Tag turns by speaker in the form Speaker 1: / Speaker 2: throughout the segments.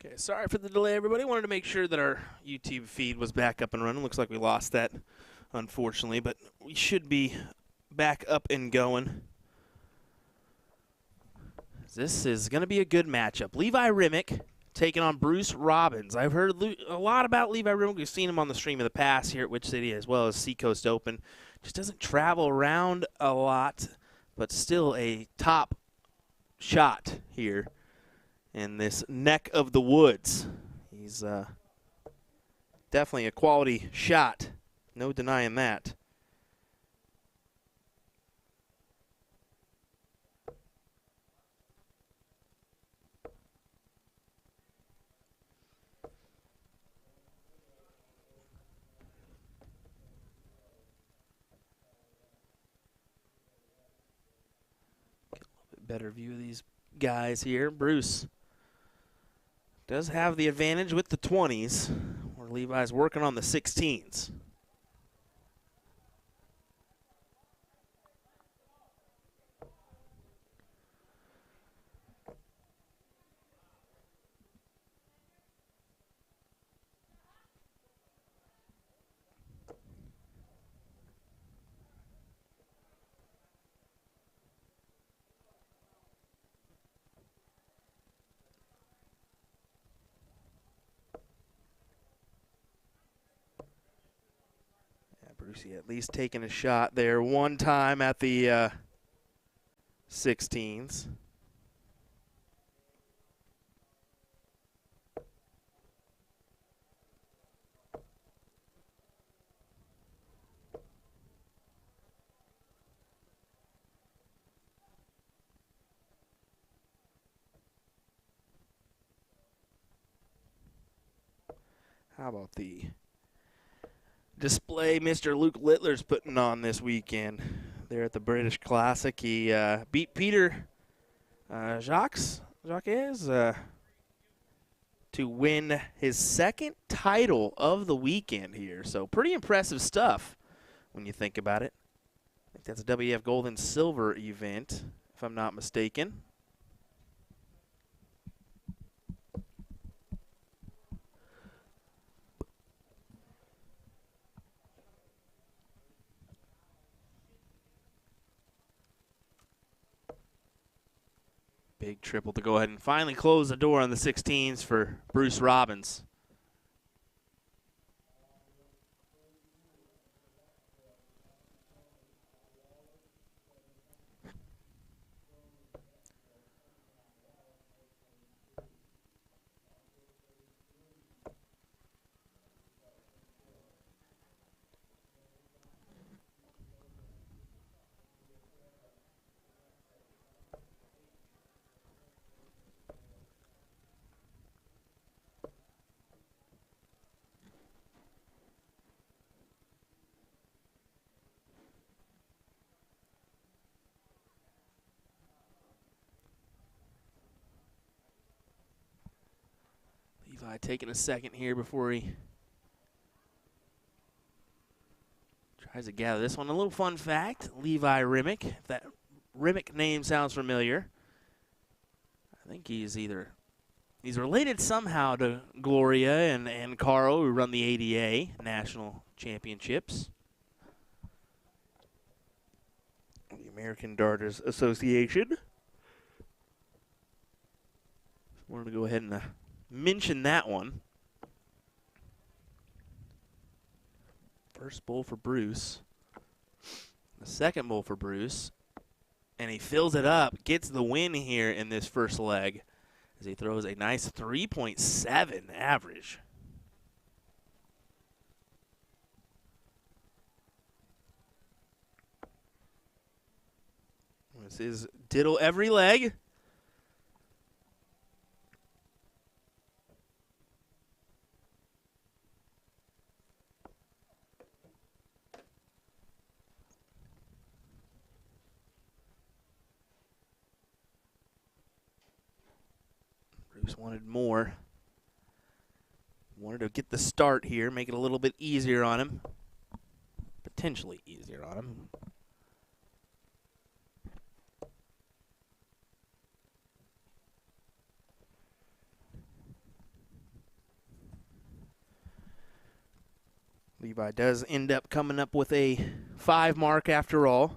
Speaker 1: Okay, sorry for the delay, everybody. Wanted to make sure that our YouTube feed was back up and running. Looks like we lost that, unfortunately, but we should be back up and going. This is going to be a good matchup. Levi Rimmick taking on Bruce Robbins. I've heard a lot about Levi Rimmick. We've seen him on the stream in the past here at Witch City as well as Seacoast Open. Just doesn't travel around a lot, but still a top shot here in this neck of the woods. He's definitely a quality shot. No denying that. Get a little bit better view of these guys here. Bruce does have the advantage with the 20s, where Levi's working on the 16s. Brucey at least taking a shot there one time at the 16s. How about the display Mr. Luke Littler's putting on this weekend there at the British Classic? He beat Peter Jacques to win his second title of the weekend here. So pretty impressive stuff when you think about it. I think that's a WF Gold and Silver event, if I'm not mistaken. Big triple to go ahead and finally close the door on the 16s for Bruce Robbins. Levi taking a second here before he tries to gather this one. A little fun fact, Levi Rimmick, if that Rimmick name sounds familiar, I think he's related somehow to Gloria and Carl, who run the ADA National Championships. The American Darters Association. Wanted to go ahead and mention that one. First bowl for Bruce. The second bowl for Bruce. And he fills it up, gets the win here in this first leg as he throws a nice 3.7 average. This is diddle every leg. Bruce wanted more. Wanted to get the start here, make it a little bit easier on him. Potentially easier on him. Levi does end up coming up with a 5 mark after all.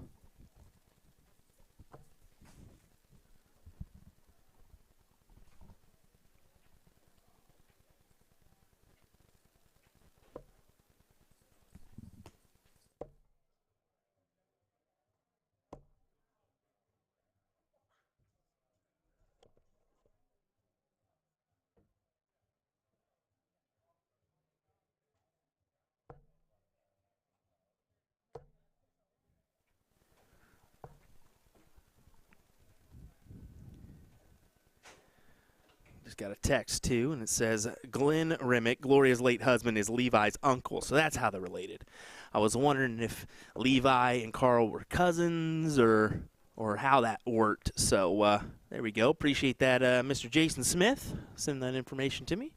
Speaker 1: Just got a text, too, and it says, Glenn Remick, Gloria's late husband, is Levi's uncle. So that's how they're related. I was wondering if Levi and Carl were cousins or how that worked. So there we go. Appreciate that, Mr. Jason Smith. Send that information to me.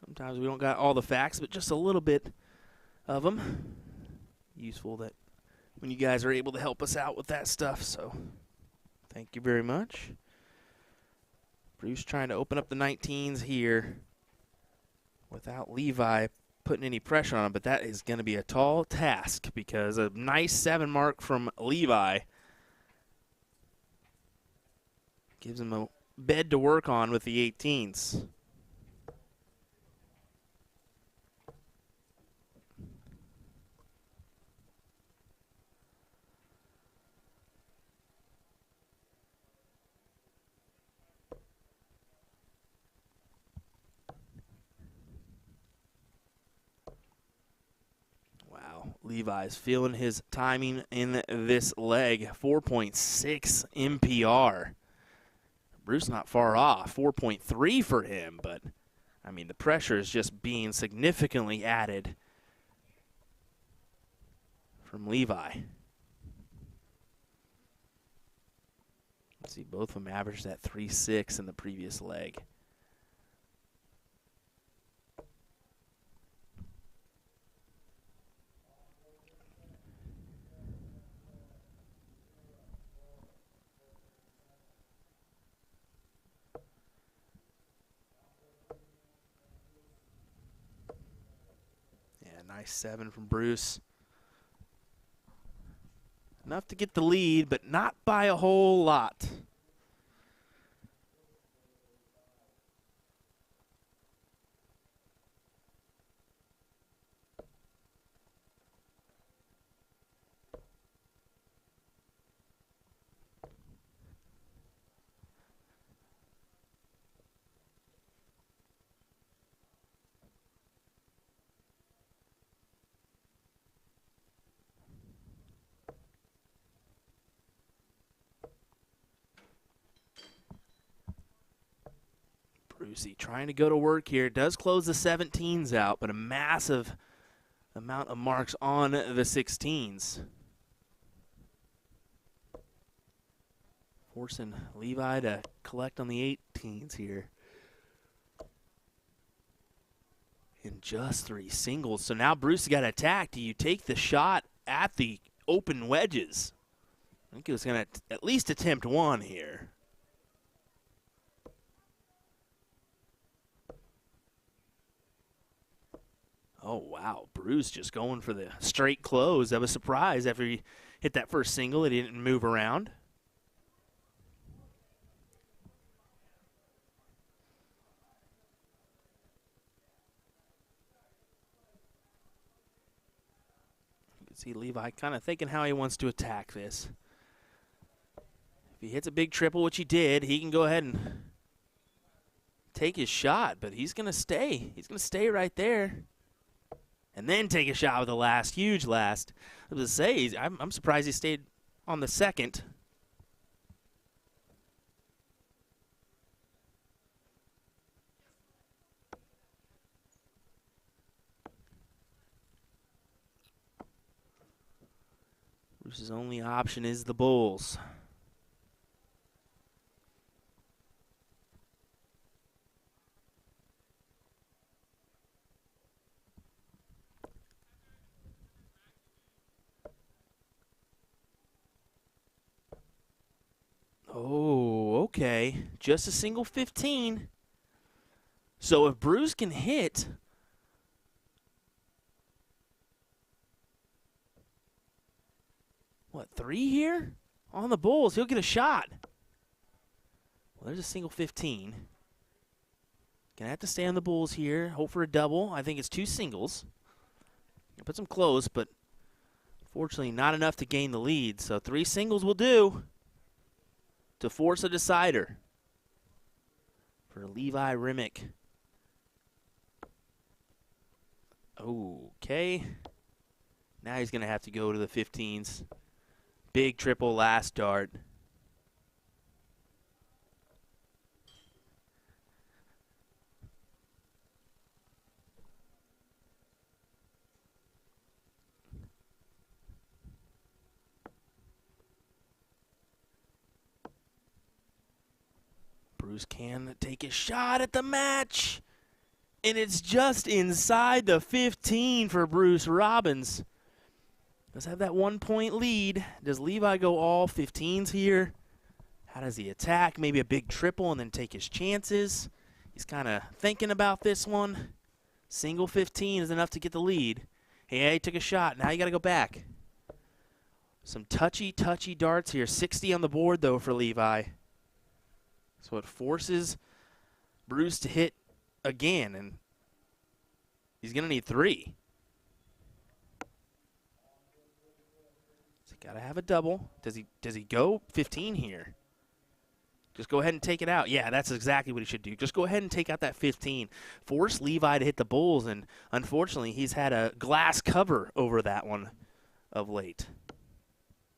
Speaker 1: Sometimes we don't got all the facts, but just a little bit of them. Useful that when you guys are able to help us out with that stuff, so thank you very much. Bruce trying to open up the 19s here without Levi putting any pressure on him, but that is going to be a tall task because a nice 7 mark from Levi gives him a bed to work on with the 18s. Levi's feeling his timing in this leg. 4.6 MPR. Bruce not far off. 4.3 for him, but, I mean, the pressure is just being significantly added from Levi. Let's see, both of them averaged that 3.6 in the previous leg. Nice 7 from Bruce. Enough to get the lead, but not by a whole lot. Brucey trying to go to work here. Does close the 17s out, but a massive amount of marks on the 16s. Forcing Levi to collect on the 18s here. In just 3 singles. So now Bruce got attacked. Do you take the shot at the open wedges? I think he was going to at least attempt one here. Oh, wow. Bruce just going for the straight close. I was surprised after he hit that first single that he didn't move around. You can see Levi kind of thinking how he wants to attack this. If he hits a big triple, which he did, he can go ahead and take his shot, but he's going to stay. He's going to stay right there. And then take a shot with the last, huge last. I was going to say, I'm surprised he stayed on the second. Bruce's only option is the Bulls. Oh, okay. Just a single 15. So if Bruce can hit, what, 3 here on the bulls, he'll get a shot. Well, there's a single 15. Gonna have to stay on the bulls here. Hope for a double. I think it's 2 singles. Put some close, but fortunately not enough to gain the lead. So 3 singles will do to force a decider for Levi Remick. Okay. Now he's going to have to go to the 15s. Big triple last dart. Bruce can take a shot at the match. And it's just inside the 15 for Bruce Robbins. Does have that 1-point lead. Does Levi go all 15s here? How does he attack? Maybe a big triple and then take his chances. He's kind of thinking about this one. Single 15 is enough to get the lead. Hey, he took a shot. Now you got to go back. Some touchy darts here. 60 on the board, though, for Levi. So it forces Bruce to hit again, and he's going to need 3. So got to have a double. Does he go 15 here? Just go ahead and take it out. Yeah, that's exactly what he should do. Just go ahead and take out that 15. Force Levi to hit the bulls, and unfortunately he's had a glass cover over that one of late.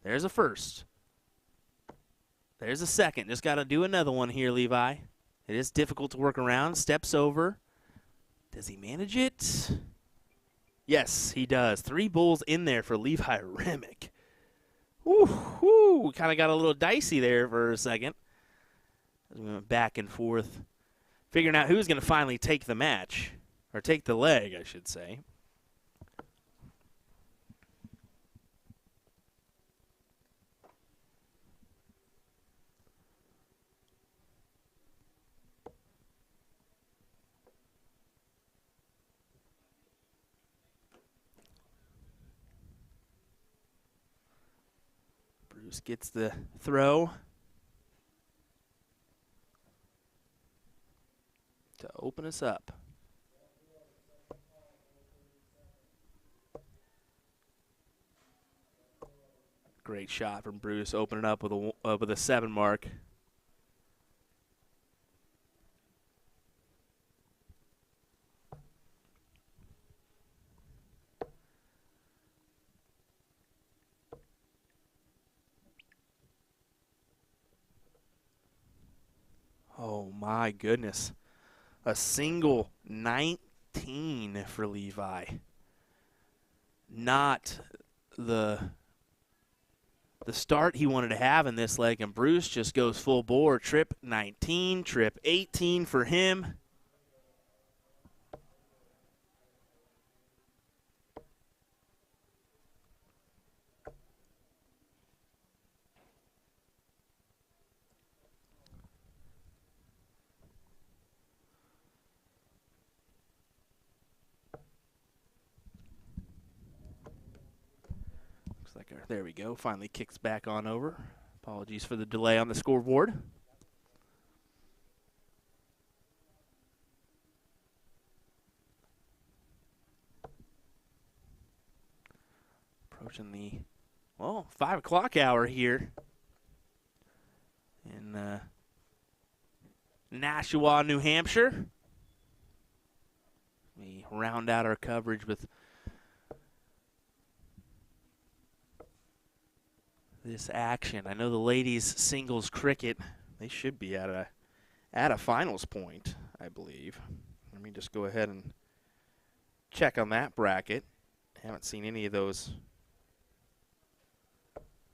Speaker 1: There's a first. There's a second. Just got to do another one here, Levi. It is difficult to work around. Steps over. Does he manage it? Yes, he does. 3 bulls in there for Levi Remick. Woo, kind of got a little dicey there for a second. We went back and forth, figuring out who's going to finally take the match, or take the leg, I should say. Bruce gets the throw to open us up. Great shot from Bruce, opening up with a 7 mark. Oh my goodness. A single 19 for Levi. Not the start he wanted to have in this leg, and Bruce just goes full bore. Trip 19, trip 18 for him. There we go. Finally kicks back on over. Apologies for the delay on the scoreboard. Approaching the, 5 o'clock hour here in Nashua, New Hampshire. We round out our coverage with this action. I know the ladies singles cricket, they should be at a finals point, I believe. Let me just go ahead and check on that bracket. Haven't seen any of those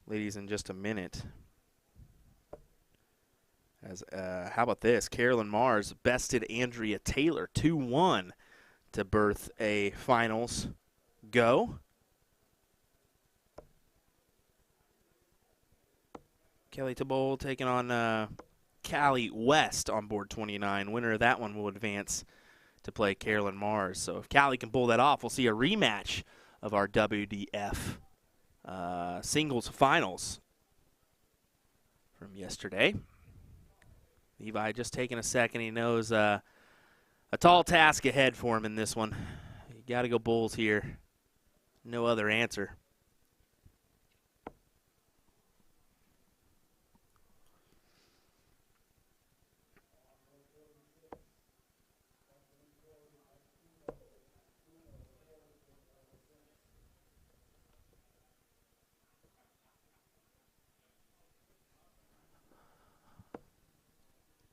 Speaker 1: ladies in just a minute. As how about this? Carolyn Mars bested Andrea Taylor 2-1 to birth a finals go. Kelly Tabole taking on Callie West on board 29. Winner of that one will advance to play Carolyn Mars. So if Callie can pull that off, we'll see a rematch of our WDF singles finals from yesterday. Levi just taking a second. He knows a tall task ahead for him in this one. You got to go Bulls here. No other answer.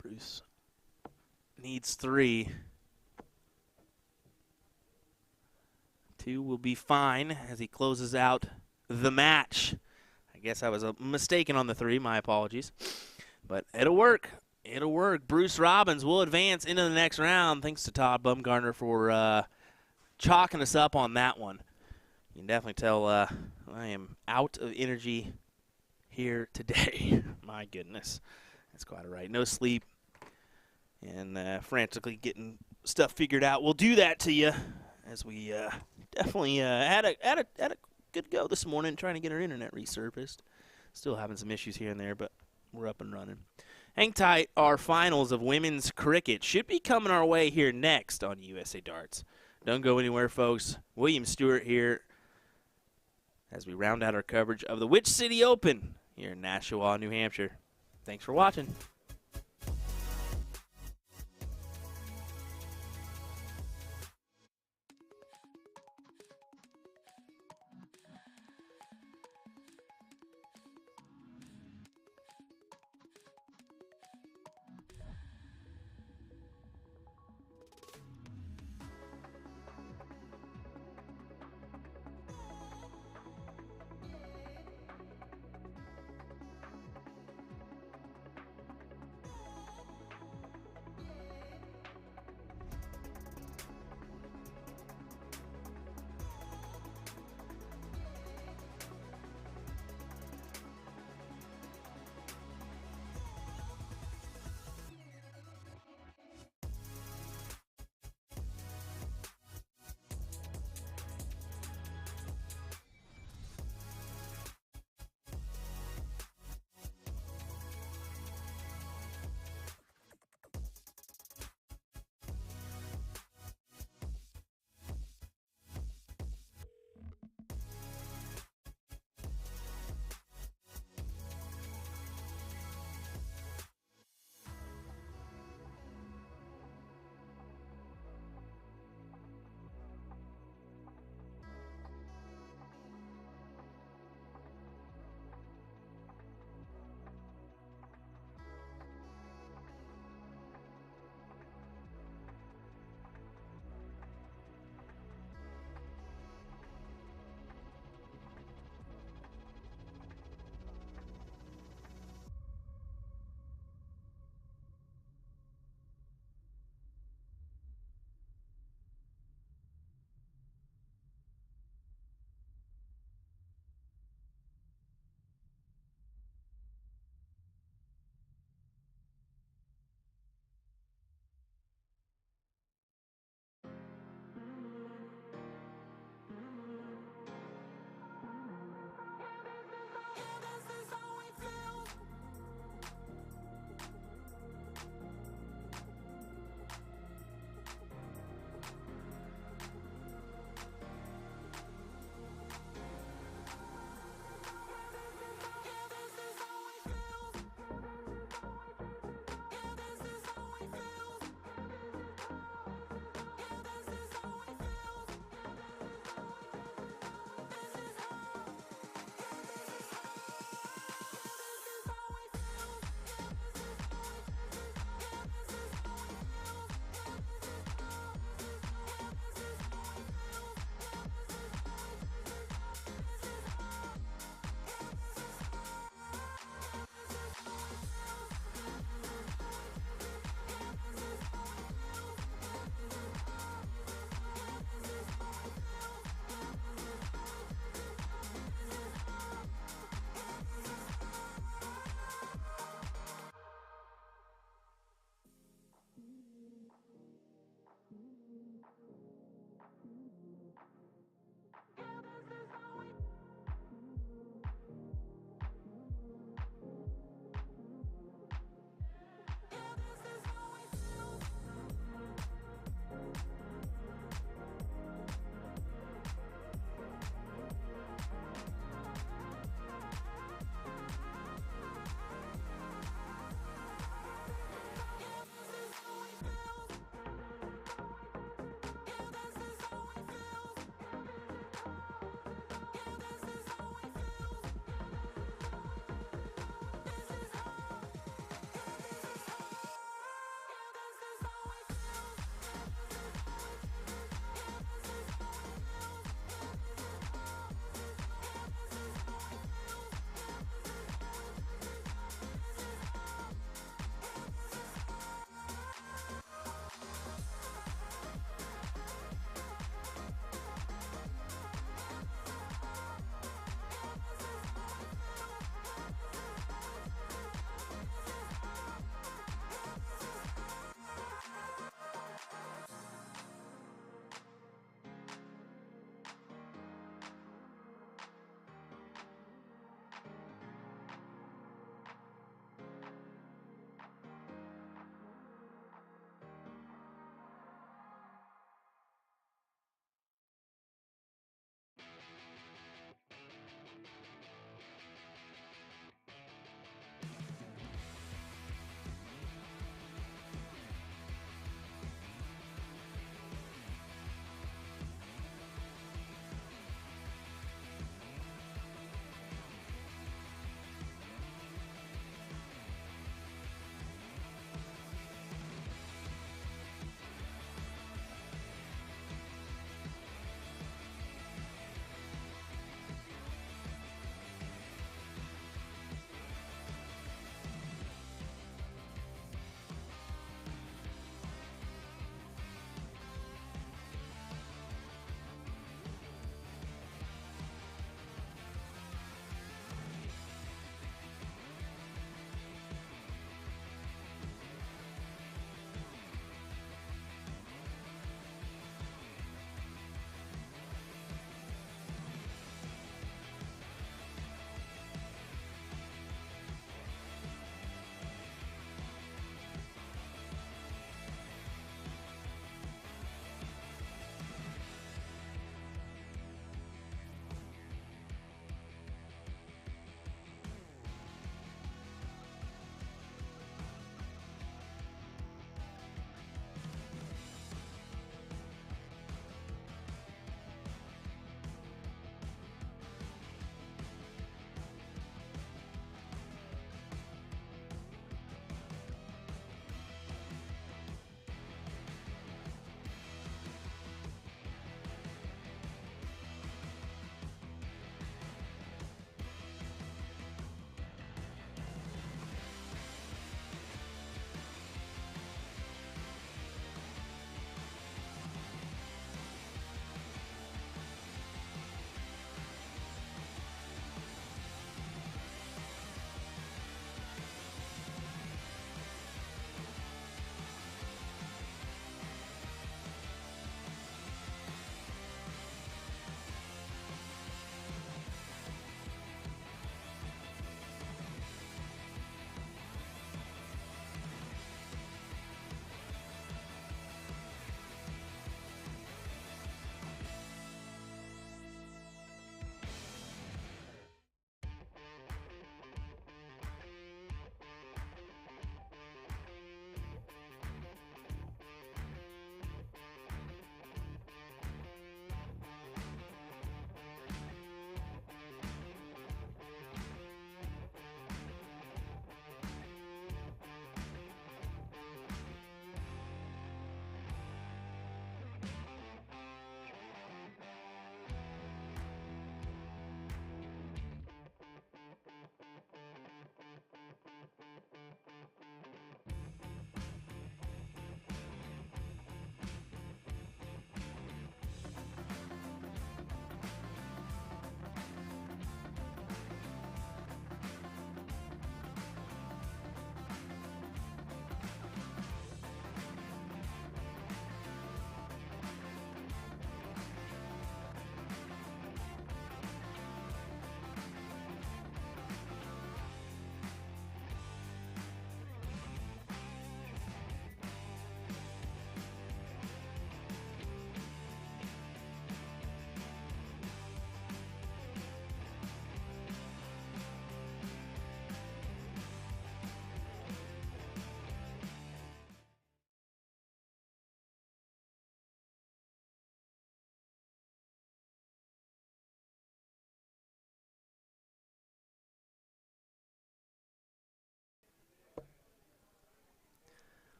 Speaker 1: Bruce needs 3. 2 will be fine as he closes out the match. I guess I was mistaken on the 3. My apologies. But it'll work. It'll work. Bruce Robbins will advance into the next round. Thanks to Todd Bumgarner for chalking us up on that one. You can definitely tell I am out of energy here today. My goodness. That's quite all right. No sleep and frantically getting stuff figured out. We'll do that to you as we definitely had a good go this morning trying to get our internet resurfaced. Still having some issues here and there, but we're up and running. Hang tight. Our finals of women's cricket should be coming our way here next on USA Darts. Don't go anywhere, folks. William Stuart here as we round out our coverage of the Which City Open here in Nashua, New Hampshire. Thanks for watching.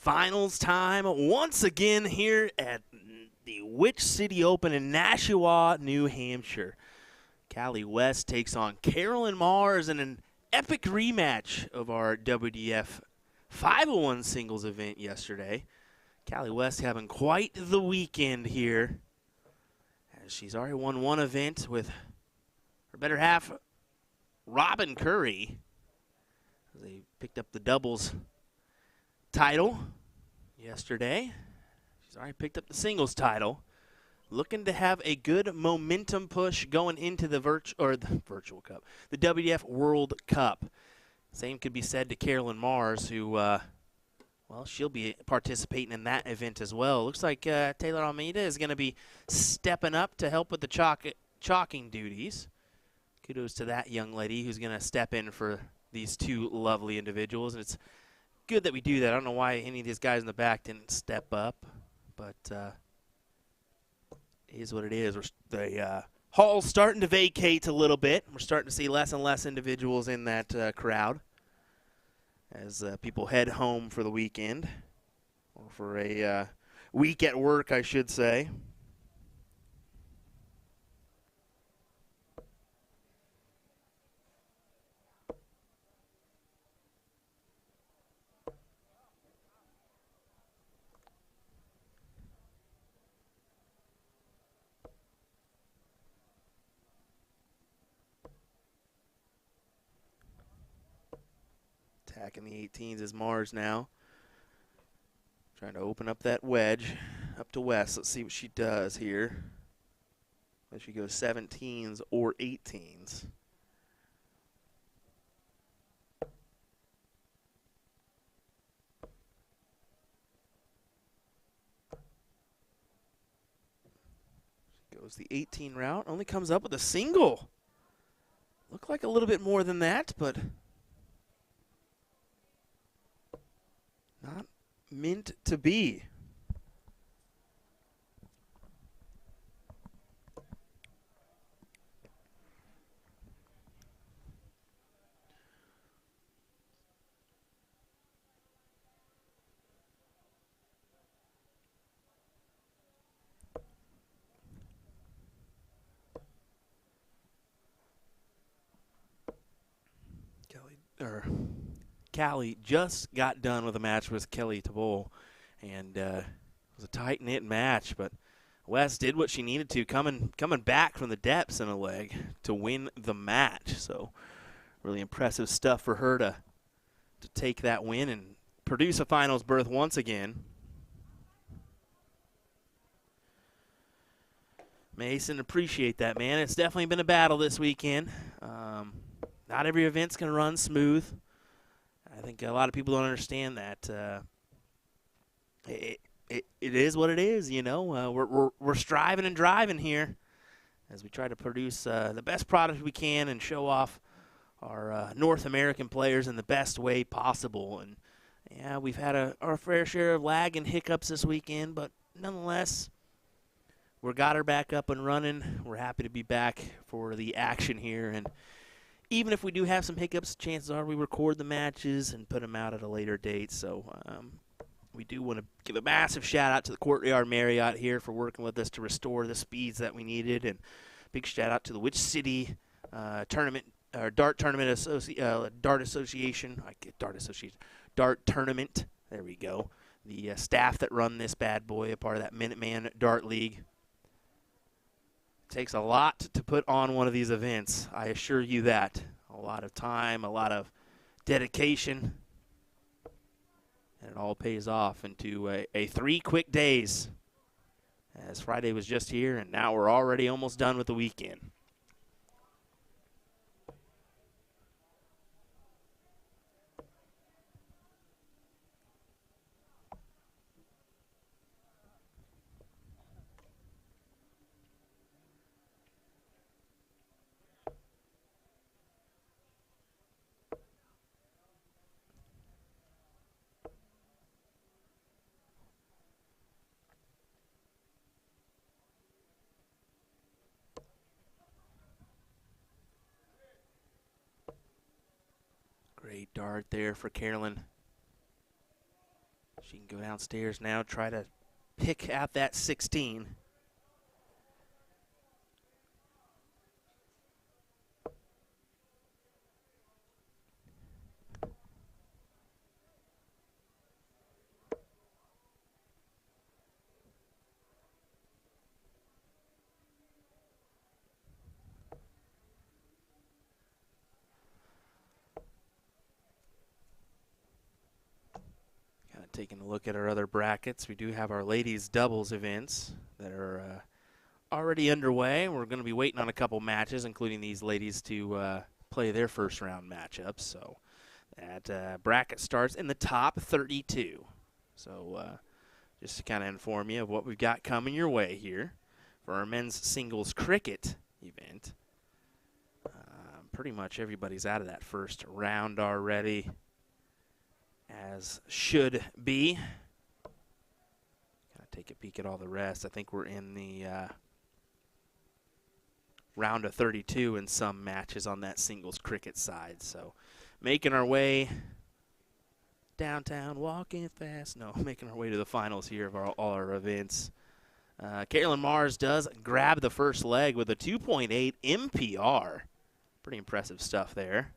Speaker 1: Finals time once again here at the Witch City Open in Nashua, New Hampshire. Callie West takes on Carolyn Mars in an epic rematch of our WDF 501 singles event yesterday. Callie West having quite the weekend here, as she's already won one event with her better half, Robin Curry. They picked up the doubles title yesterday. She's already picked up the singles title. Looking to have a good momentum push going into the virtual cup, the WDF World Cup. Same could be said to Carolyn Mars, who, well, she'll be participating in that event as well. Looks like Taylor Almeida is going to be stepping up to help with the chalking duties. Kudos to that young lady who's going to step in for these two lovely individuals. And it's good that we do that. I don't know why any of these guys in the back didn't step up, but it is what it is. The hall's starting to vacate a little bit. We're starting to see less and less individuals in that crowd as people head home for the weekend, or for a week at work, I should say. Attacking the 18s is Mars now. Trying to open up that wedge up to West. Let's see what she does here. If she goes 17s or 18s. She goes the 18 route. Only comes up with a single. Looked like a little bit more than that, but not meant to be. Callie just got done with a match with Kelly Tabol, and it was a tight-knit match, but West did what she needed to, coming back from the depths in a leg to win the match. So really impressive stuff for her to take that win and produce a finals berth once again. Mason, appreciate that, man. It's definitely been a battle this weekend. Not every event's going to run smooth. I think a lot of people don't understand that. It is what it is, you know. We're striving and driving here as we try to produce the best product we can and show off our North American players in the best way possible. And yeah, we've had our fair share of lag and hiccups this weekend, but nonetheless, we got her back up and running. We're happy to be back for the action here. And even if we do have some hiccups, chances are we record the matches and put them out at a later date. So we do want to give a massive shout-out to the Courtyard Marriott here for working with us to restore the speeds that we needed. And big shout-out to the Witch City Dart Tournament Dart Association. Dart Tournament. There we go. The staff that run this bad boy, a part of that Minuteman Dart League. Takes a lot to put on one of these events, I assure you that. A lot of time, a lot of dedication, and it all pays off into a 3 quick days, as Friday was just here, and now we're already almost done with the weekend. Great dart there for Carolyn. She can go downstairs now, try to pick out that 16. Taking a look at our other brackets, we do have our ladies doubles events that are already underway. We're going to be waiting on a couple matches, including these ladies to play their first round matchups. So that bracket starts in the top 32. So just to kind of inform you of what we've got coming your way here for our men's singles cricket event. Pretty much everybody's out of that first round already, as should be. Gotta take a peek at all the rest. I think we're in the round of 32 in some matches on that singles cricket side. So making our way downtown, walking fast. No, making our way to the finals here of all our events. Carolyn Mars does grab the first leg with a 2.8 MPR. Pretty impressive stuff there.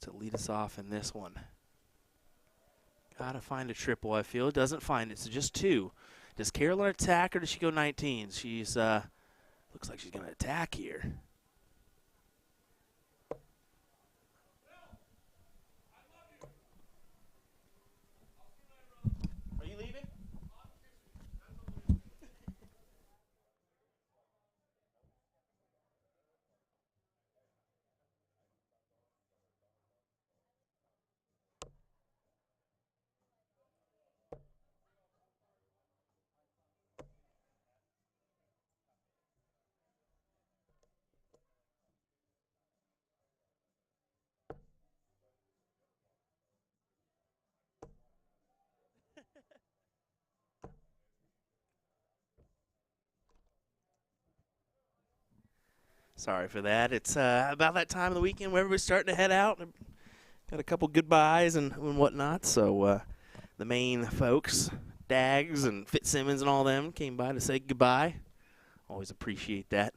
Speaker 1: To lead us off in this one. Gotta find a triple, I feel. Doesn't find it, so just two. Does Carolyn attack or does she go 19? She's, looks like she's gonna attack here. Are you leaving? Sorry for that. It's about that time of the weekend where everybody's starting to head out. Got a couple goodbyes and whatnot. So the main folks, Dags and Fitzsimmons and all them, came by to say goodbye. Always appreciate that.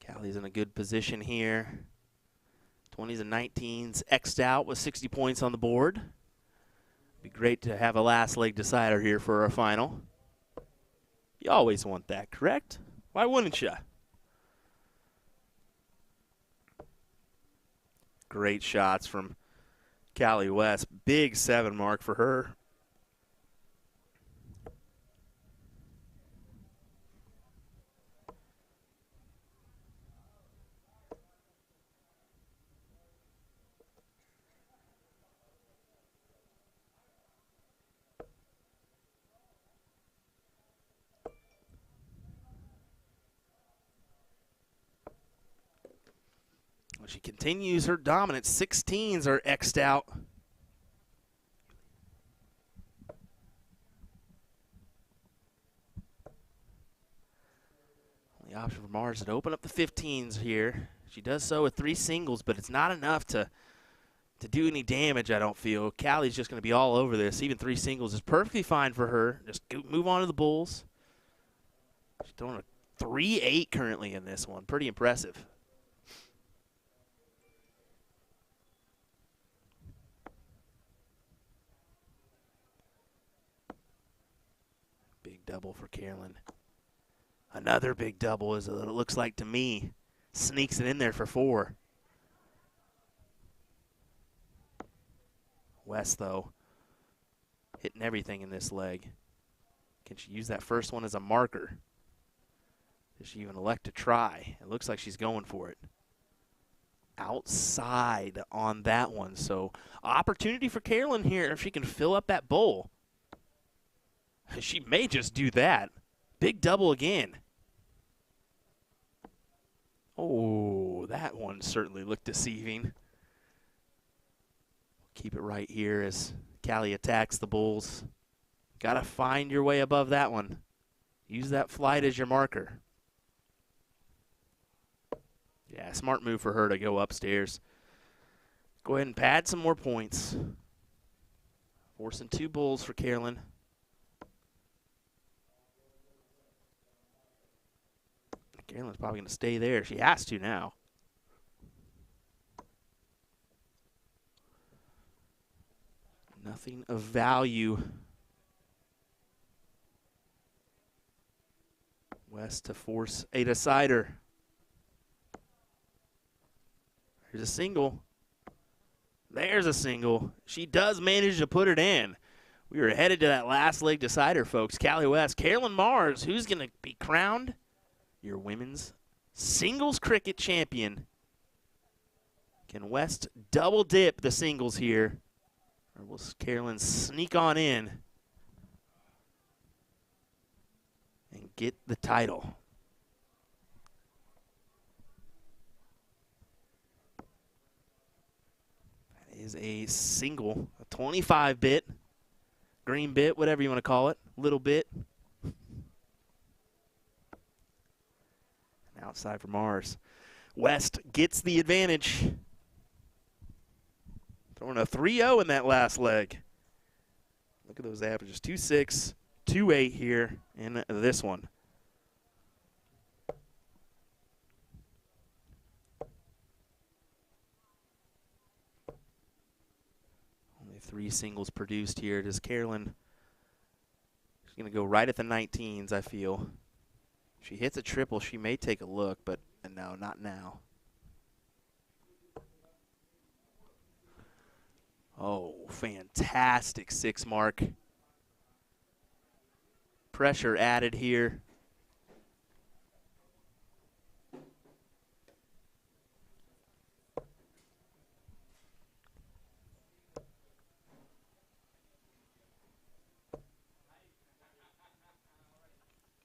Speaker 1: Callie's in a good position here. 20s and 19s X'd out with 60 points on the board. Be great to have a last leg decider here for our final. You always want that, correct? Why wouldn't you? Great shots from Callie West. Big 7 mark for her. She continues her dominance. 16s are X'd out. The option for Mars is to open up the 15s here. She does so with 3 singles, but it's not enough to do any damage, I don't feel. Callie's just going to be all over this. Even 3 singles is perfectly fine for her. Just move on to the Bulls. She's throwing a 3-8 currently in this one. Pretty impressive. Big double for Carolyn. Another big double is what it looks like to me. Sneaks it in there for 4. West, though, hitting everything in this leg. Can she use that first one as a marker? Does she even elect to try? It looks like she's going for it. outside on that one. So opportunity for Carolyn here if she can fill up that bowl. She may just do that. Big double again. Oh, that one certainly looked deceiving. Keep it right here as Callie attacks the bulls. Got to find your way above that one. Use that flight as your marker. Yeah, smart move for her to go upstairs. Go ahead and pad some more points. Forcing 2 bulls for Carolyn. Carolyn's probably going to stay there. She has to now. Nothing of value. West to force a decider. Here's a single. There's a single. She does manage to put it in. We are headed to that last leg decider, folks. Callie West, Carolyn Mars, who's going to be crowned your women's singles cricket champion. Can West double dip the singles here? Or will Carolyn sneak on in and get the title? That is a single, a 25-bit, green bit, whatever you want to call it, little bit. Outside for Mars. West gets the advantage. Throwing a 3-0 in that last leg. Look at those averages. 2-6, 2-8 here in this one. Only 3 singles produced here. Does Carolyn, she's going to go right at the 19s, I feel. If she hits a triple, she may take a look, but no, not now. Oh, fantastic 6 mark. Pressure added here.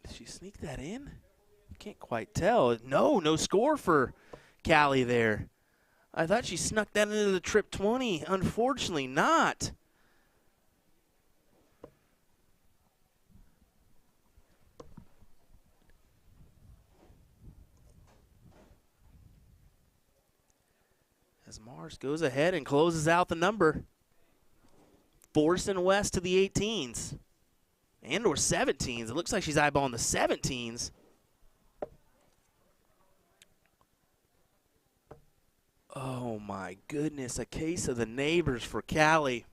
Speaker 1: Did she sneak that in? Can't quite tell. No score for Callie there. I thought she snuck that into the trip 20. Unfortunately not. As Mars goes ahead and closes out the number. Forcing West to the 18s. And or 17s. It looks like she's eyeballing the 17s. Oh, my goodness. A case of the neighbors for Callie.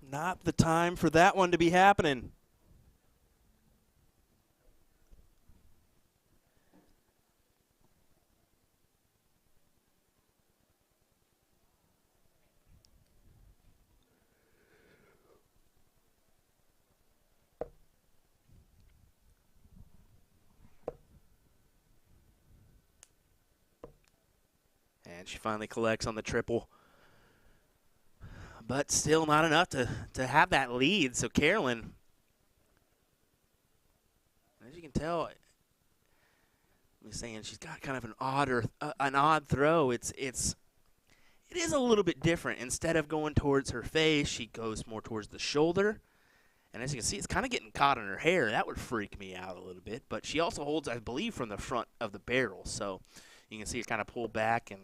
Speaker 1: Not the time for that one to be happening. And she finally collects on the triple. But still not enough to have that lead. So Carolyn, as you can tell, I'm saying she's got kind of an odd throw. It is a little bit different. Instead of going towards her face, she goes more towards the shoulder. And as you can see, it's kind of getting caught in her hair. That would freak me out a little bit. But she also holds, I believe, from the front of the barrel. So you can see it kind of pull back and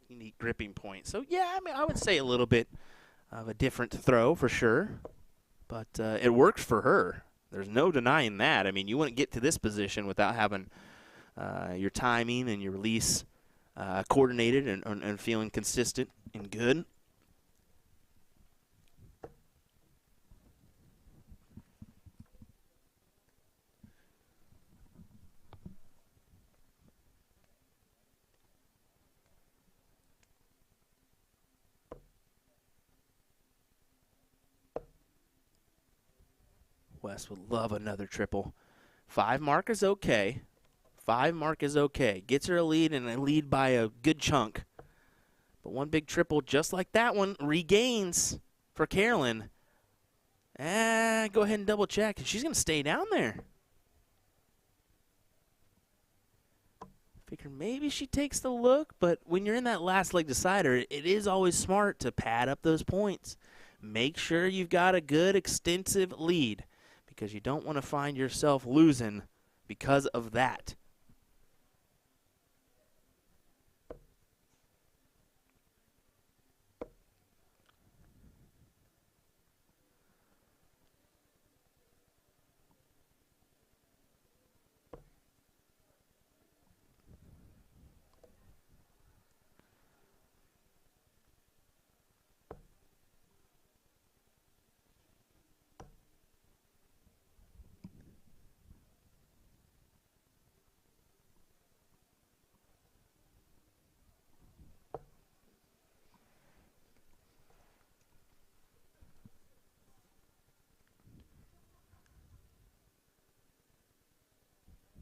Speaker 1: unique gripping point. So, yeah, I mean, I would say a little bit of a different throw for sure. But it works for her. There's no denying that. I mean, you wouldn't get to this position without having your timing and your release coordinated and feeling consistent and good. West would love another triple. 5 mark is okay. 5 mark is okay. Gets her a lead, and a lead by a good chunk. But one big triple just like that one regains for Carolyn. Go ahead and double check. She's going to stay down there. Figure maybe she takes the look, but when you're in that last leg decider, it is always smart to pad up those points. Make sure you've got a good extensive lead because you don't want to find yourself losing because of that.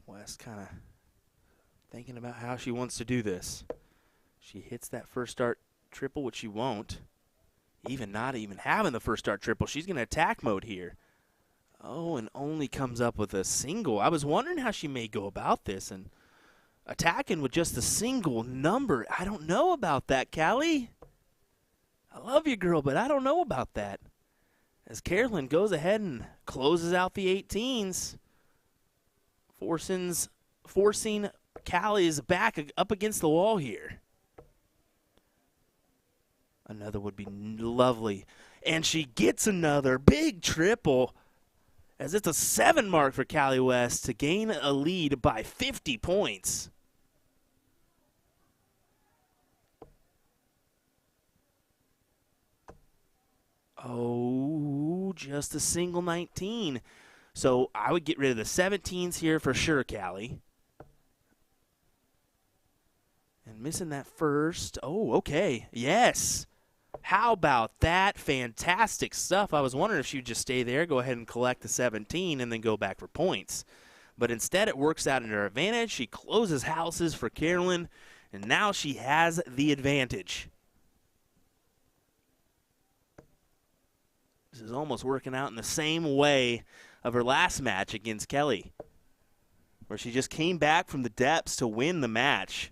Speaker 1: West kind of thinking about how she wants to do this. She hits that first start triple, which she won't. Not even having the first start triple, she's going to attack mode here. Oh, and only comes up with a single. I was wondering how she may go about this, and attacking with just a single number. I don't know about that, Callie. I love you, girl, but I don't know about that. As Carolyn goes ahead and closes out the 18s. Forcing Callie's back up against the wall here. Another would be lovely. And she gets another big triple as it's a 7 mark for Callie West to gain a lead by 50 points. Oh, just a single 19. So I would get rid of the 17s here for sure, Callie. And missing that first. Oh, okay. Yes. How about that? Fantastic stuff. I was wondering if she would just stay there, go ahead and collect the 17, and then go back for points. But instead it works out in her advantage. She closes houses for Carolyn, and now she has the advantage. This is almost working out in the same way of her last match against Kelly, where she just came back from the depths to win the match.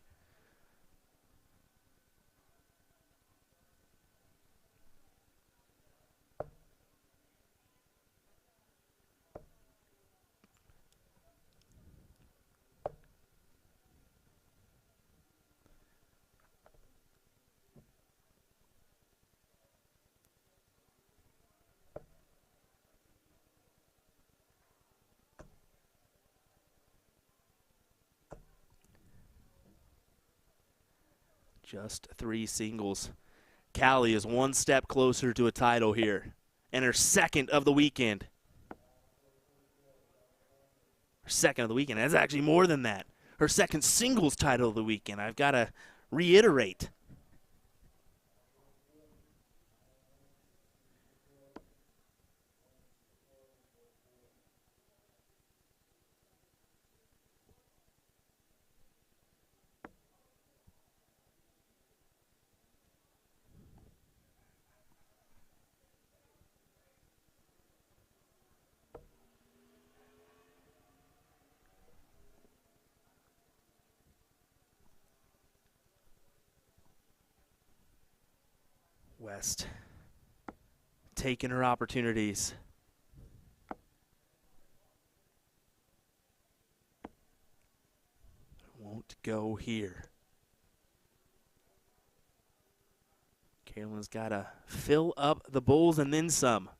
Speaker 1: Just 3 singles. Callie is 1 step closer to a title here, and her second of the weekend. Her second of the weekend. That's actually more than that. Her second singles title of the weekend. I've got to reiterate. West taking her opportunities. Won't go here. Carolyn's got to fill up the bowls and then some.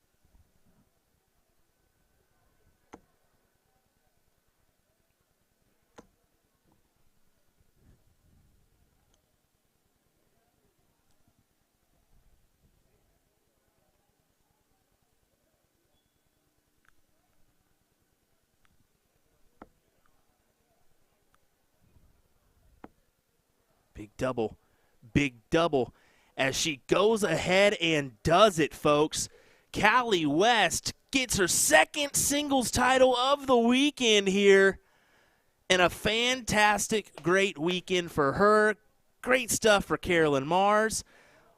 Speaker 1: Big double as she goes ahead and does it, folks. Callie West gets her second singles title of the weekend here. And a fantastic, great weekend for her. Great stuff for Carolyn Mars.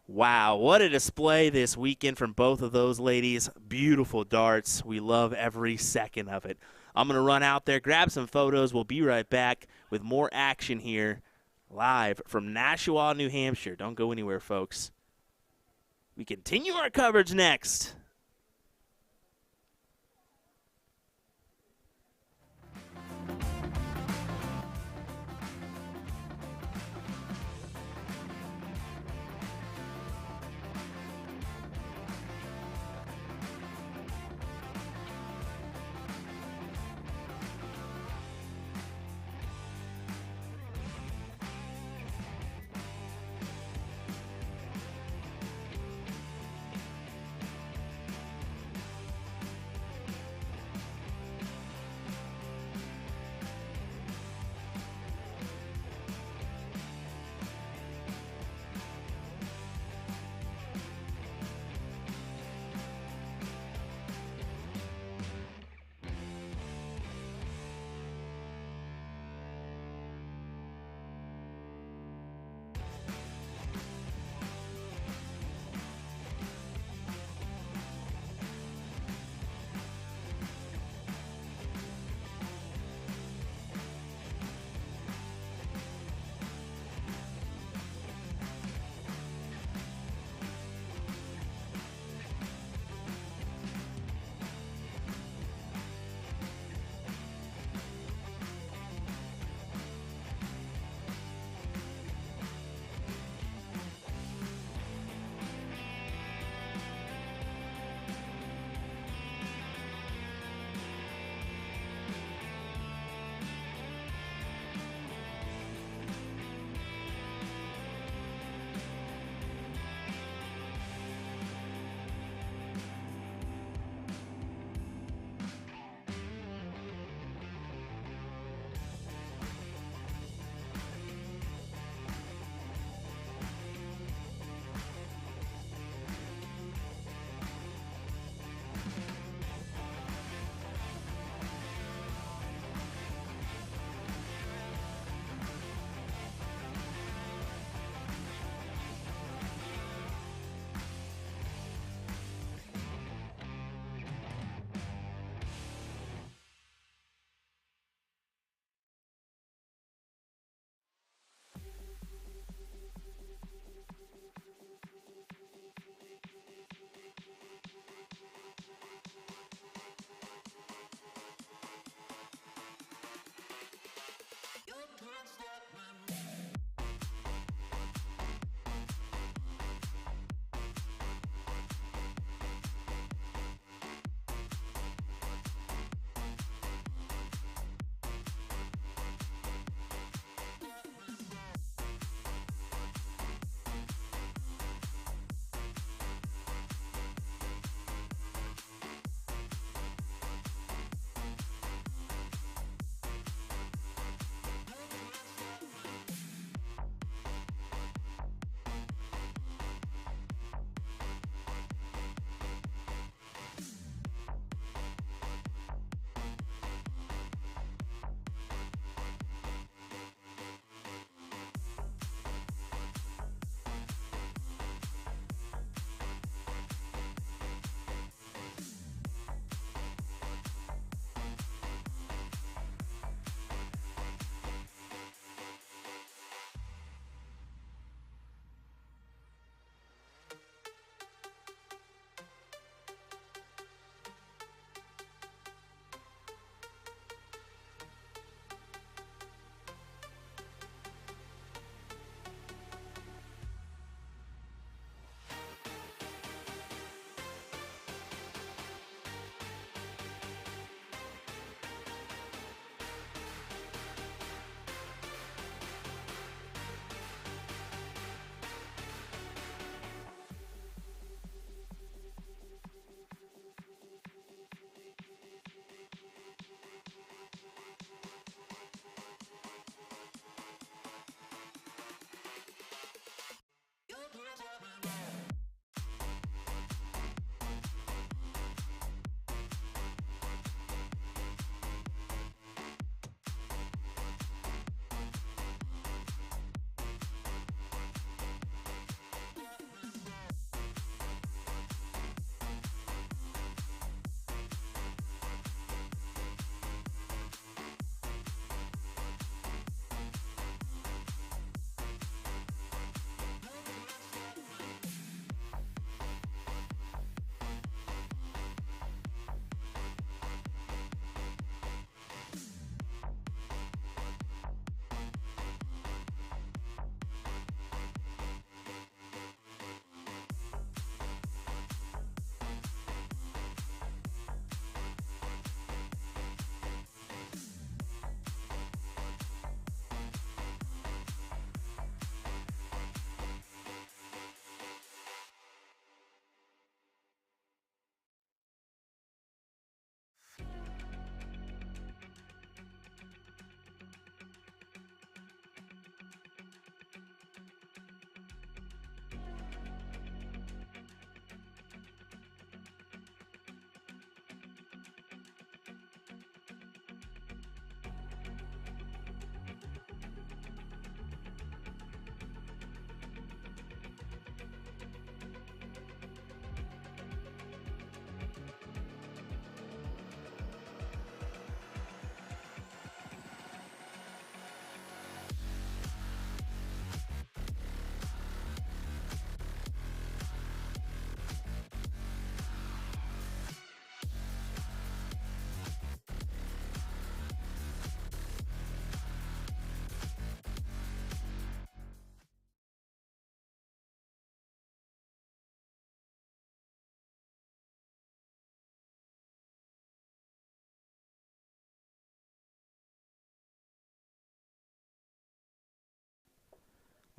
Speaker 1: Wow, what a display this weekend from both of those ladies. Beautiful darts. We love every second of it. I'm going to run out there, grab some photos. We'll be right back with more action here live from Nashua, New Hampshire. Don't go anywhere, folks. We continue our coverage next.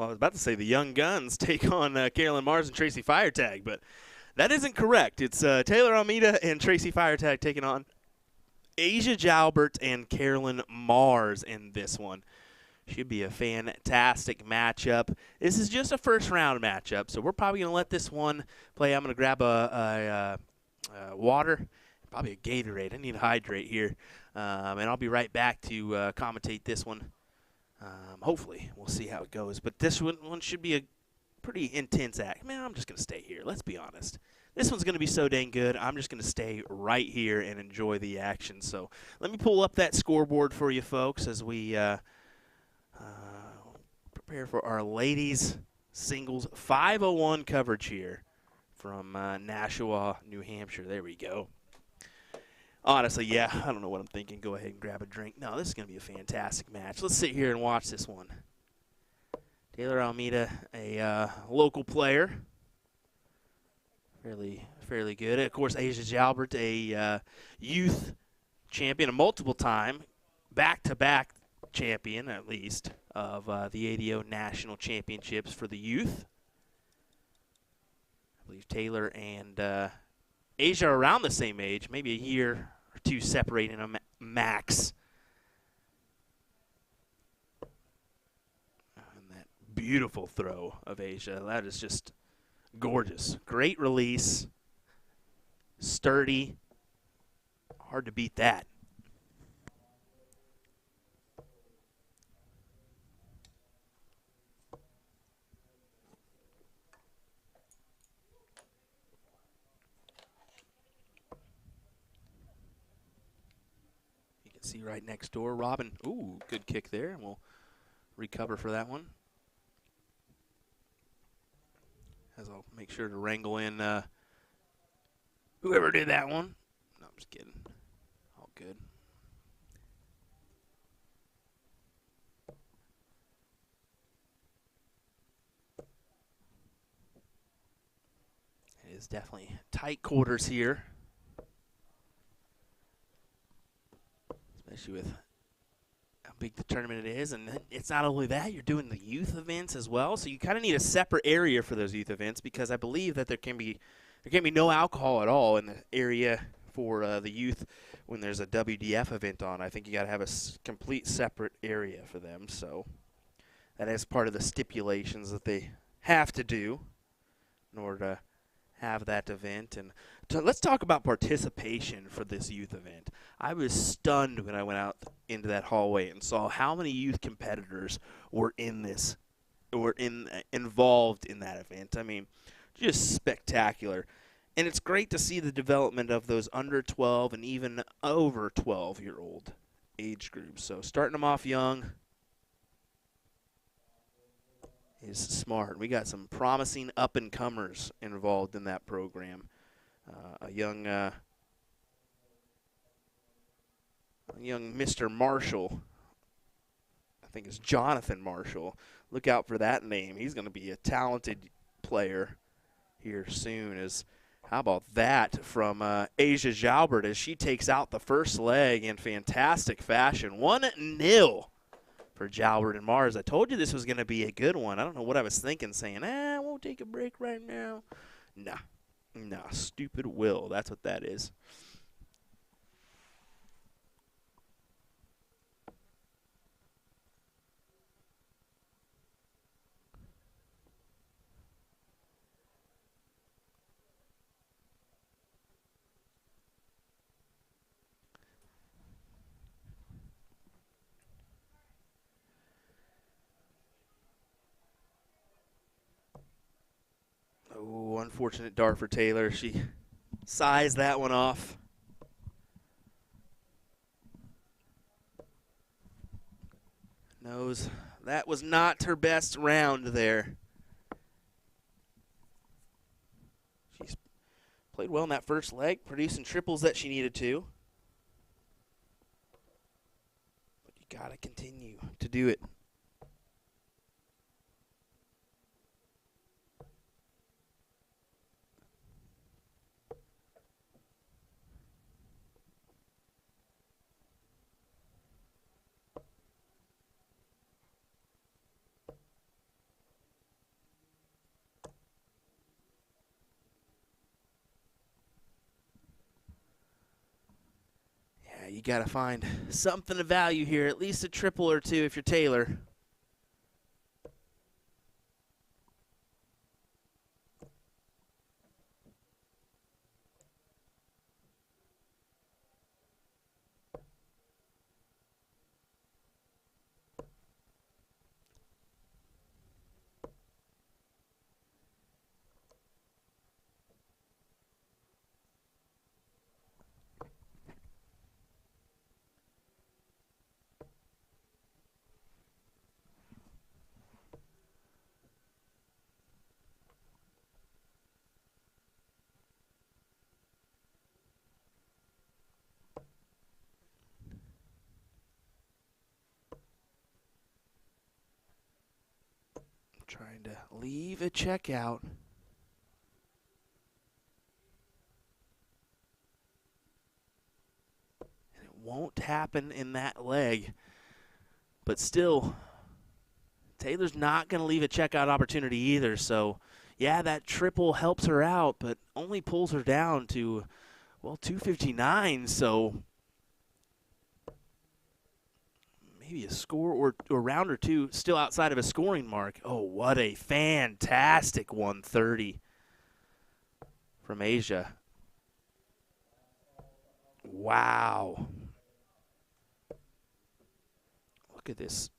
Speaker 1: well, I was about to say the Young Guns take on Carolyn Mars and Tracy Firetag, but that isn't correct. It's Taylor Almeida and Tracy Firetag taking on Asia Jalbert and Carolyn Mars in this one. Should be a fantastic matchup. This is just a first-round matchup, so we're probably going to let this one play. I'm going to grab a water, probably a Gatorade. I need to hydrate here, and I'll be right back to commentate this one. Hopefully, we'll see how it goes. But this one should be a pretty intense act. Man, I'm just going to stay here. Let's be honest. This one's going to be so dang good, I'm just going to stay right here and enjoy the action. So let me pull up that scoreboard for you folks as we prepare for our ladies singles 501 coverage here from Nashua, New Hampshire. There we go. Honestly, yeah, I don't know what I'm thinking. Go ahead and grab a drink. No, this is going to be a fantastic match. Let's sit here and watch this one. Taylor Almeida, a local player. Fairly good. Of course, Asia Jalbert, a youth champion, a multiple-time, back-to-back champion, at least, of the ADO National Championships for the youth. I believe Taylor and Asia are around the same age, maybe a year or two separating them max. And that beautiful throw of Asia, that is just gorgeous. Great release, sturdy, hard to beat that. See right next door, Robin. Ooh, good kick there, and we'll recover for that one. As I'll make sure to wrangle in whoever did that one. No, I'm just kidding. All good. It is definitely tight quarters here. Especially with how big the tournament it is. And it's not only that, you're doing the youth events as well. So you kind of need a separate area for those youth events, because I believe that there can be no alcohol at all in the area for the youth when there's a WDF event on. I think you got to have a complete separate area for them. So that is part of the stipulations that they have to do in order to have that event. And let's talk about participation for this youth event. I was stunned when I went out into that hallway and saw how many youth competitors were involved in that event. I mean, just spectacular. And it's great to see the development of those under 12 and even over 12-year-old age groups. So starting them off young is smart. We got some promising up-and-comers involved in that program. A young Mr. Marshall, I think it's Jonathan Marshall. Look out for that name. He's going to be a talented player here soon. How about that from Asia Jalbert as she takes out the first leg in fantastic fashion. 1-0 for Jalbert and Mars. I told you this was going to be a good one. I don't know what I was thinking, saying, I won't take a break right now. Nah, stupid will. That's what that is. Oh, unfortunate dart for Taylor. She sized that one off. Knows that was not her best round there. She's played well in that first leg, producing triples that she needed to. But you got to continue to do it. got to find something of value here, at least a triple or two if you're Taylor. Trying to leave a check out. And it won't happen in that leg. But still, Taylor's not going to leave a checkout opportunity either. So, yeah, that triple helps her out, but only pulls her down to, well, 259. So maybe a score or a round or two still outside of a scoring mark. Oh, what a fantastic 130 from Asia. Wow. Look at this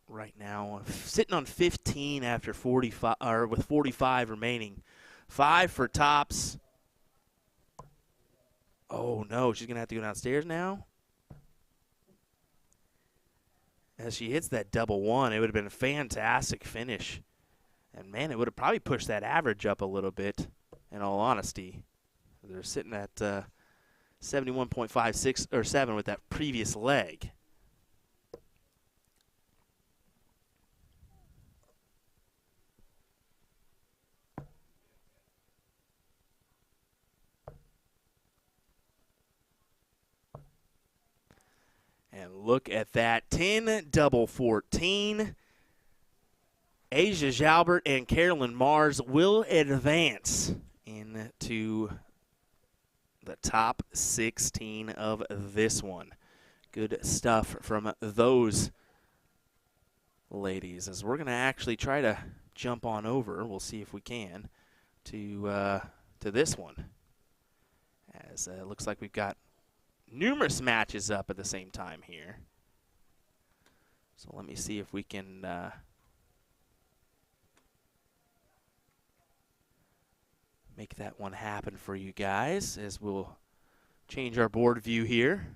Speaker 1: right now. Sitting on 15 after 45, or with 45 remaining. 5 for tops. Oh, no, she's going to have to go downstairs now. As she hits that double one, it would have been a fantastic finish. And, man, it would have probably pushed that average up a little bit, in all honesty. They're sitting at 71.56 or 7 with that previous leg. And look at that, 10 double 14. Asia Jalbert and Carolyn Mars will advance into the top 16 of this one. Good stuff from those ladies. As we're going to actually try to jump on over, we'll see if we can, to this one. As it looks like we've got numerous matches up at the same time here. So let me see if we can make that one happen for you guys as we'll change our board view here.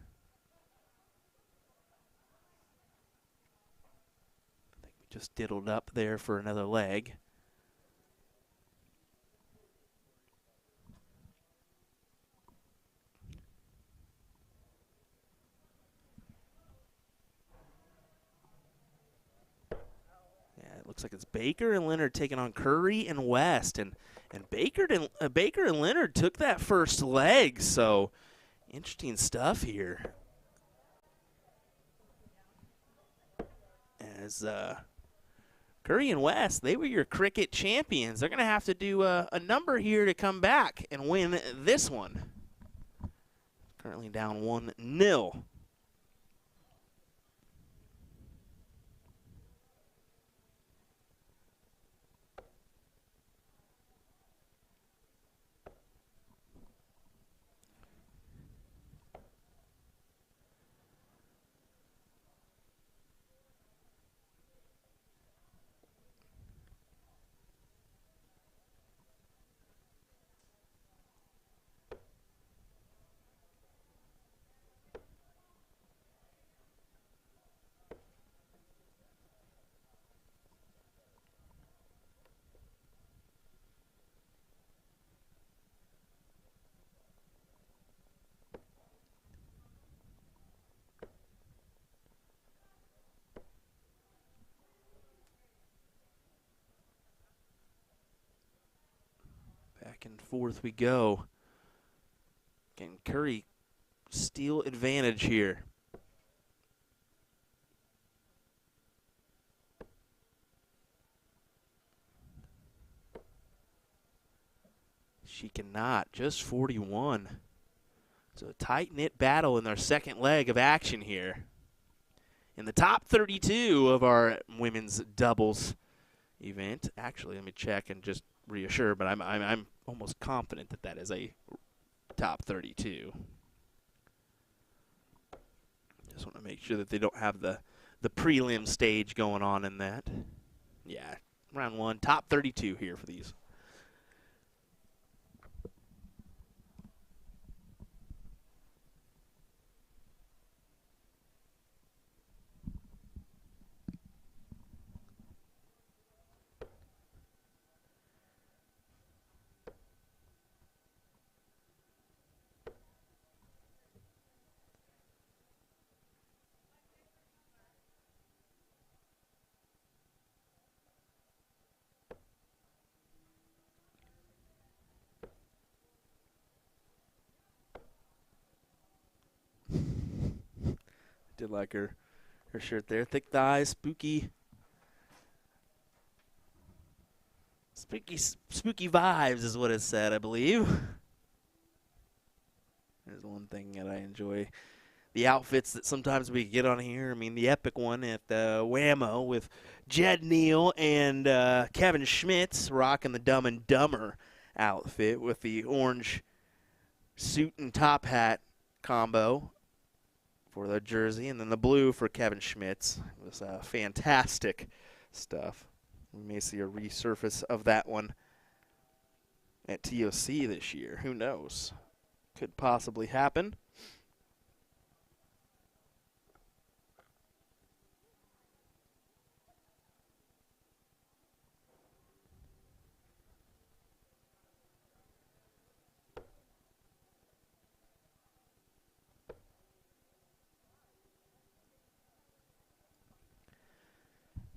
Speaker 1: I think we just diddled up there for another leg. Looks like it's Baker and Leonard taking on Curry and West, and Baker and Leonard took that first leg, so interesting stuff here. As Curry and West, they were your cricket champions. They're going to have to do a number here to come back and win this one. Currently down 1-0. Back and forth we go. Can Curry steal advantage here? She cannot. Just 41. It's a tight-knit battle in their second leg of action here. In the top 32 of our women's doubles event. Actually, let me check and just reassure, but I'm almost confident that that is a top 32. Just want to make sure that they don't have the prelim stage going on in that. Yeah, round one, top 32 here for these. Did like her shirt there. Thick thighs, spooky vibes is what it said, I believe. There's one thing that I enjoy. The outfits that sometimes we get on here. I mean, the epic one at the Whammo with Jed Neal and Kevin Schmitz rocking the Dumb and Dumber outfit with the orange suit and top hat combo for the jersey, and then the blue for Kevin Schmitz. It was fantastic stuff. We may see a resurface of that one at TOC this year. Who knows? Could possibly happen.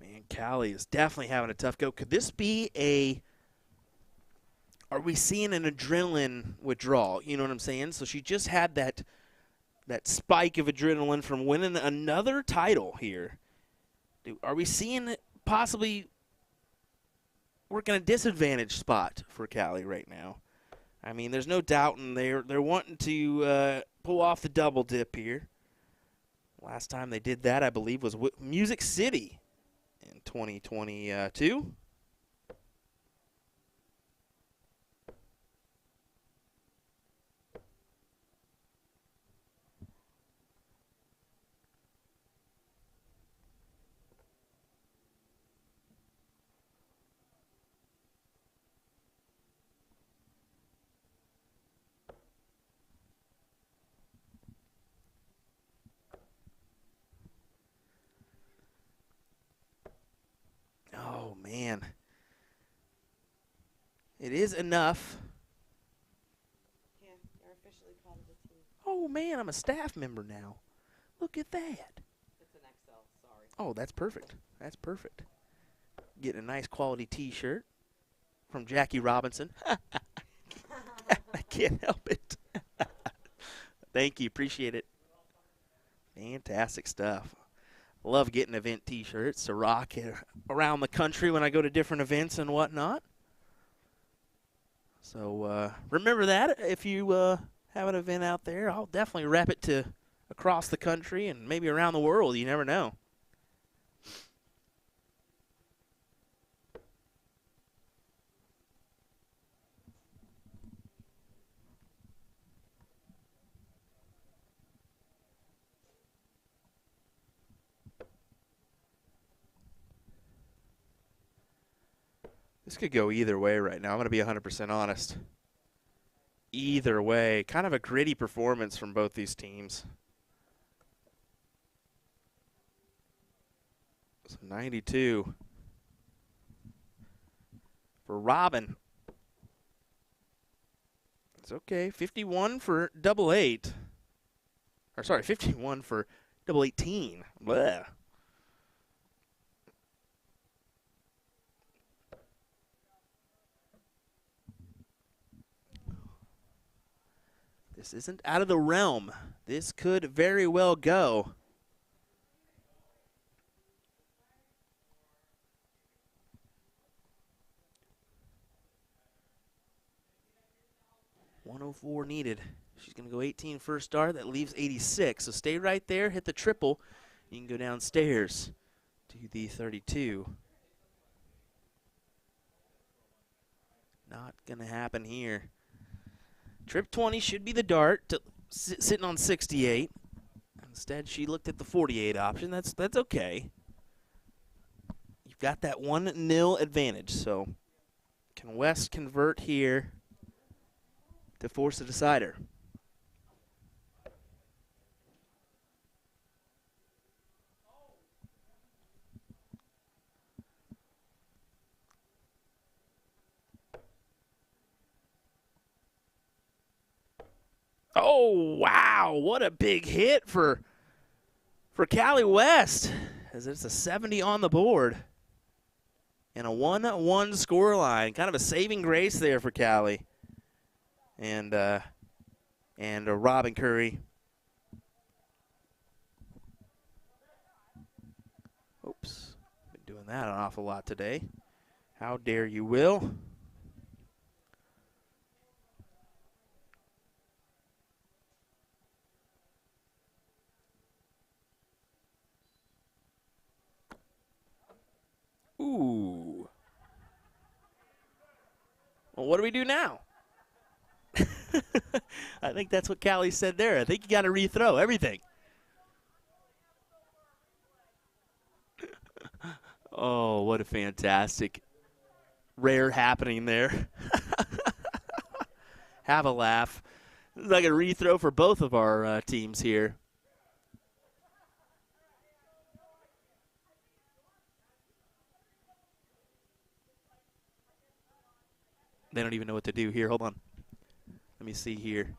Speaker 1: Man, Callie is definitely having a tough go. Could this be are we seeing an adrenaline withdrawal? You know what I'm saying? So she just had that spike of adrenaline from winning another title here. Are we seeing it possibly working a disadvantage spot for Callie right now? I mean, there's no doubt, and they're wanting to pull off the double dip here. Last time they did that, I believe, was Music City in 2022. Oh, man. It is enough.
Speaker 2: Yeah, you're officially part of the team.
Speaker 1: Oh, man, I'm a staff member now. Look at that.
Speaker 2: It's an XL, sorry.
Speaker 1: Oh, that's perfect. That's perfect. Getting a nice quality T-shirt from Jackie Robinson. I can't help it. Thank you. Appreciate it. Fantastic stuff. Love getting event T-shirts to rock around the country when I go to different events and whatnot. So remember that if you have an event out there. I'll definitely rep it to across the country and maybe around the world. You never know. This could go either way right now. I'm going to be 100% honest. Either way. Kind of a gritty performance from both these teams. So 92 for Robin. It's okay. 51 for double 8. Or sorry, 51 for double 18. Blech. This isn't out of the realm. This could very well go. 104 needed. She's going to go 18 first start. That leaves 86. So stay right there, hit the triple. You can go downstairs to the 32. Not going to happen here. Trip 20 should be the dart, sitting on 68. Instead, she looked at the 48 option. That's okay. You've got that 1-0 advantage. So can West convert here to force a decider? Oh, wow. What a big hit for Callie West, as it's a 70 on the board. And a 1-1 scoreline. Kind of a saving grace there for Callie. And Robin Curry. Oops. Been doing that an awful lot today. How dare you, Will? Ooh. Well, what do we do now? I think that's what Callie said there. I think you got to rethrow everything. Oh, what a fantastic, rare happening there. Have a laugh. This is like a rethrow for both of our teams here. They don't even know what to do here. Hold on. Let me see here.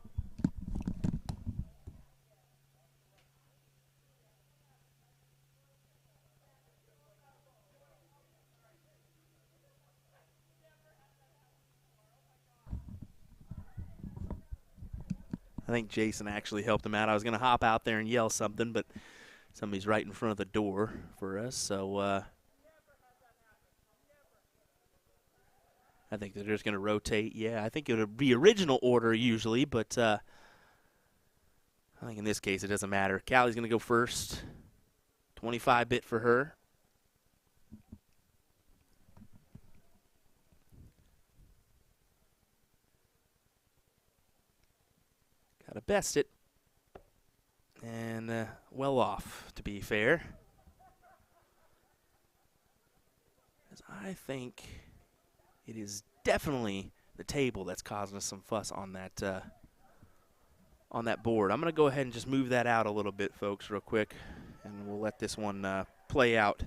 Speaker 1: I think Jason actually helped him out. I was going to hop out there and yell something, but somebody's right in front of the door for us. So I think they're just going to rotate. Yeah, I think it would be original order usually, but I think in this case it doesn't matter. Callie's going to go first. 25-bit for her. Got to best it. And well off, to be fair. As I think it is definitely the table that's causing us some fuss on that board. I'm going to go ahead and just move that out a little bit, folks, real quick, and we'll let this one play out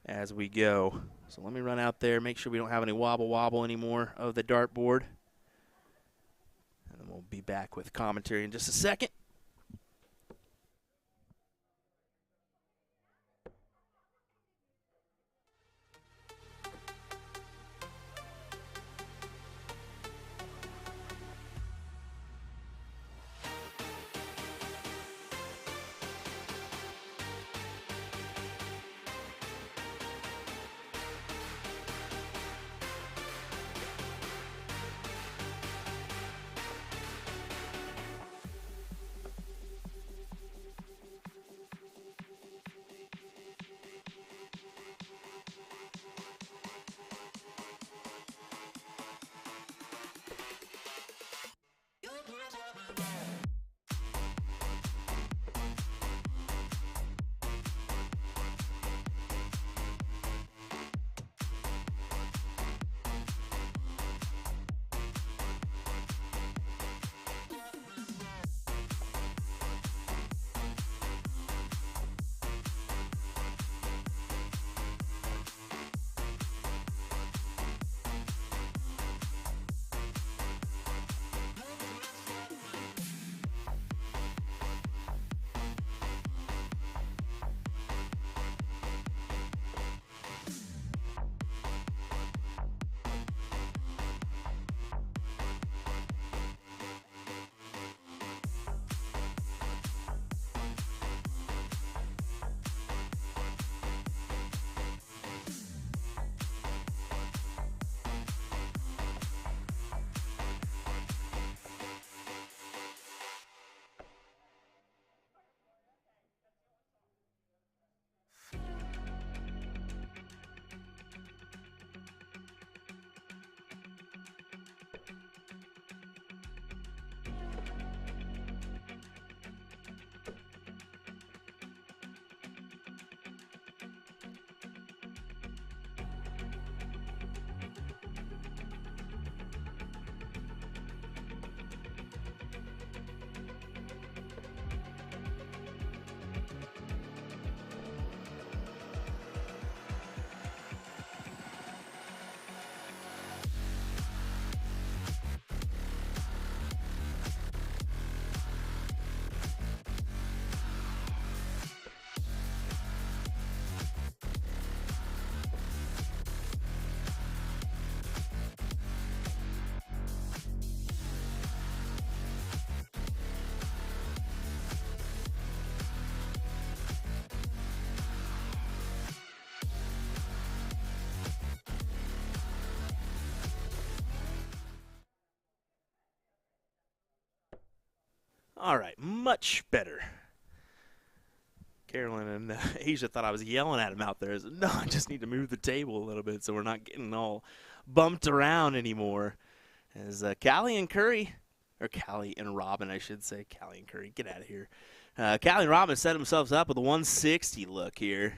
Speaker 1: as we go. So let me run out there, make sure we don't have any wobble anymore of the dartboard. And then we'll be back with commentary in just a second. All right, much better. Carolyn and Asia thought I was yelling at him out there. I said, no, I just need to move the table a little bit so we're not getting all bumped around anymore. As Callie and Curry, or Callie and Robin, I should say. Callie and Curry, get out of here. Callie and Robin set themselves up with a 160 look here.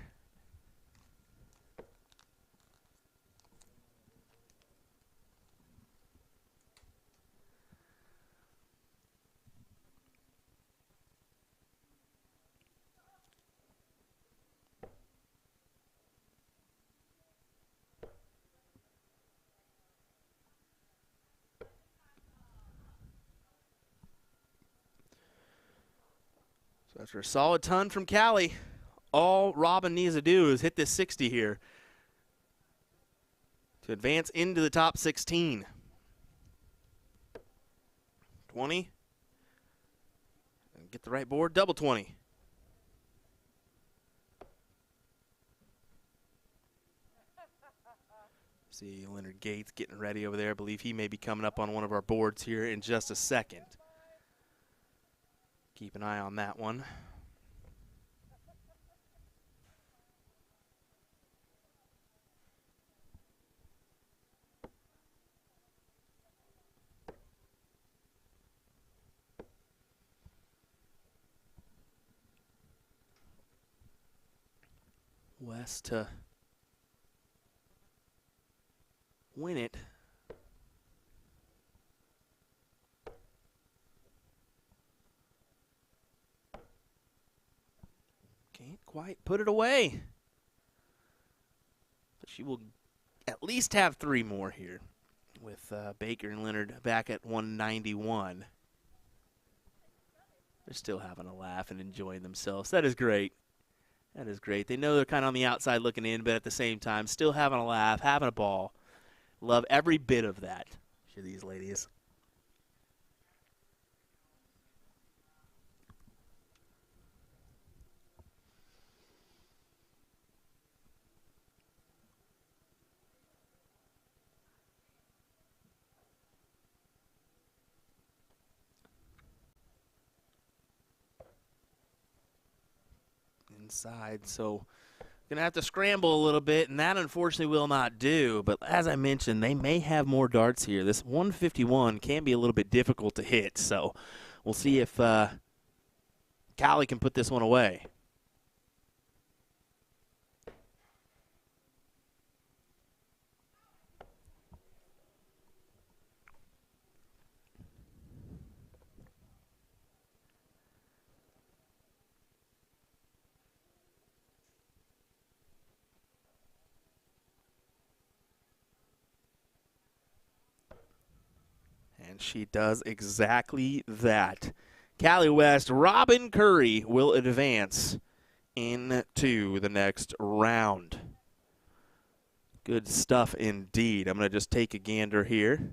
Speaker 1: So after a solid ton from Callie, all Robin needs to do is hit this 60 here to advance into the top 16. 20. And get the right board, double 20. See Leonard Gates getting ready over there. I believe he may be coming up on one of our boards here in just a second. Keep an eye on that one. West to win it. Can't quite put it away. But she will at least have 3 more here with Baker and Leonard back at 191. They're still having a laugh and enjoying themselves. That is great. That is great. They know they're kind of on the outside looking in, but at the same time, still having a laugh, having a ball. Love every bit of that for these ladies. Inside, so gonna have to scramble a little bit, and that unfortunately will not do. But as I mentioned, they may have more darts here. This 151 can be a little bit difficult to hit, so we'll see if Callie can put this one away. And she does exactly that. Callie West, Robin Curry will advance into the next round. Good stuff indeed. I'm going to just take a gander here.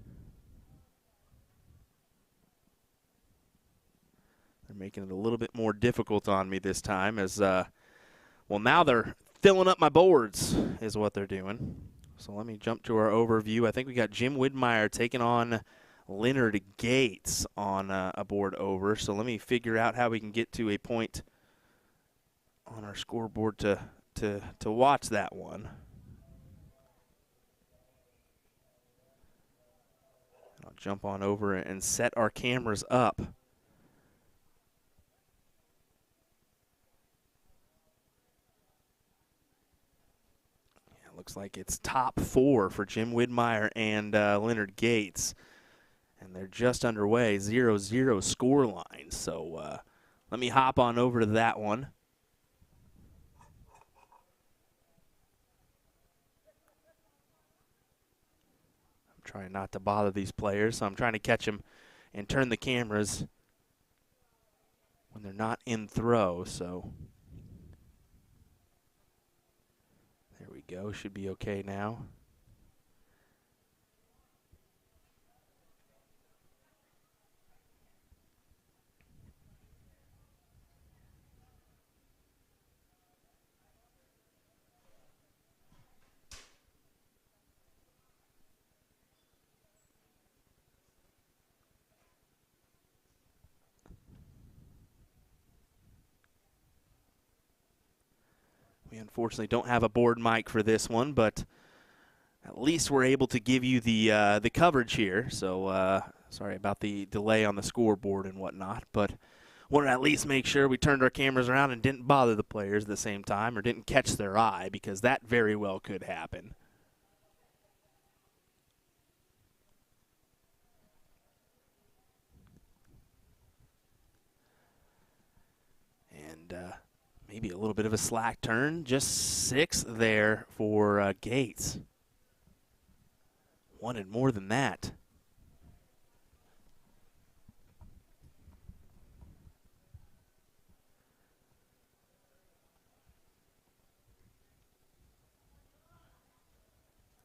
Speaker 1: They're making it a little bit more difficult on me this time as, well, now they're filling up my boards is what they're doing. So let me jump to our overview. I think we got Jim Widmeyer taking on Leonard Gates on a board over. So let me figure out how we can get to a point on our scoreboard to watch that one. I'll jump on over and set our cameras up. Looks like it's top 4 for Jim Widmeyer and Leonard Gates. And they're just underway, 0-0 score line. So let me hop on over to that one. I'm trying not to bother these players, so I'm trying to catch them and turn the cameras when they're not in throw. So there we go, should be okay now. We unfortunately don't have a board mic for this one, but at least we're able to give you the coverage here. So sorry about the delay on the scoreboard and whatnot, but want to at least make sure we turned our cameras around and didn't bother the players at the same time or didn't catch their eye, because that very well could happen. And maybe a little bit of a slack turn. Just 6 there for Gates. Wanted more than that.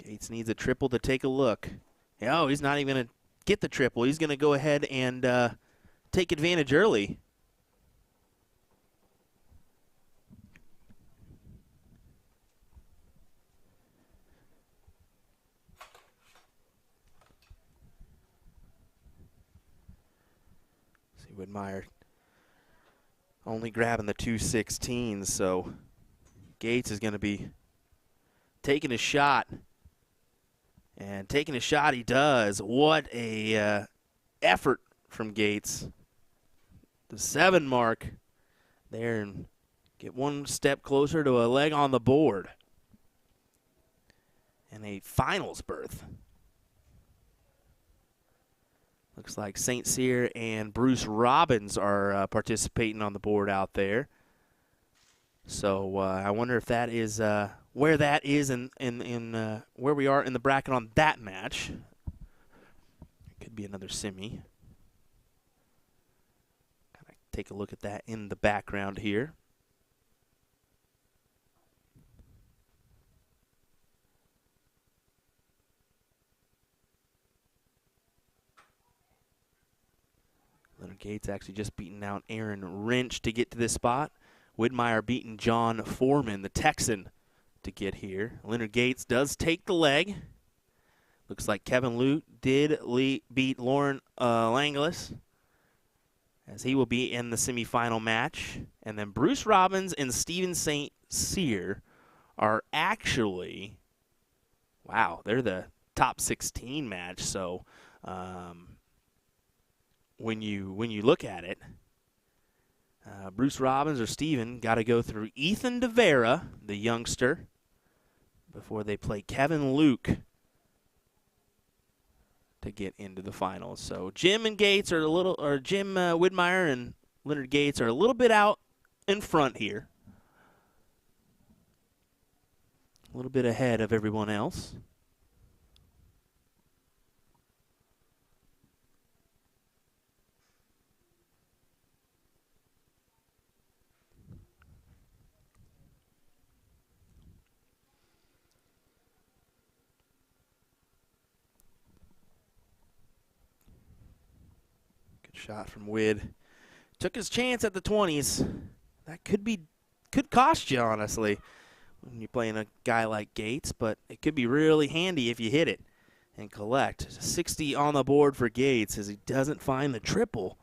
Speaker 1: Gates needs a triple to take a look. Oh, he's not even going to get the triple. He's going to go ahead and take advantage early. See, Whitmire only grabbing the 216s, so Gates is going to be taking a shot. And taking a shot he does. What a effort from Gates. The 7 mark there, and get one step closer to a leg on the board. And a finals berth. Looks like St. Cyr and Bruce Robbins are participating on the board out there. So I wonder if that is where that is in where we are in the bracket on that match. It could be another semi. Kind of take a look at that in the background here. Leonard Gates actually just beating out Aaron Wrench to get to this spot. Whitmire beating John Foreman, the Texan, to get here. Leonard Gates does take the leg. Looks like Kevin Lute did beat Lauren Langlis, as he will be in the semifinal match. And then Bruce Robbins and Steven St. Cyr are actually, wow, they're the top 16 match. So when you look at it, Bruce Robbins or Steven got to go through Ethan DeVera, the youngster, before they play Kevin Luke to get into the finals. So Jim and Gates are a little, or Jim Whitmire and Leonard Gates are a little bit out in front here. A little bit ahead of everyone else. Shot from Wid. Took his chance at the 20s. That could cost you, honestly, when you're playing a guy like Gates, but it could be really handy if you hit it and collect. 60 on the board for Gates as he doesn't find the triple.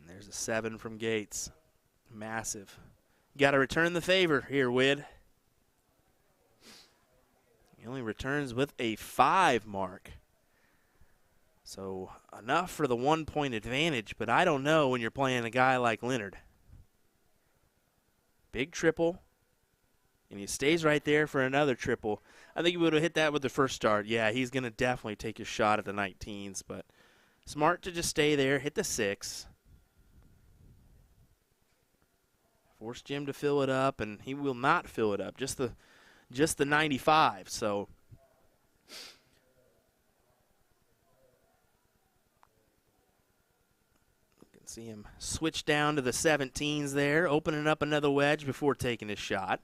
Speaker 1: There's a 7 from Gates. Massive. You got to return the favor here, Wid. He only returns with a 5 mark. So enough for the 1-point advantage, but I don't know when you're playing a guy like Leonard. Big triple, and he stays right there for another triple. I think he would have hit that with the first start. Yeah, he's going to definitely take a shot at the 19s, but smart to just stay there, hit the 6. Force Jim to fill it up, and he will not fill it up. Just the 95. So you can see him switch down to the 17s there, opening up another wedge before taking his shot.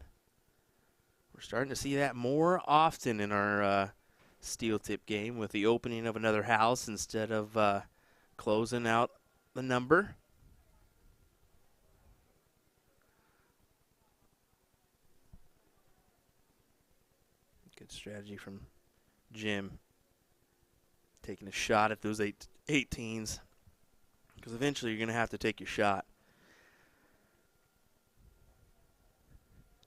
Speaker 1: We're starting to see that more often in our steel tip game with the opening of another house instead of closing out the number. Good strategy from Jim. Taking a shot at those 18s. Because eventually you're going to have to take your shot.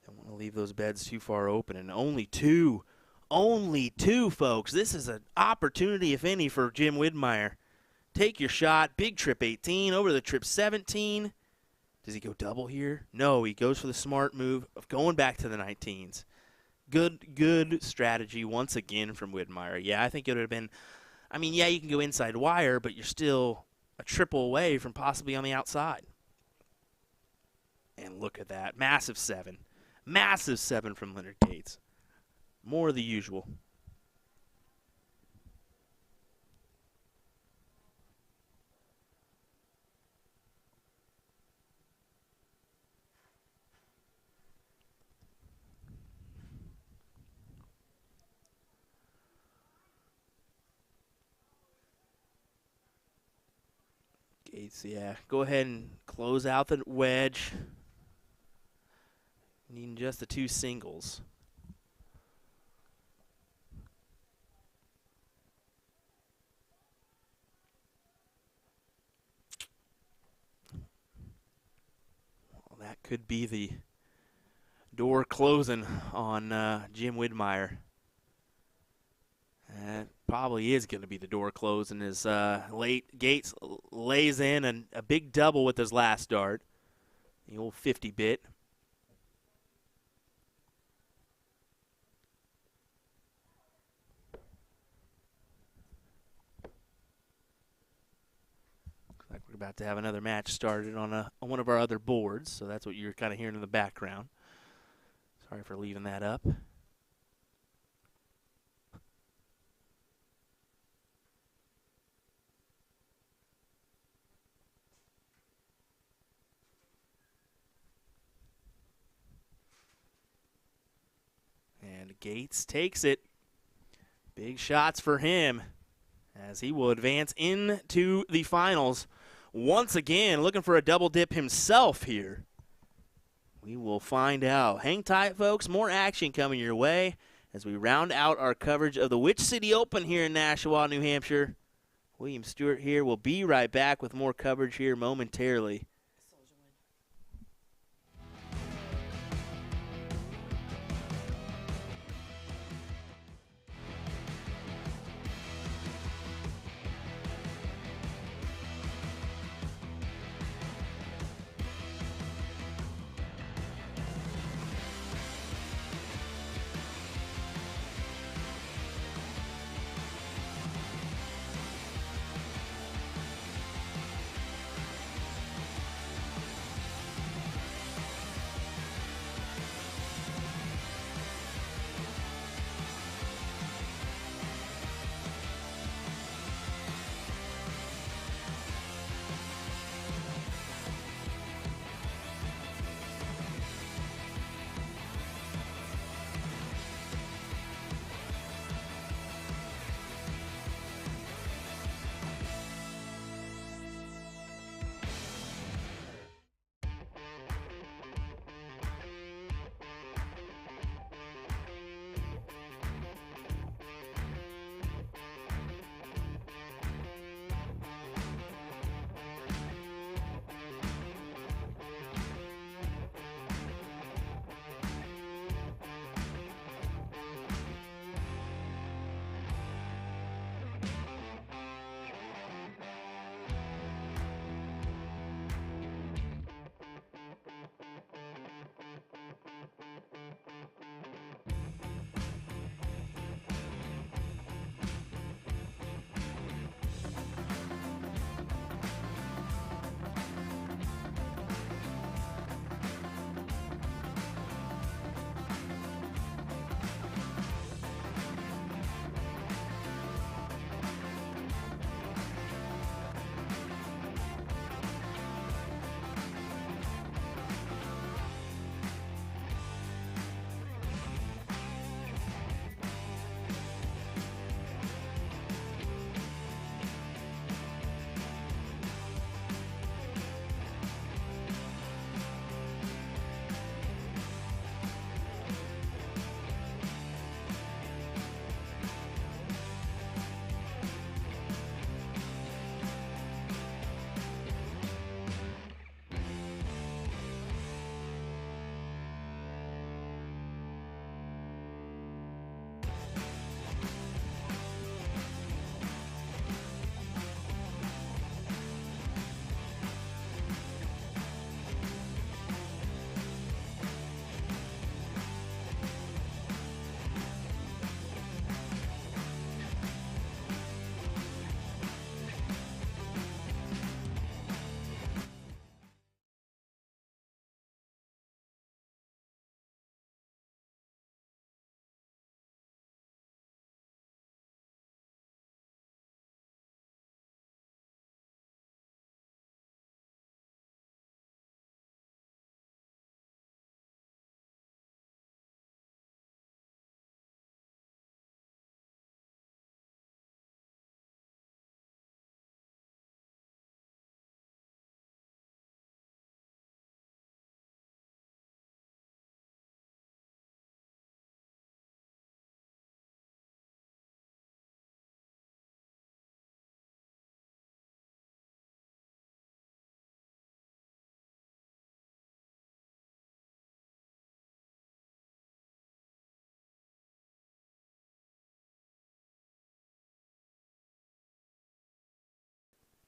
Speaker 1: Don't want to leave those beds too far open. And only two, folks. This is an opportunity, if any, for Jim Widmeyer. Take your shot. Big trip 18 over the trip 17. Does he go double here? No, he goes for the smart move of going back to the 19s. Good strategy once again from Widmeyer. Yeah, I think it would have been, I mean, yeah, you can go inside wire, but you're still a triple away from possibly on the outside. And look at that. Massive 7. Massive 7 from Leonard Gates. More of the usual. Gates, yeah. Go ahead and close out the wedge. Needing just the 2 singles. Well, that could be the door closing on Jim Widmeyer. That probably is going to be the door closing as late Gates lays in a big double with his last dart. The old 50-bit. Looks like we're about to have another match started on one of our other boards, so that's what you're kind of hearing in the background. Sorry for leaving that up. And Gates takes it. Big shots for him as he will advance into the finals. Once again, looking for a double dip himself here. We will find out. Hang tight, folks. More action coming your way as we round out our coverage of the Witch City Open here in Nashua, New Hampshire. William Stuart here. We'll be right back with more coverage here momentarily.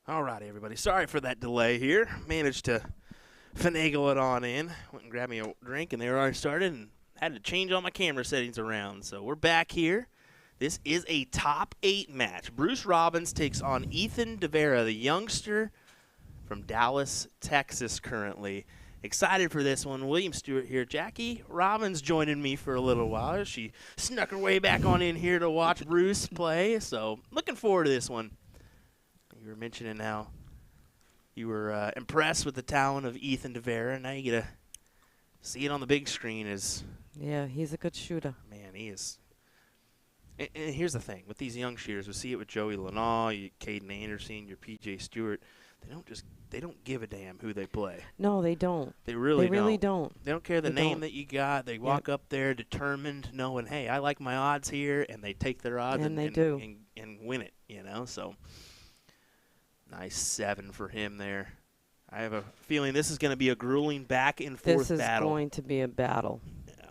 Speaker 1: All right, everybody. Sorry for that delay here. Managed to finagle it on in. Went and grabbed me a drink, and they were already started, and had to change all my camera settings around. So we're back here. This is a top 8 match. Bruce Robbins takes on Ethan DeVera, the youngster from Dallas, Texas currently. Excited for this one. William Stuart here. Jackie Robbins joining me for a little while. She snuck her way back on in here to watch Bruce play. So looking forward to this one. You were mentioning how you were impressed with the talent of Ethan DeVera. Now you get to see it on the big screen.
Speaker 3: Yeah, he's a good shooter.
Speaker 1: Man, he is. And here's the thing. With these young shooters, we see it with Joey Lanau, Caden Anderson, your P.J. Stewart. They don't give a damn who they play.
Speaker 3: No, they don't.
Speaker 1: They really
Speaker 3: don't.
Speaker 1: They don't care the name that you got. They walk up there determined, knowing, hey, I like my odds here, and they take their odds
Speaker 3: and
Speaker 1: win it, you know. So nice 7 for him there. I have a feeling this is going to be a grueling back-and-forth battle.
Speaker 3: This is going to be a battle.
Speaker 1: Yeah.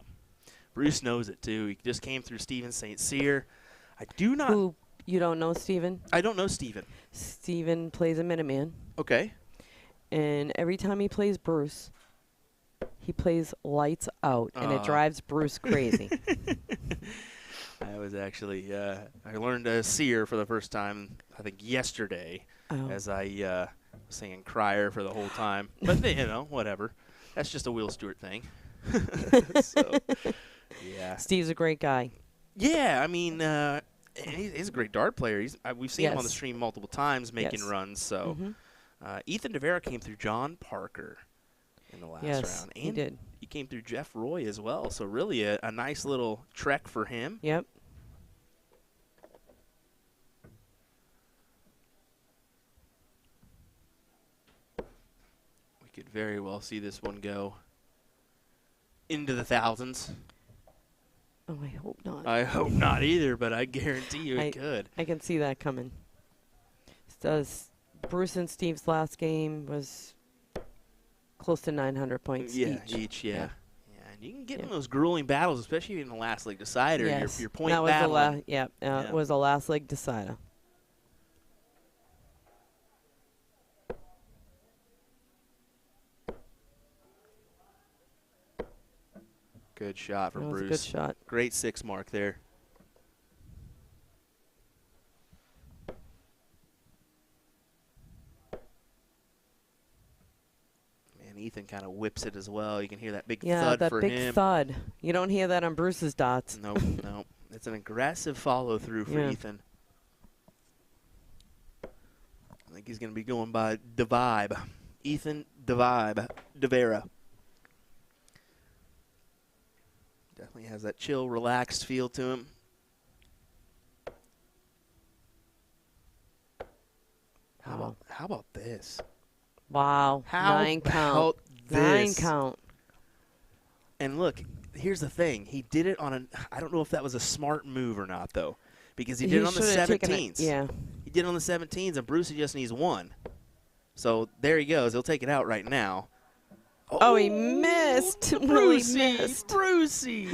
Speaker 1: Bruce knows it, too. He just came through Steven St. Cyr. I do not...
Speaker 3: Who, you don't know Steven?
Speaker 1: I don't know Steven.
Speaker 3: Steven plays a Minuteman.
Speaker 1: Okay.
Speaker 3: And every time he plays Bruce, he plays lights out, and it drives Bruce crazy.
Speaker 1: I was actually, I learned Sear for the first time, I think, yesterday, as I was singing Crier for the whole time. But, you know, whatever. That's just a Will Stewart thing. So, yeah.
Speaker 3: Steve's a great guy.
Speaker 1: Yeah, I mean, he's a great dart player. We've seen him on the stream multiple times making runs. So Ethan DeVera came through John Parker in the last round. And
Speaker 3: he did.
Speaker 1: He came through Jeff Roy as well. So really a nice little trek for him.
Speaker 3: Yep.
Speaker 1: We could very well see this one go into the thousands.
Speaker 3: Oh, I hope not.
Speaker 1: I hope not either, but I guarantee you it could.
Speaker 3: I can see that coming. Bruce and Steve's last game was close to 900 points each.
Speaker 1: Yeah. And you can get in those grueling battles, especially in the last leg decider, your point
Speaker 3: that was
Speaker 1: battle.
Speaker 3: It was a last leg decider.
Speaker 1: Good shot from Bruce.
Speaker 3: Good shot.
Speaker 1: Great 6 mark there. Man, Ethan kind of whips it as well. You can hear that big thud for him.
Speaker 3: Yeah, that big thud. You don't hear that on Bruce's dots.
Speaker 1: Nope. It's an aggressive follow-through for Ethan. I think he's going to be going by the vibe. Ethan the Vibe DeVera. Definitely has that chill, relaxed feel to him. How about this?
Speaker 3: Wow.
Speaker 1: How
Speaker 3: 9 count.
Speaker 1: This?
Speaker 3: 9 count.
Speaker 1: And look, here's the thing. He did it on I don't know if that was a smart move or not, though, because he did it on the 17s. He did it on the 17s, and Bruce just needs 1. So there he goes. He'll take it out right now.
Speaker 3: Oh, he missed. Really missed.
Speaker 1: Brucey.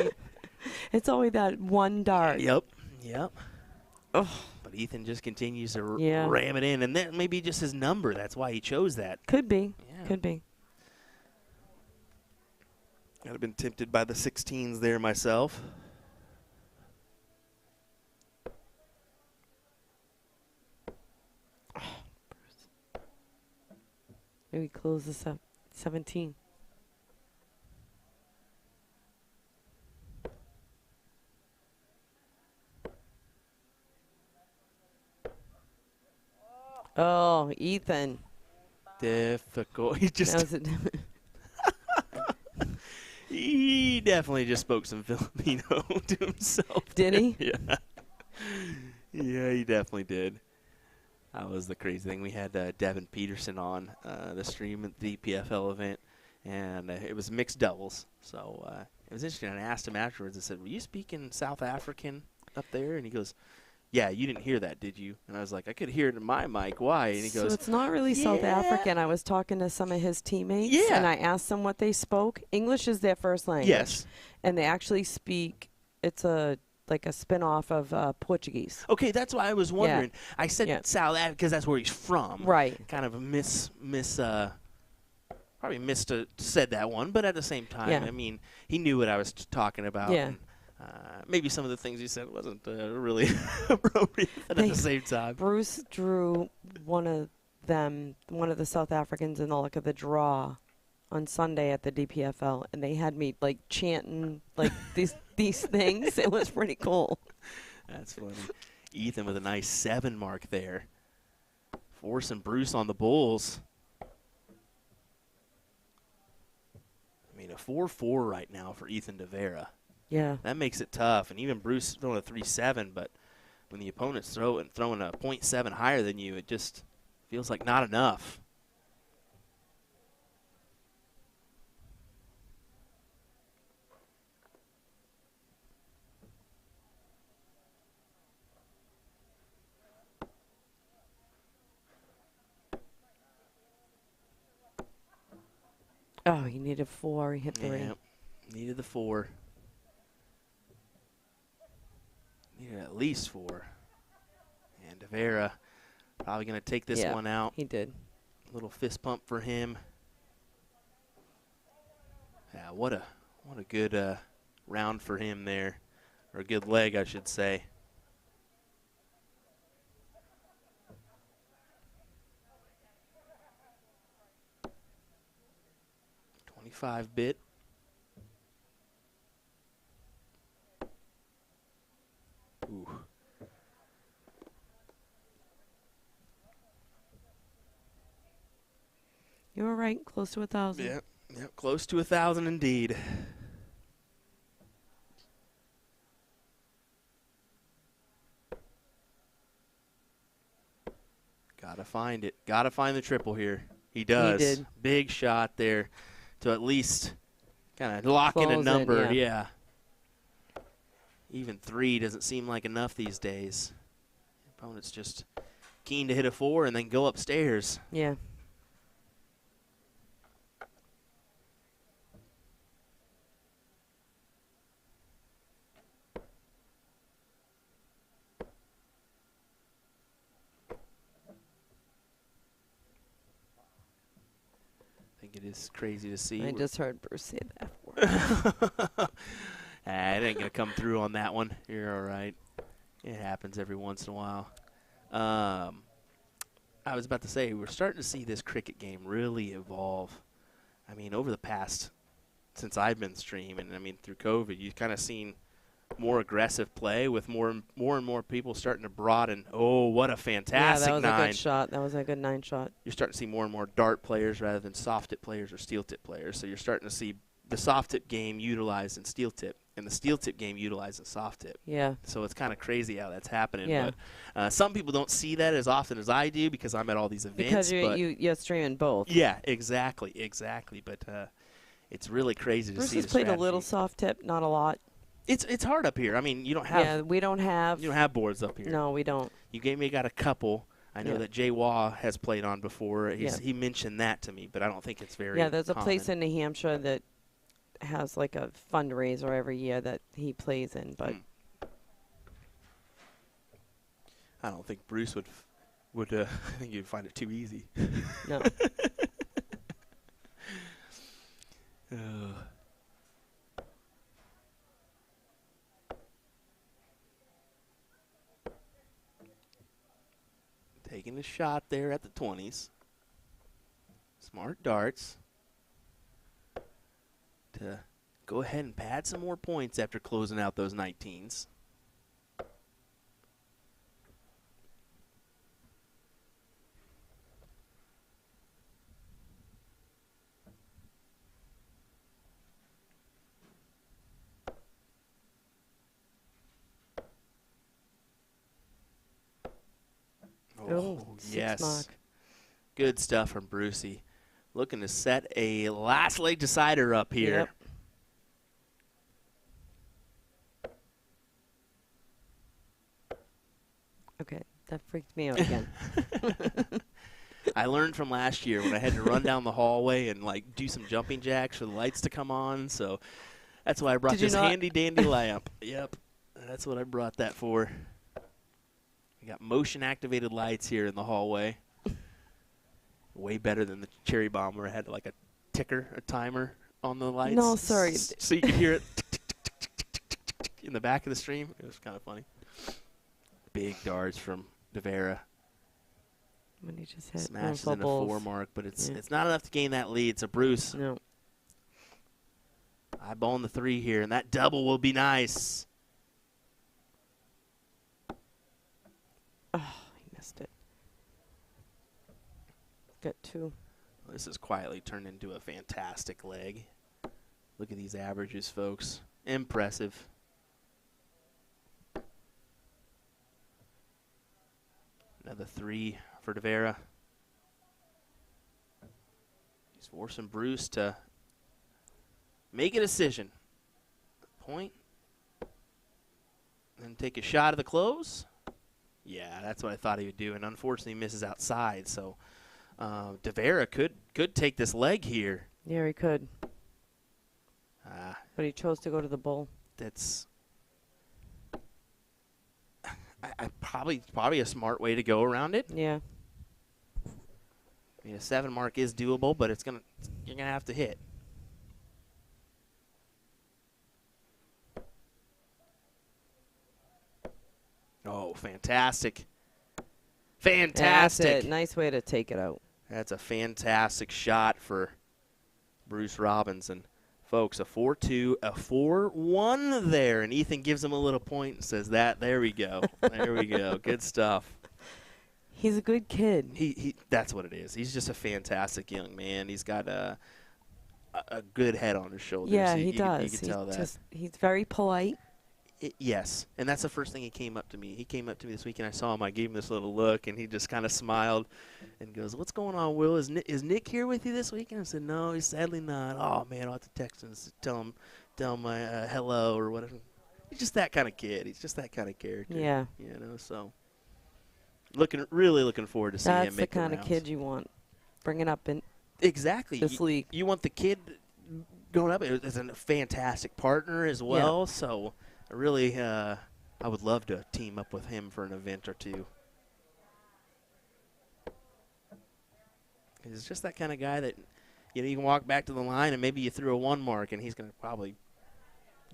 Speaker 3: It's only that one dart.
Speaker 1: Yep.
Speaker 3: Oh.
Speaker 1: But Ethan just continues to ram it in, and that may be just his number. That's why he chose that.
Speaker 3: Could be.
Speaker 1: Yeah.
Speaker 3: Could be.
Speaker 1: I'd have been tempted by the 16s there myself.
Speaker 3: Maybe close this up. 17. Oh, Ethan.
Speaker 1: Difficult. He just he definitely just spoke some Filipino to himself.
Speaker 3: Did he?
Speaker 1: Yeah. Yeah, he definitely did. That was the crazy thing. We had Devin Peterson on the stream at the PFL event, and it was mixed doubles. So it was interesting. I asked him afterwards. I said, "Were you speaking South African up there?" And he goes, "Yeah, you didn't hear that, did you?" And I was like, "I could hear it in my mic. Why?" And he goes,
Speaker 3: "So it's not really South African." I was talking to some of his teammates, and I asked them what they spoke. English is their first language.
Speaker 1: Yes.
Speaker 3: And they actually speak. It's like a spin-off of Portuguese.
Speaker 1: Okay, that's why I was wondering. I said
Speaker 3: Yeah.
Speaker 1: South because that's where he's from.
Speaker 3: Right.
Speaker 1: Kind of probably said that one, but at the same time,
Speaker 3: Yeah.
Speaker 1: I mean, he knew what I was talking about.
Speaker 3: Yeah.
Speaker 1: And, maybe some of the things he said wasn't really appropriate, but at the same time.
Speaker 3: Bruce drew one of the South Africans in the luck of the draw on Sunday at the DPFL, and they had me like chanting like these things. It was pretty cool.
Speaker 1: That's funny. Ethan with a nice 7 mark there, forcing Bruce on the bulls. I mean, a 4-4 right now for Ethan DeVera.
Speaker 3: Yeah.
Speaker 1: That makes it tough, and even Bruce throwing a 3-7, but when the opponent's throwing a 0.7 higher than you, it just feels like not enough.
Speaker 3: Oh, he needed 4. He hit 3.
Speaker 1: Yeah, needed the 4. Needed at least 4. And DeVera probably going to take this one out.
Speaker 3: He did.
Speaker 1: A little fist pump for him. Yeah, what a good round for him there, or a good leg, I should say. .25-bit. Ooh.
Speaker 3: You were right. Close to 1,000.
Speaker 1: Yep, close to 1,000 indeed. Gotta find it. Gotta find the triple here. He does.
Speaker 3: He did.
Speaker 1: Big shot there to at least kind of lock in a
Speaker 3: Close it,
Speaker 1: number.
Speaker 3: yeah.
Speaker 1: Even 3 doesn't seem like enough these days. Opponent's just keen to hit a 4 and then go upstairs.
Speaker 3: Yeah.
Speaker 1: I think it is crazy to see.
Speaker 3: I just heard Bruce say that word.
Speaker 1: It ain't going to come through on that one. You're all right. It happens every once in a while. I was about to say, we're starting to see this cricket game really evolve. I mean, over the past, since I've been streaming, I mean, through COVID, you've kind of seen more aggressive play with more and more people starting to broaden. Oh, what a fantastic 9.
Speaker 3: Yeah, that was a good shot. That was a good 9 shot.
Speaker 1: You're starting to see more and more dart players rather than soft tip players or steel tip players. So you're starting to see the soft tip game utilized in steel tip and the steel tip game utilized in soft tip.
Speaker 3: Yeah.
Speaker 1: So it's kind of crazy how that's happening.
Speaker 3: Yeah.
Speaker 1: But some people don't see that as often as I do because I'm at all these events.
Speaker 3: Because you're streaming both.
Speaker 1: Yeah, exactly. But it's really crazy to
Speaker 3: Bruce
Speaker 1: see
Speaker 3: has
Speaker 1: the
Speaker 3: played a
Speaker 1: strategy.
Speaker 3: little soft tip, not a lot.
Speaker 1: It's hard up here. I mean, you don't have
Speaker 3: we don't have.
Speaker 1: boards up here.
Speaker 3: No, we don't.
Speaker 1: You got a couple. I know that Jay Waugh has played on before. He mentioned that to me, but I don't think it's very
Speaker 3: there's a
Speaker 1: common.
Speaker 3: place in New Hampshire that has like a fundraiser every year that he plays in, but
Speaker 1: I don't think Bruce would I think you'd find it too easy.
Speaker 3: no.
Speaker 1: Taking a shot there at the 20s. Smart darts to go ahead and pad some more points after closing out those 19s.
Speaker 3: Oh, 6 mark.
Speaker 1: Good stuff from Brucey. Looking to set a last leg decider up here.
Speaker 3: Yep. Okay, that freaked me out again.
Speaker 1: I learned from last year when I had to run down the hallway and like do some jumping jacks for the lights to come on. So that's why I brought this handy dandy lamp. Yep. That's what I brought that for. We got motion-activated lights here in the hallway. Way better than the cherry bomb where I had like a ticker, a timer on the lights.
Speaker 3: No, sorry.
Speaker 1: So you could hear it in the back of the stream. It was kind of funny. Big darts from Devera.
Speaker 3: When he just hit
Speaker 1: Smashes in the
Speaker 3: balls.
Speaker 1: 4 mark, but it's not enough to gain that lead. So Bruce
Speaker 3: No.
Speaker 1: eyeballing the 3 here, and that double will be nice.
Speaker 3: Oh, he missed it. Got 2.
Speaker 1: This has quietly turned into a fantastic leg. Look at these averages, folks. Impressive. Another 3 for Devera. He's forcing Bruce to make a decision. Point. And take a shot at the close. Yeah, that's what I thought he would do, and unfortunately misses outside. So Devera could take this leg here.
Speaker 3: Yeah, he could. But he chose to go to the bull.
Speaker 1: That's I probably a smart way to go around it.
Speaker 3: Yeah.
Speaker 1: I mean, a 7 mark is doable, but you're gonna have to hit. Oh, fantastic. Fantastic.
Speaker 3: That's it. Nice way to take it out.
Speaker 1: That's a fantastic shot for Bruce Robbins. And, folks, a 4-2, a 4-1 there. And Ethan gives him a little point and says that. There we go. There we go. Good stuff.
Speaker 3: He's a good kid.
Speaker 1: He that's what it is. He's just a fantastic young man. He's got a good head on his shoulders.
Speaker 3: Yeah, he does.
Speaker 1: You can tell that.
Speaker 3: He's very polite.
Speaker 1: Yes, and that's the first thing he came up to me. He came up to me this weekend. I saw him. I gave him this little look, and he just kind of smiled and goes, "What's going on, Will? Is Nick here with you this weekend?" I said, "No, he's sadly not." "Oh man, I'll have to text him and tell him hello or whatever." He's just that kind of kid. He's just that kind of character.
Speaker 3: Yeah.
Speaker 1: You know, so really looking forward to seeing him
Speaker 3: That's
Speaker 1: make
Speaker 3: the kind
Speaker 1: the
Speaker 3: of kid you want bringing up in
Speaker 1: exactly
Speaker 3: this league.
Speaker 1: You want the kid growing up as a fantastic partner as well.
Speaker 3: Yeah.
Speaker 1: So really, I would love to team up with him for an event or two. He's just that kind of guy that, you can walk back to the line and maybe you threw a 1 mark and he's going to probably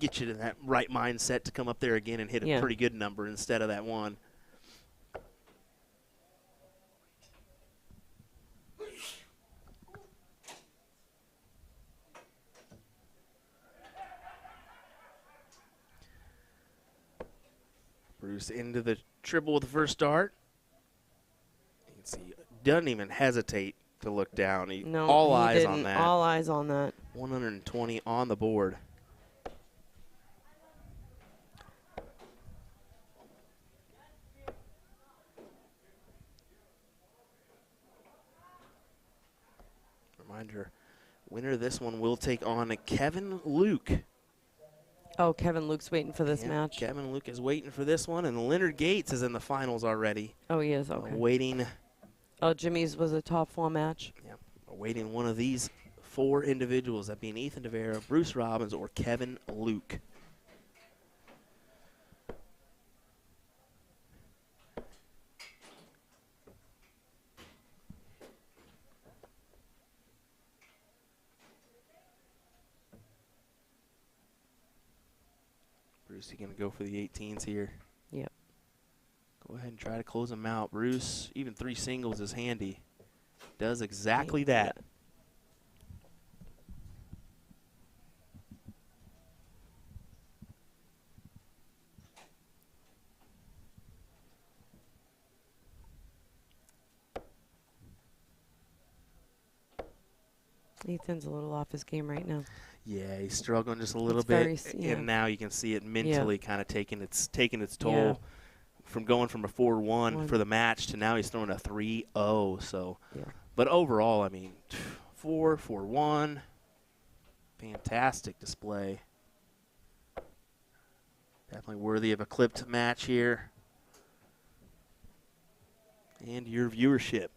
Speaker 1: get you to that right mindset to come up there again and hit a pretty good number instead of that 1. Bruce into the triple with the first dart. You can see, doesn't even hesitate to look down. All eyes on that.
Speaker 3: All eyes on that.
Speaker 1: 120 on the board. Reminder, winner of this one will take on Kevin Luke.
Speaker 3: Oh, Kevin Luke's waiting for this match.
Speaker 1: Kevin Luke is waiting for this one, and Leonard Gates is in the finals already.
Speaker 3: Oh, he is? Okay.
Speaker 1: Waiting.
Speaker 3: Oh, Jimmy's was a top 4 match.
Speaker 1: Yeah, awaiting one of these 4 individuals, that being Ethan Devera, Bruce Robbins, or Kevin Luke. Bruce, you going to go for the 18s here?
Speaker 3: Yep.
Speaker 1: Go ahead and try to close them out. Bruce, even 3 singles is handy. Does exactly that.
Speaker 3: Ethan's a little off his game right now.
Speaker 1: Yeah, he's struggling just a little
Speaker 3: It's
Speaker 1: bit,
Speaker 3: very,
Speaker 1: and now you can see it mentally kind of taking its toll from going from a 4-1 for the match to now he's throwing a 3-0. So, but overall, I mean, 4-4-1, fantastic display. Definitely worthy of a clipped match here, and your viewership.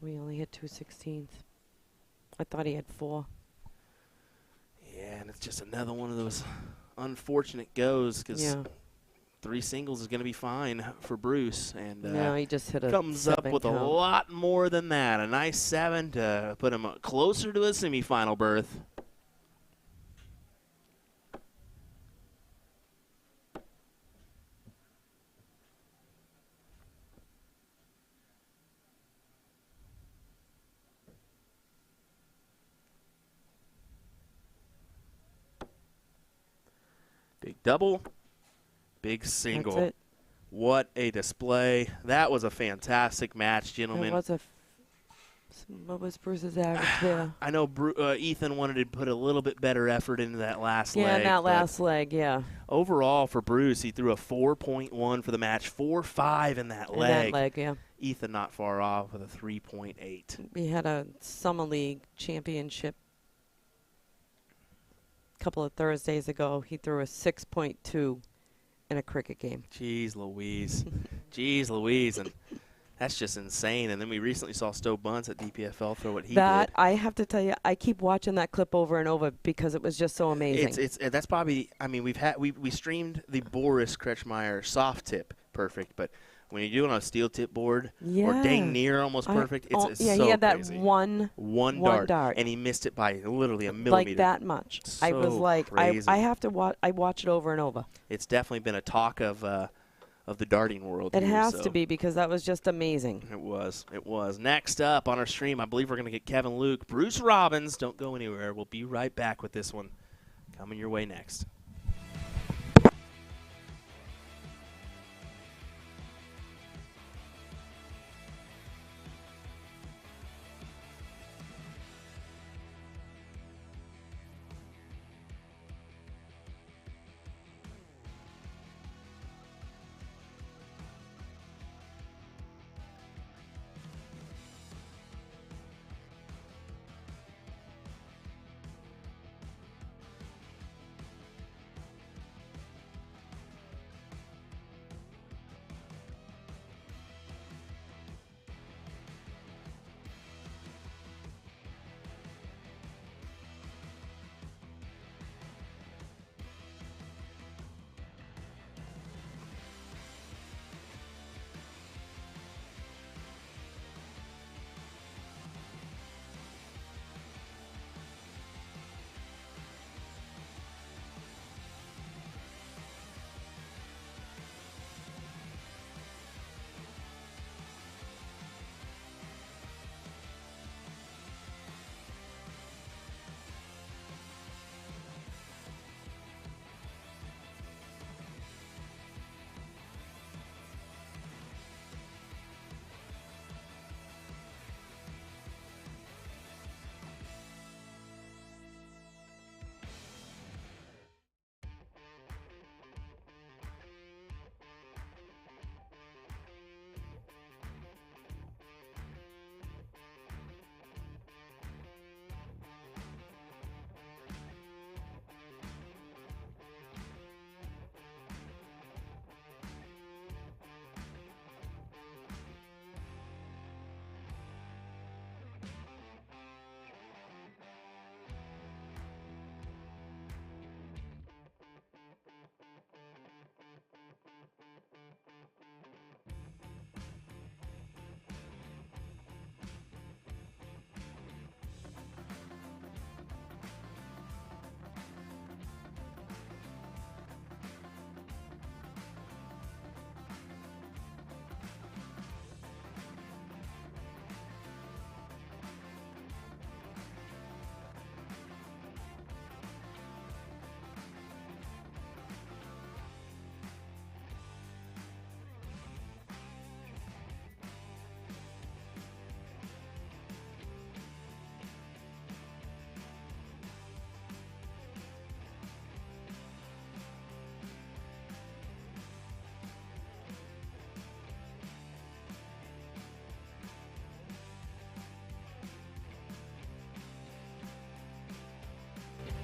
Speaker 3: We only hit 2/16. I thought he had 4.
Speaker 1: Yeah, and it's just another one of those unfortunate goes because
Speaker 3: Yeah.
Speaker 1: 3 singles is going to be fine for Bruce. And
Speaker 3: No, he just hit a
Speaker 1: comes up
Speaker 3: 7
Speaker 1: with
Speaker 3: count.
Speaker 1: a lot more than that. A nice 7 to put him closer to a semifinal berth. Big double, big single.
Speaker 3: That's it.
Speaker 1: What a display. That was a fantastic match, gentlemen.
Speaker 3: It was what was Bruce's average there?
Speaker 1: I know Ethan wanted to put a little bit better effort into that last leg.
Speaker 3: Yeah, in that
Speaker 1: but
Speaker 3: last leg, yeah.
Speaker 1: overall for Bruce, he threw a 4.1 for the match, 4.5 in that
Speaker 3: In
Speaker 1: leg.
Speaker 3: that leg, yeah.
Speaker 1: Ethan not far off with a 3.8.
Speaker 3: We had a Summer League championship a couple of Thursdays ago. He threw a 6.2 in a cricket game.
Speaker 1: Jeez Louise. Jeez Louise. And that's just insane. And then we recently saw Stowe Bunce at DPFL throw what he
Speaker 3: That,
Speaker 1: did.
Speaker 3: I have to tell you, I keep watching that clip over and over because it was just so amazing.
Speaker 1: That's probably, I mean, we streamed the Boris Kretschmeyer soft tip perfect, but when you do it on a steel tip board or dang near almost perfect, it's
Speaker 3: yeah,
Speaker 1: so
Speaker 3: he had that
Speaker 1: crazy.
Speaker 3: one
Speaker 1: dart, and he missed it by literally a millimeter.
Speaker 3: like that much. I was
Speaker 1: So
Speaker 3: like,
Speaker 1: crazy.
Speaker 3: I have to watch. I watch it over and over.
Speaker 1: It's definitely been a talk of the darting world.
Speaker 3: It
Speaker 1: here,
Speaker 3: has
Speaker 1: so.
Speaker 3: to be because that was just amazing.
Speaker 1: It was. It was. Next up on our stream, I believe we're going to get Kevin Luke. Bruce Robbins, don't go anywhere. We'll be right back with this one coming your way next.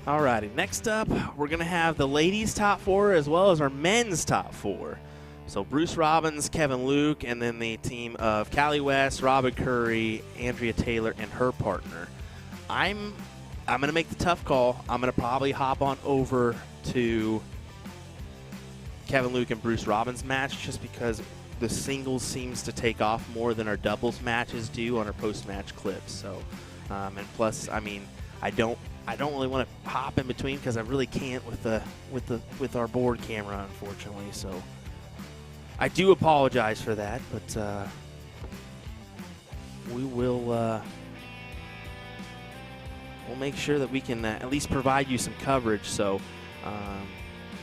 Speaker 1: Alrighty, next up, we're going to have the ladies' top 4 as well as our men's top 4. So Bruce Robbins, Kevin Luke, and then the team of Callie West, Robin Curry, Andrea Taylor, and her partner. I'm going to make the tough call. I'm going to probably hop on over to Kevin Luke and Bruce Robbins match just because the singles seems to take off more than our doubles matches do on our post-match clips. So, and plus, I mean, I don't really want to hop in between because I really can't with our board camera, unfortunately. So, I do apologize for that, but we will we'll make sure that we can at least provide you some coverage. So,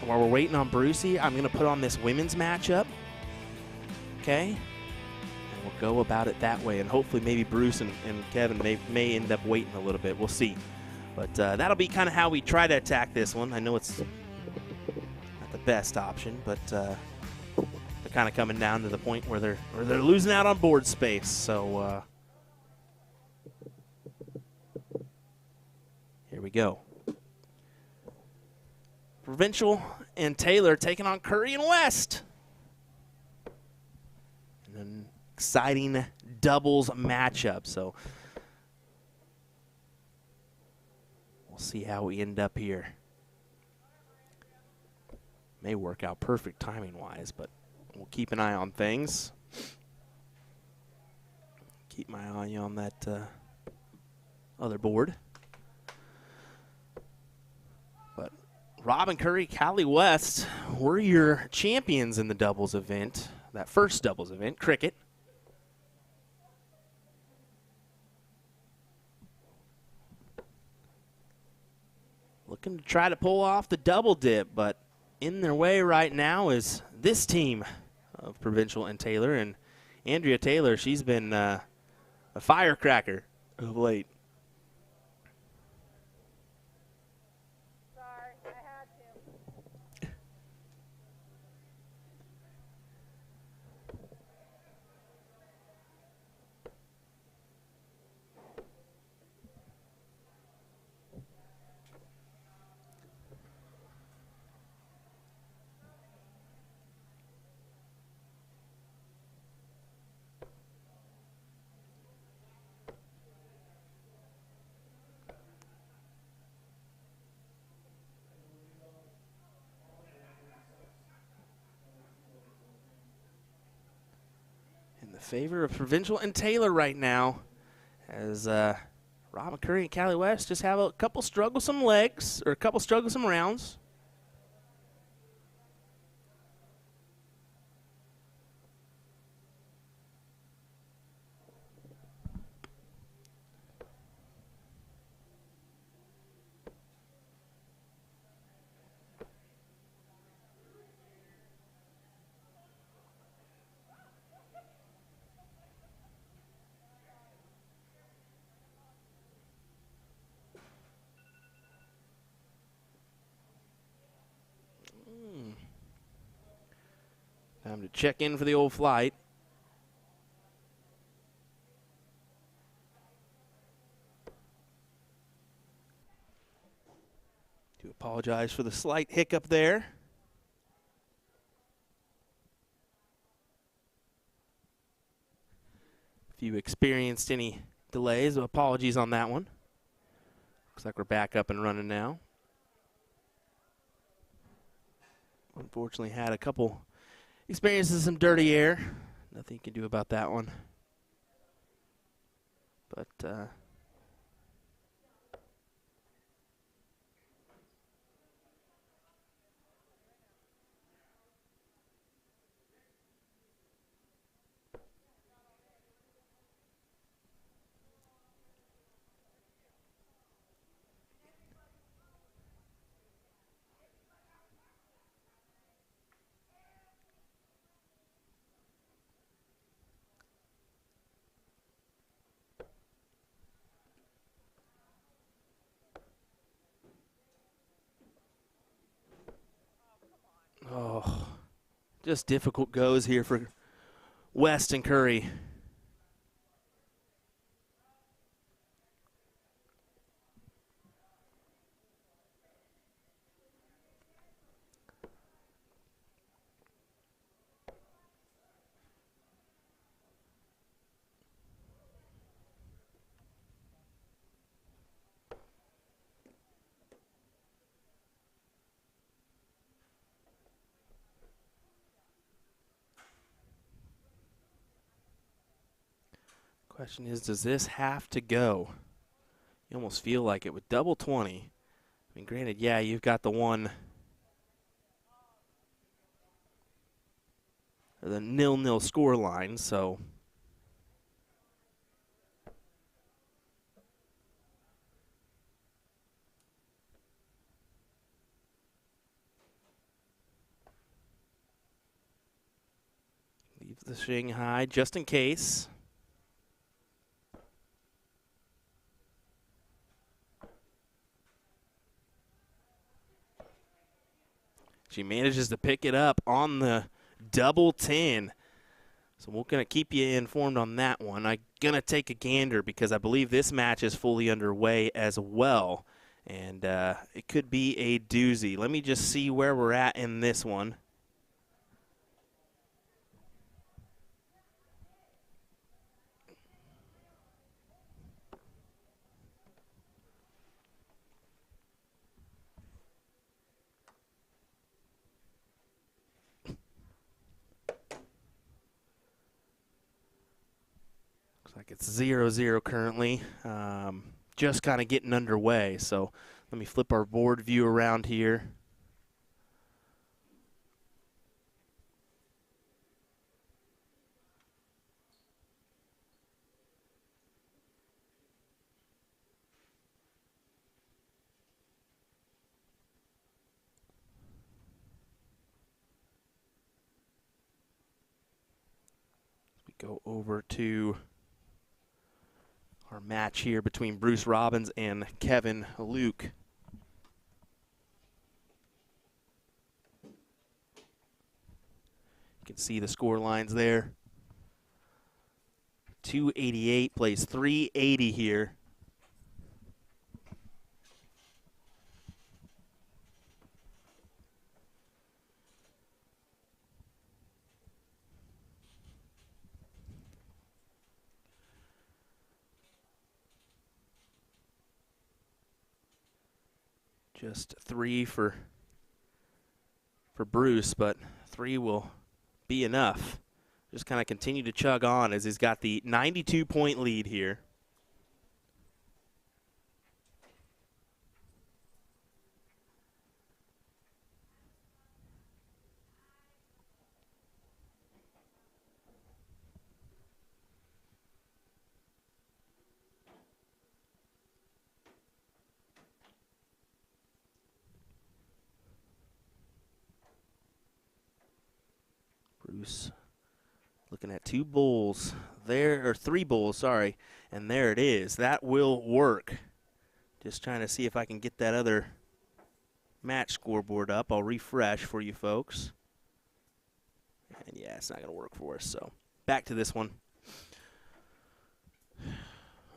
Speaker 1: while we're waiting on Brucey, I'm going to put on this women's matchup. Okay, and we'll go about it that way, and hopefully maybe Bruce and Kevin may end up waiting a little bit. We'll see, but that'll be kind of how we try to attack this one. I know it's not the best option, but they're kind of coming down to the point where they're losing out on board space. So here we go. Provincial and Taylor taking on Curry and West. An exciting doubles matchup. So we'll see how we end up here. May work out perfect timing-wise, but we'll keep an eye on things. Keep my eye on that other board. But Robin Curry, Callie West, we're your champions in the doubles event. That first doubles event, cricket. Looking to try to pull off the double dip, but in their way right now is this team of Provincial and Taylor. And Andrea Taylor, she's been a firecracker of late. Favor of Provincial and Taylor right now, as Robin Curry and Callie West just have a couple strugglesome legs, or a couple strugglesome rounds. Time to check in for the old flight. Do apologize for the slight hiccup there. If you experienced any delays, apologies on that one. Looks like we're back up and running now. Unfortunately, had a couple experiences some dirty air. Nothing you can do about that one. But oh, just difficult goes here for West and Curry. Question is, does this have to go? You almost feel like it with double 20. I mean, granted, yeah, you've got the one, or the 0-0 score line, so. Leave the Shanghai just in case. She manages to pick it up on the double 10. So we're going to keep you informed on that one. I'm going to take a gander because I believe this match is fully underway as well. And it could be a doozy. Let me just see where we're at in this one. Like it's 0-0 currently, just kind of getting underway. So let me flip our board view around here. We go over to our match here between Bruce Robbins and Kevin Luke. You can see the score lines there. 288 plays 380 here. Just 3 for Bruce, but 3 will be enough. Just kind of continue to chug on as he's got the 92-point lead here. Bruce looking at 2 bulls there, or 3 bulls, sorry, and there it is. That will work. Just trying to see if I can get that other match scoreboard up. I'll refresh for you folks. And yeah, it's not going to work for us, so back to this one.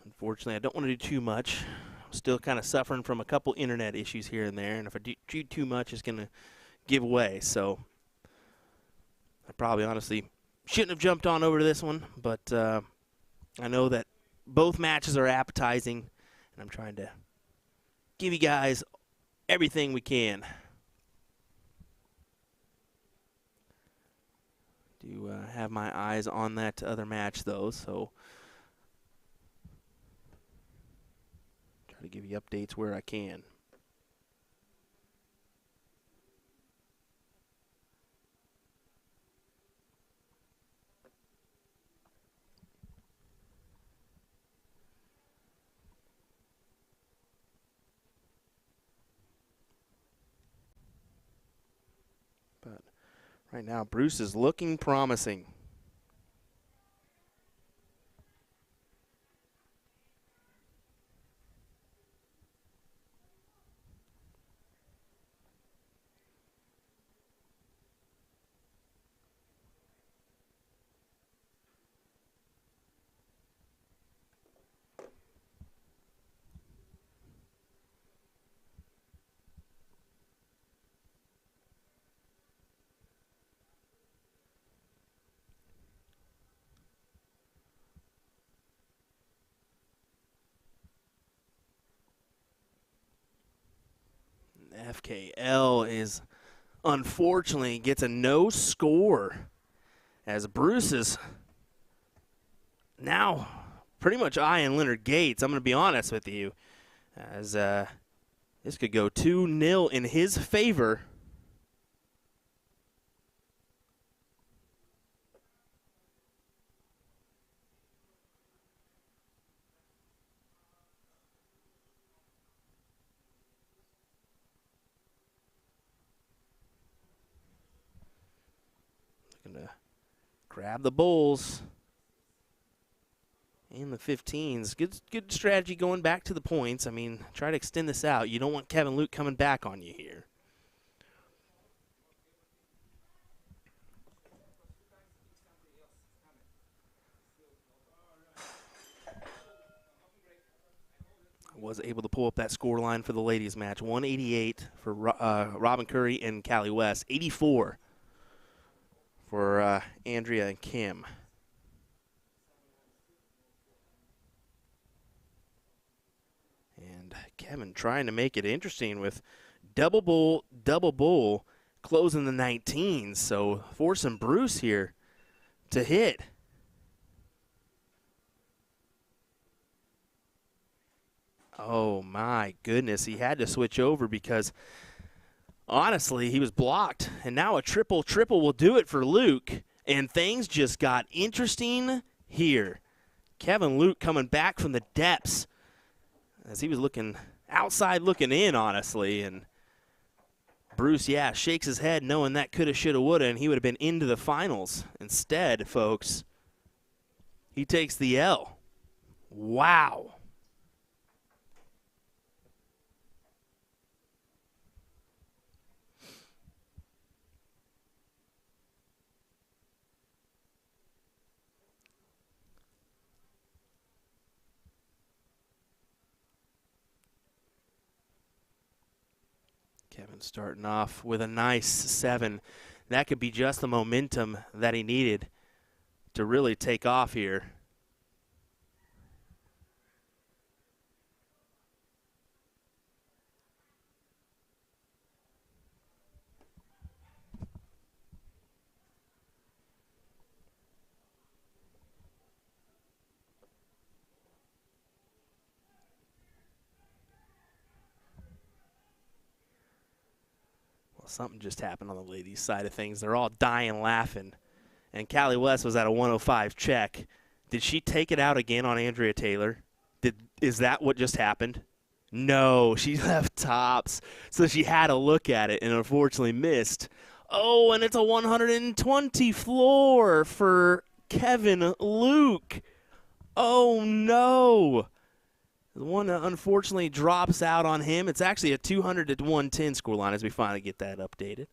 Speaker 1: Unfortunately, I don't want to do too much. I'm still kind of suffering from a couple internet issues here and there, and if I do too much, it's going to give way, so I probably honestly shouldn't have jumped on over to this one, but I know that both matches are appetizing, and I'm trying to give you guys everything we can. Do have my eyes on that other match, though, so try to give you updates where I can. But right now, Bruce is looking promising. FKL is unfortunately gets a no score as Bruce is now pretty much eyeing Leonard Gates. I'm going to be honest with you, as this could go 2-0 in his favor. Looking to grab the bulls and the 15s. Good strategy going back to the points. I mean, try to extend this out. You don't want Kevin Luke coming back on you here. Was able to pull up that score line for the ladies match. 188 for Robin Curry and Callie West. 84 for Andrea and Kim. And Kevin trying to make it interesting with double bull, closing the 19s. So forcing Bruce here to hit. Oh, my goodness. He had to switch over because, honestly, he was blocked. And now a triple will do it for Luke. And things just got interesting here. Kevin Luke coming back from the depths as he was looking outside looking in, honestly. And Bruce, shakes his head knowing that coulda, shoulda, woulda, and he would have been into the finals. Instead, folks, he takes the L. Wow. Kevin starting off with a nice 7. That could be just the momentum that he needed to really take off here. Something just happened on the ladies' side of things. They're all dying laughing. And Callie West was at a 105 check. Did she take it out again on Andrea Taylor? Is that what just happened? No, she left tops. So she had to look at it and unfortunately missed. Oh, and it's a 120 floor for Kevin Luke. Oh, no. The one that unfortunately drops out on him. It's actually a 200 to 110 scoreline as we finally get that updated.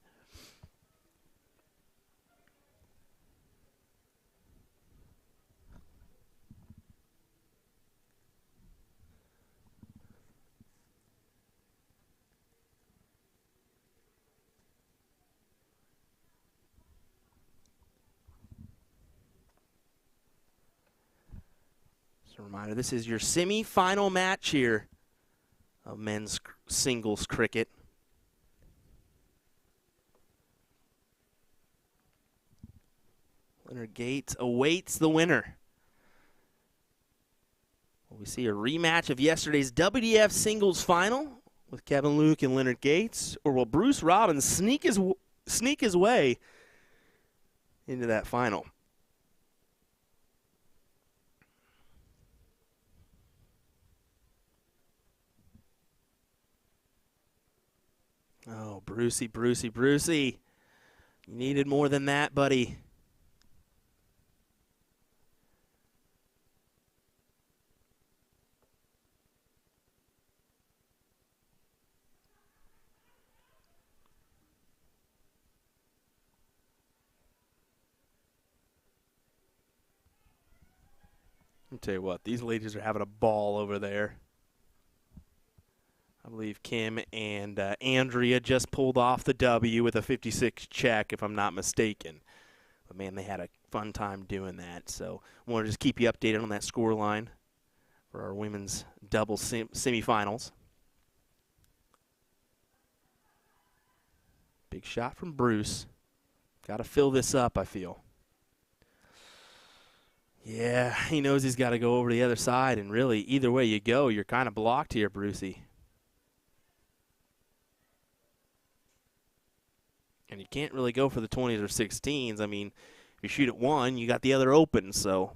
Speaker 1: A reminder, this is your semi-final match here of men's singles cricket. Leonard Gates awaits the winner. Will we see a rematch of yesterday's WDF singles final with Kevin Luke and Leonard Gates, or will Bruce Robbins sneak his way into that final? Oh, Brucey. You needed more than that, buddy. I'll tell you what, these ladies are having a ball over there. I believe Kim and Andrea just pulled off the W with a 56 check, if I'm not mistaken. But, man, they had a fun time doing that. So I want to just keep you updated on that score line for our women's double semifinals. Big shot from Bruce. Got to fill this up, I feel. Yeah, he knows he's got to go over the other side, and really, either way you go, you're kind of blocked here, Brucey. And you can't really go for the 20s or 16s. I mean, if you shoot at one, you got the other open, so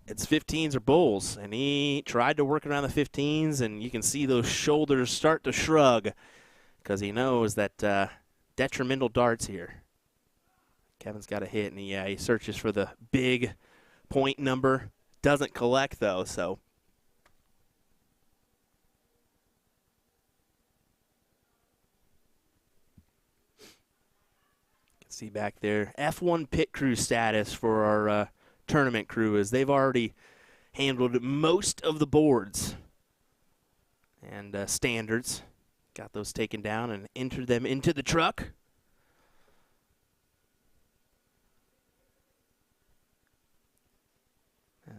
Speaker 1: it's 15s or bulls. And he tried to work around the 15s, and you can see those shoulders start to shrug because he knows that detrimental darts here. Kevin's got a hit, and he searches for the big point number. Doesn't collect, though, so. See back there, F1 pit crew status for our tournament crew, as they've already handled most of the boards and standards. Got those taken down and entered them into the truck.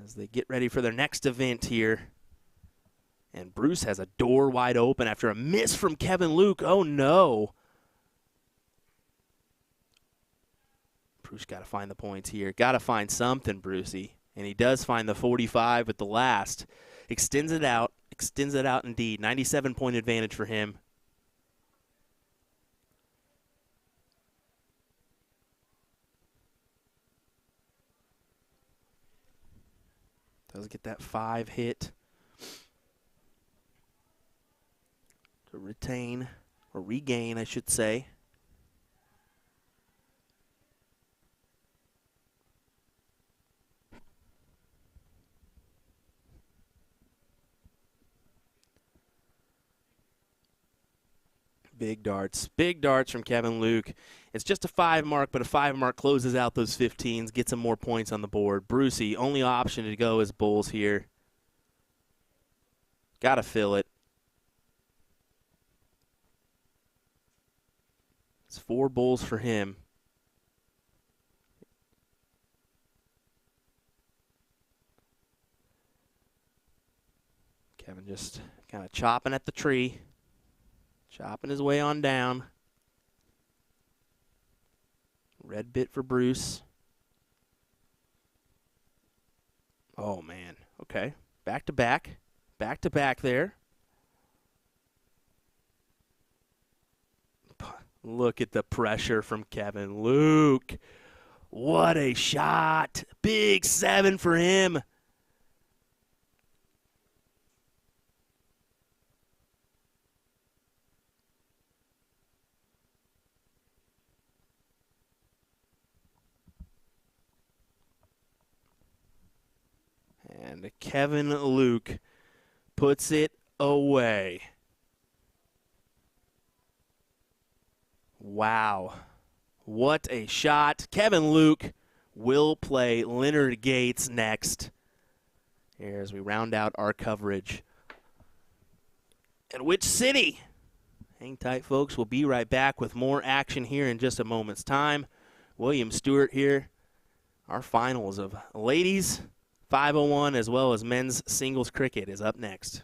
Speaker 1: As they get ready for their next event here. And Bruce has a door wide open after a miss from Kevin Luke. Oh, no. Bruce got to find the points here. Got to find something, Brucey. And he does find the 45 at the last. Extends it out indeed. 97-point advantage for him. Does get that 5 hit to retain, or regain, I should say. Big darts from Kevin Luke. It's just a 5 mark, but a 5 mark closes out those 15s, gets some more points on the board. Brucey, only option to go is bulls here. Got to fill it. It's 4 bulls for him. Kevin just kind of chopping at the tree. Chopping his way on down. Red bit for Bruce. Oh, man. Okay. Back to back. Back to back there. Look at the pressure from Kevin Luke. What a shot. Big 7 for him. And Kevin Luke puts it away. Wow. What a shot. Kevin Luke will play Leonard Gates next. Here as we round out our coverage. And which city? Hang tight, folks. We'll be right back with more action here in just a moment's time. William Stuart here. Our finals of ladies 501 as well as men's singles cricket is up next.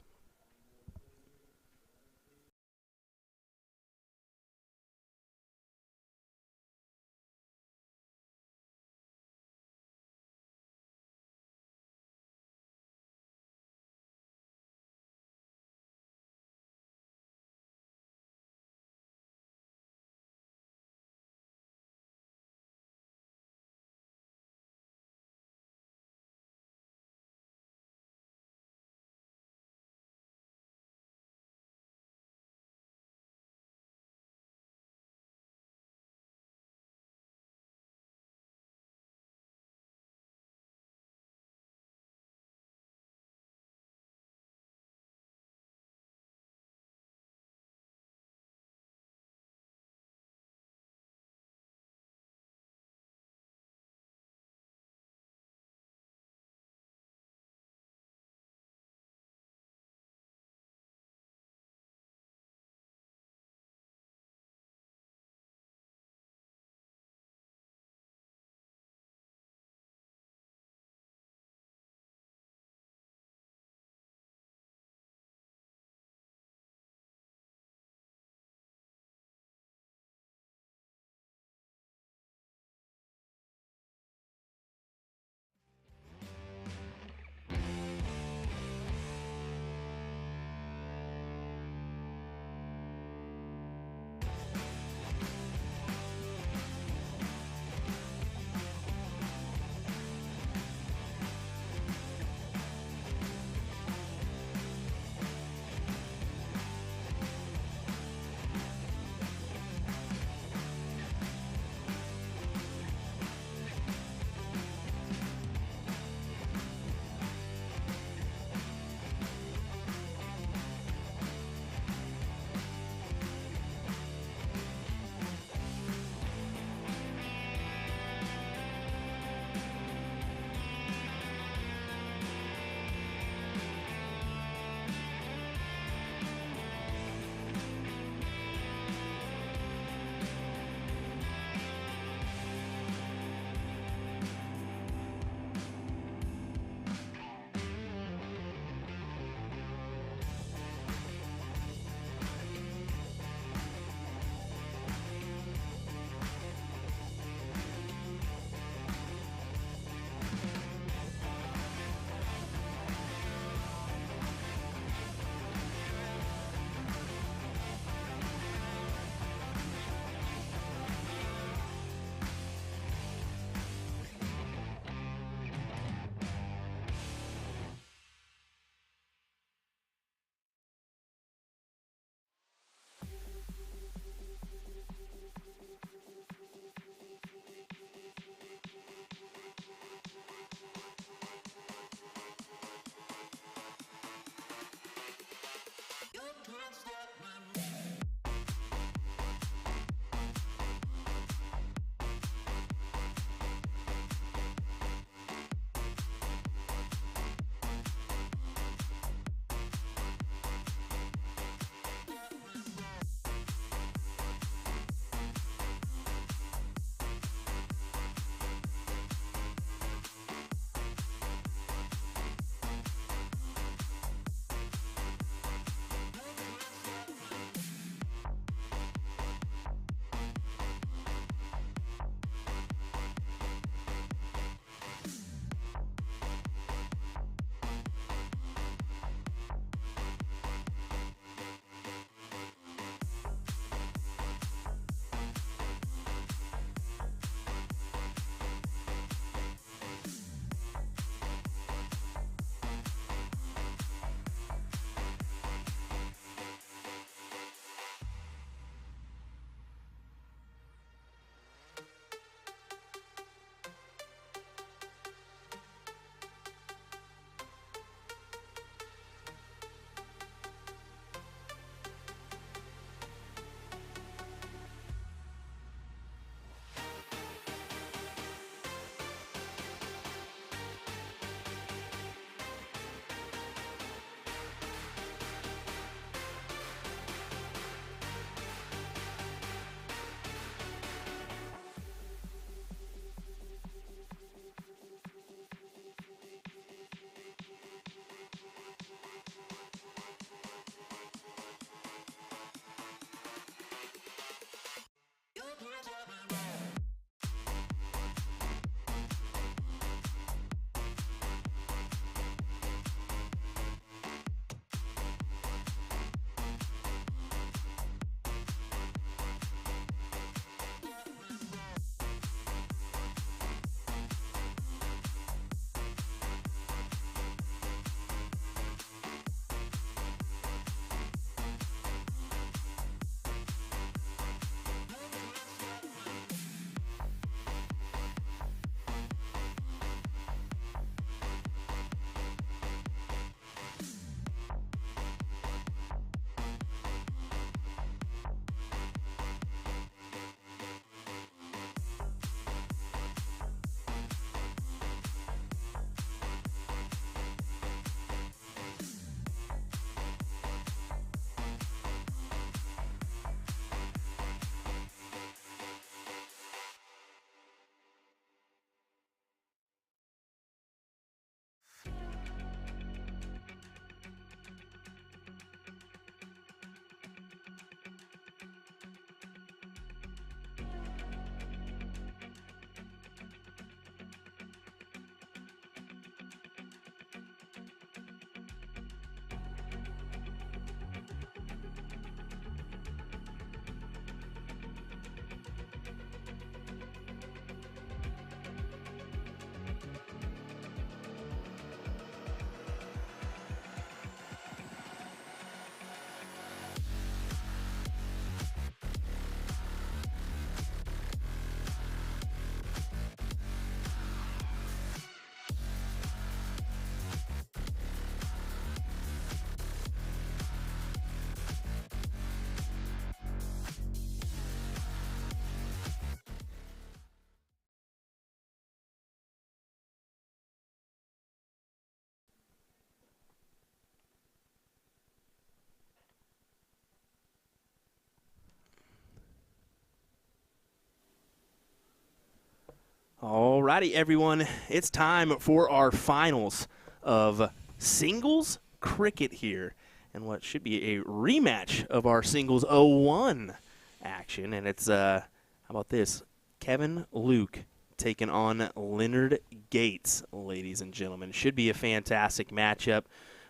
Speaker 1: Alrighty, everyone. It's time for our finals of singles cricket here, and what should be a rematch of our singles 01 action. And it's how about this? Kevin Luke taking on Leonard Gates, ladies and gentlemen. Should be a fantastic matchup.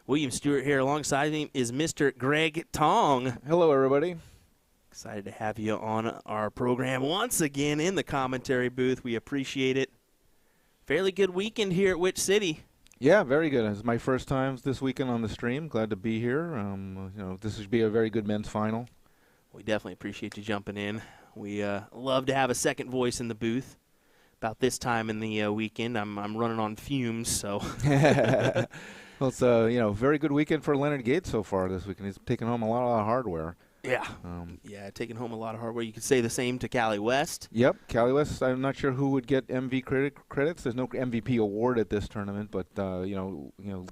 Speaker 1: William Stuart here. Alongside me is Mr. Greg Tong.
Speaker 4: Hello, everybody.
Speaker 1: Excited to have you on our program once again in the commentary booth. We appreciate it. Fairly good weekend here at Which City.
Speaker 4: Yeah, very good. It's my first time this weekend on the stream. Glad to be here. This should be a very good men's final.
Speaker 1: We definitely appreciate you jumping in. We love to have a second voice in the booth. About this time in the weekend, I'm running on fumes, so.
Speaker 4: Well, it's a very good weekend for Leonard Gates so far this weekend. He's taken home a lot of hardware.
Speaker 1: Yeah. Taking home a lot of hardware. You could say the same to Callie West.
Speaker 4: Yep, Callie West. I'm not sure who would get credits. There's no MVP award at this tournament, but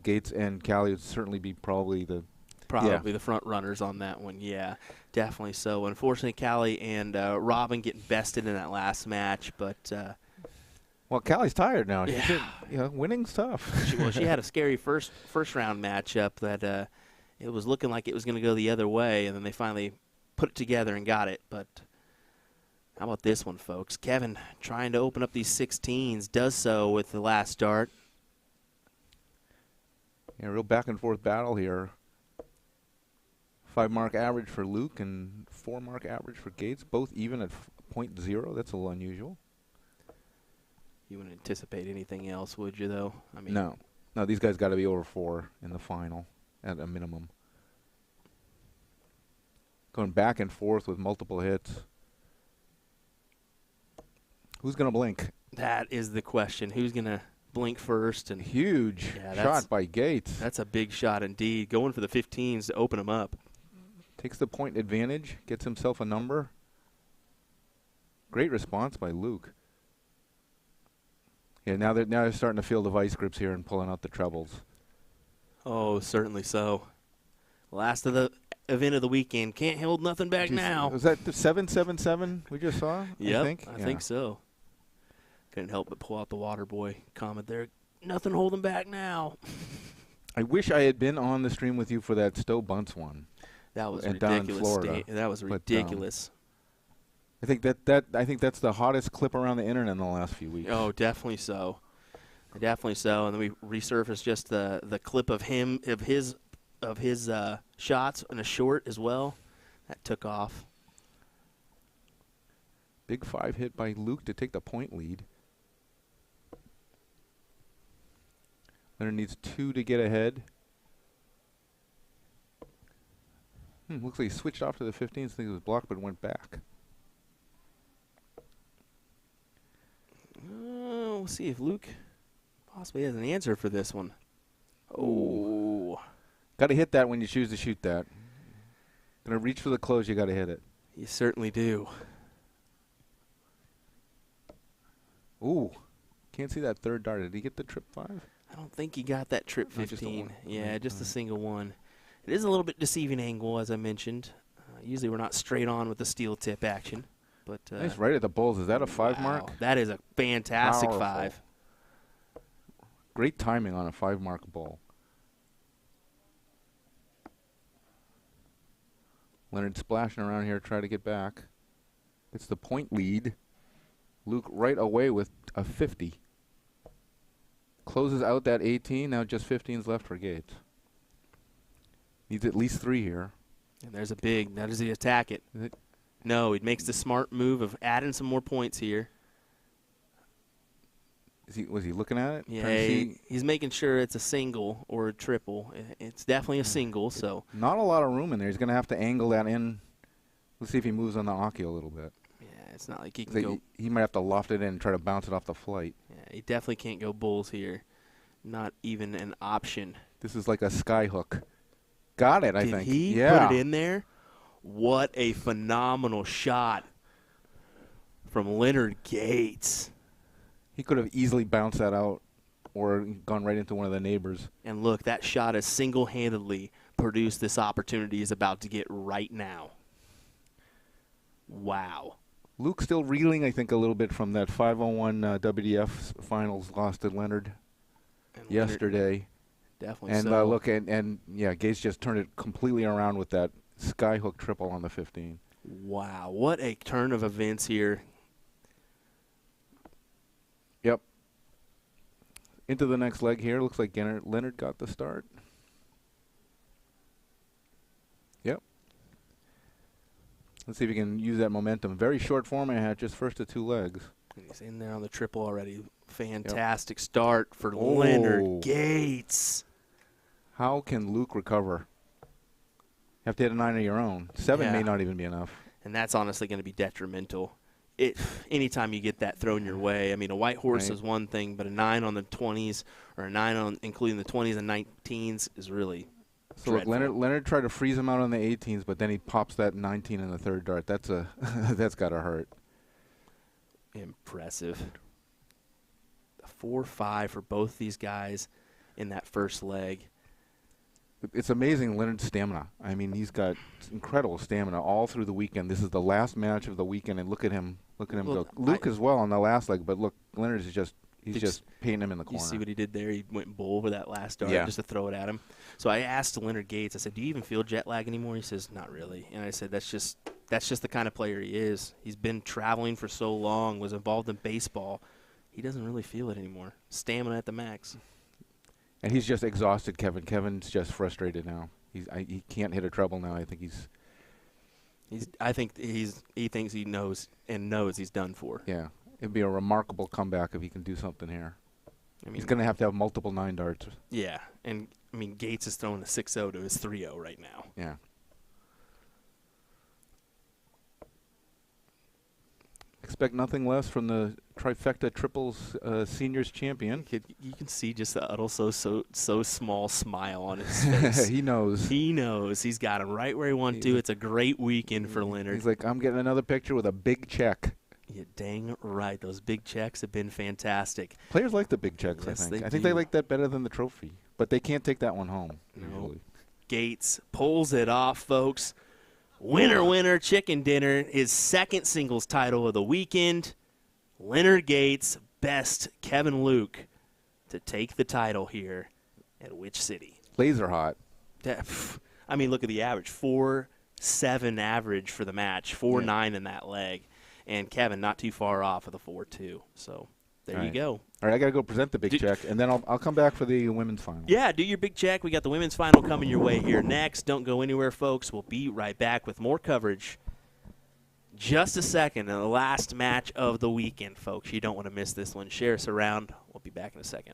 Speaker 4: Gates and Callie would certainly be probably the
Speaker 1: front runners on that one. Yeah, definitely so. Unfortunately, Callie and Robin getting bested in that last match, but.
Speaker 4: Well, Callie's tired now.
Speaker 1: Yeah.
Speaker 4: Winning's tough.
Speaker 1: She had a scary first round matchup that it was looking like it was going to go the other way, and then they finally put it together and got it. But how about this one, folks? Kevin trying to open up these 16s, does so with the last start.
Speaker 4: Yeah, real back and forth battle here. 5-mark average for Luke and 4-mark average for Gates, both even at .0. That's a little unusual.
Speaker 1: You wouldn't anticipate anything else, would you, though? I mean,
Speaker 4: no, these guys got to be over 4 in the final at a minimum. Going back and forth with multiple hits. Who's going to blink?
Speaker 1: That is the question. Who's going to blink first? And
Speaker 4: huge shot by Gates.
Speaker 1: That's a big shot indeed. Going for the 15s to open them up.
Speaker 4: Takes the point advantage, gets himself a number. Great response by Luke. Yeah, now they're starting to feel the vice grips here and pulling out the trebles.
Speaker 1: Oh, certainly so. Last of the event of the weekend. Can't hold nothing back now.
Speaker 4: Was that the 777 we just saw?
Speaker 1: Yep,
Speaker 4: I
Speaker 1: think so. Couldn't help but pull out the water boy comment there. Nothing holding back now.
Speaker 4: I wish I had been on the stream with you for that Stowe Bunce one.
Speaker 1: That was
Speaker 4: ridiculous.
Speaker 1: Down in Florida. That was ridiculous.
Speaker 4: I think that's the hottest clip around the internet in the last few weeks.
Speaker 1: Oh, definitely so. Definitely so. And then we resurfaced just the clip of his shots in a short as well. That took off.
Speaker 4: Big 5 hit by Luke to take the point lead. Leonard needs 2 to get ahead. Looks like he switched off to the 15s. I think it was blocked, but went back.
Speaker 1: We'll see if Luke possibly has an answer for this one. Oh.
Speaker 4: Got to hit that when you choose to shoot that. Gonna reach for the close, you got to hit it.
Speaker 1: You certainly do.
Speaker 4: Ooh. Can't see that third dart. Did he get the trip 5?
Speaker 1: I don't think he got that trip 15. Just a
Speaker 4: right.
Speaker 1: single one. It is a little bit deceiving angle, as I mentioned. Usually we're not straight on with the steel tip action. But
Speaker 4: nice right at the bulls. Is that a 5 mark?
Speaker 1: That is a fantastic
Speaker 4: Powerful.
Speaker 1: 5.
Speaker 4: Great timing on a 5-mark ball. Leonard splashing around here, trying to get back. It's the point lead. Luke right away with a 50. Closes out that 18. Now just 15s left for Gates. Needs at least 3 here.
Speaker 1: And there's a big. Now does he attack it? No, he makes the smart move of adding some more points here.
Speaker 4: Was he looking at it?
Speaker 1: Yeah, he's making sure it's a single or a triple. It's definitely a single, so.
Speaker 4: Not a lot of room in there. He's going to have to angle that in. Let's see if he moves on the Aki a little bit.
Speaker 1: Yeah, it's not like he can go.
Speaker 4: He might have to loft it in and try to bounce it off the flight.
Speaker 1: Yeah, he definitely can't go bulls here. Not even an option.
Speaker 4: This is like a sky hook. Got it, I think.
Speaker 1: Did he put it in there? What a phenomenal shot from Leonard Gates.
Speaker 4: He could have easily bounced that out or gone right into one of the neighbors.
Speaker 1: And look, that shot has single-handedly produced this opportunity he's about to get right now. Wow.
Speaker 4: Luke still reeling, I think, a little bit from that 501 WDF finals loss to Leonard
Speaker 1: And
Speaker 4: yesterday.
Speaker 1: Definitely
Speaker 4: And
Speaker 1: so.
Speaker 4: look, and yeah, Gates just turned it completely around with that skyhook triple on the 15.
Speaker 1: Wow, what a turn of events here.
Speaker 4: Yep. Into the next leg here. Looks like Leonard got the start. Yep. Let's see if he can use that momentum. Very short format, just first to 2 legs.
Speaker 1: And he's in there on the triple already. Fantastic start for Leonard Gates.
Speaker 4: How can Luke recover? You have to hit a 9 of your own. 7 may not even be enough.
Speaker 1: And that's honestly going to be detrimental. Anytime you get that thrown your way, I mean, a white horse is one thing, but a 9 on the 20s or a 9 on including the 20s and 19s is really
Speaker 4: so look, Leonard tried to freeze him out on the 18s, but then he pops that 19 in the third dart. That's that's got to hurt.
Speaker 1: Impressive. A 4-5 for both these guys in that first leg.
Speaker 4: It's amazing, Leonard's stamina. I mean, he's got incredible stamina all through the weekend. This is the last match of the weekend, and look at him go. Luke as well on the last leg, but look, Leonard is just painting him in the corner.
Speaker 1: You see what he did there? He went bull with that last dart just to throw it at him. So I asked Leonard Gates, I said, do you even feel jet lag anymore? He says, not really. And I said, that's just the kind of player he is. He's been traveling for so long, was involved in baseball. He doesn't really feel it anymore. Stamina at the max.
Speaker 4: And he's just exhausted, Kevin. Kevin's just frustrated now. He can't hit a treble now. I think he thinks he knows he's done for. Yeah. It'd be a remarkable comeback if he can do something here. I mean, he's going to have multiple 9 darts.
Speaker 1: Yeah. And I mean, Gates is throwing a 6-0 to his 3-0 right now.
Speaker 4: Yeah. Expect nothing less from the trifecta triples seniors champion.
Speaker 1: You can see just the uddle so small smile on his face.
Speaker 4: He knows.
Speaker 1: He knows. He's got him right where he wants to. It's a great weekend for Leonard.
Speaker 4: He's like, I'm getting another picture with a big check.
Speaker 1: Yeah, dang right. Those big checks have been fantastic.
Speaker 4: Players like the big checks,
Speaker 1: yes,
Speaker 4: I think. I think they like that better than the trophy. But they can't take that one home, usually.
Speaker 1: Gates pulls it off, folks. Winner, winner, chicken dinner. His second singles title of the weekend. Leonard Gates, best Kevin Luke to take the title here at which city?
Speaker 4: Laser hot.
Speaker 1: I mean, look at the average. 4.7 average for the match. 4.9 in that leg. And Kevin not too far off of the 4.2. So there you go.
Speaker 4: All right, I got to go present the big check, and then I'll come back for the women's final.
Speaker 1: Yeah, do your big check. We got the women's final coming your way here next. Don't go anywhere, folks. We'll be right back with more coverage. Just a second, and the last match of the weekend, folks. You don't want to miss this one. Share us around. We'll be back in a second.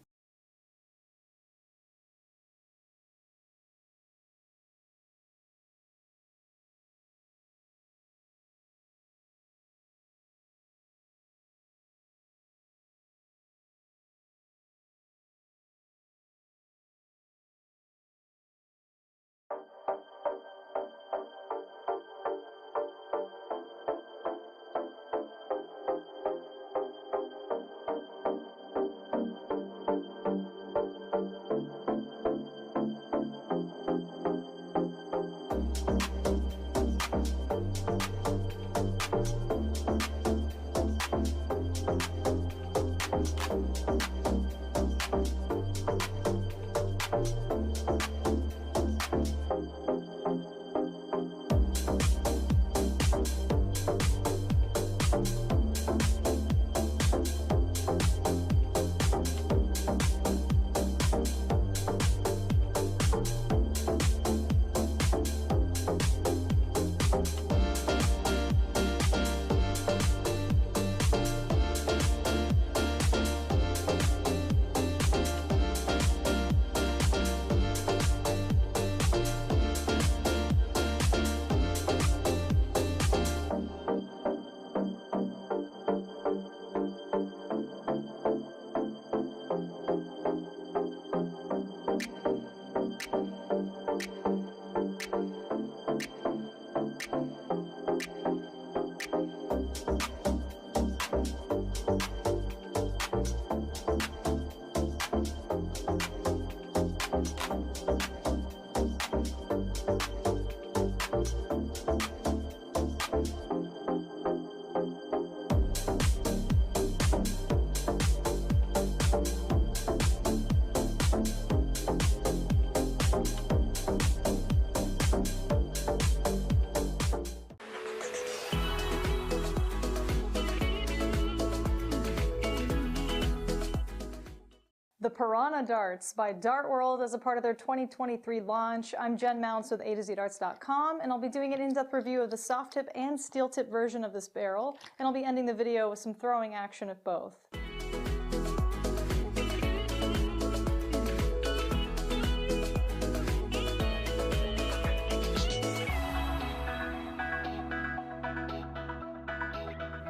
Speaker 5: The Piranha Darts by Dart World as a part of their 2023 launch. I'm Jen Mounts with usadartsproduction, and I'll be doing an in-depth review of the soft tip and steel tip version of this barrel, and I'll be ending the video with some throwing action of both.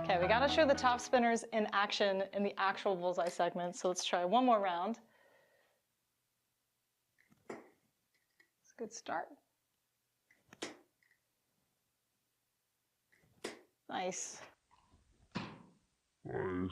Speaker 5: Okay, we gotta show the top spinners in action in the actual bullseye segment, so let's try one more round. It's a good start. Nice. Nice.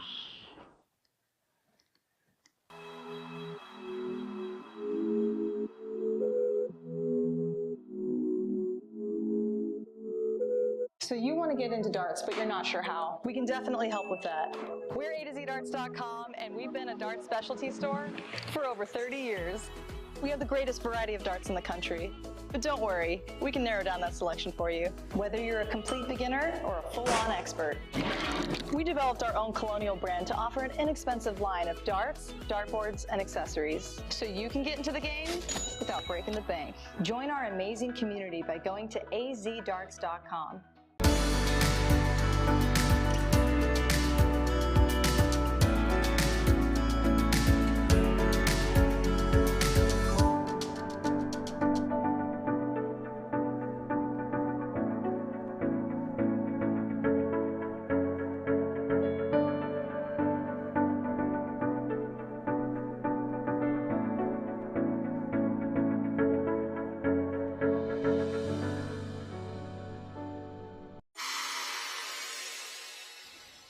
Speaker 5: So you want to get into darts, but you're not sure how. We can definitely help with that. We're usadarts.com, and we've been a dart specialty store for over 30 years. We have the greatest variety of darts in the country. But don't worry, we can narrow down that selection for you, whether you're a complete beginner or a full-on expert. We developed our own Colonial brand to offer an inexpensive line of darts, dartboards, and accessories, so you can get into the game without breaking the bank. Join our amazing community by going to azdarts.com.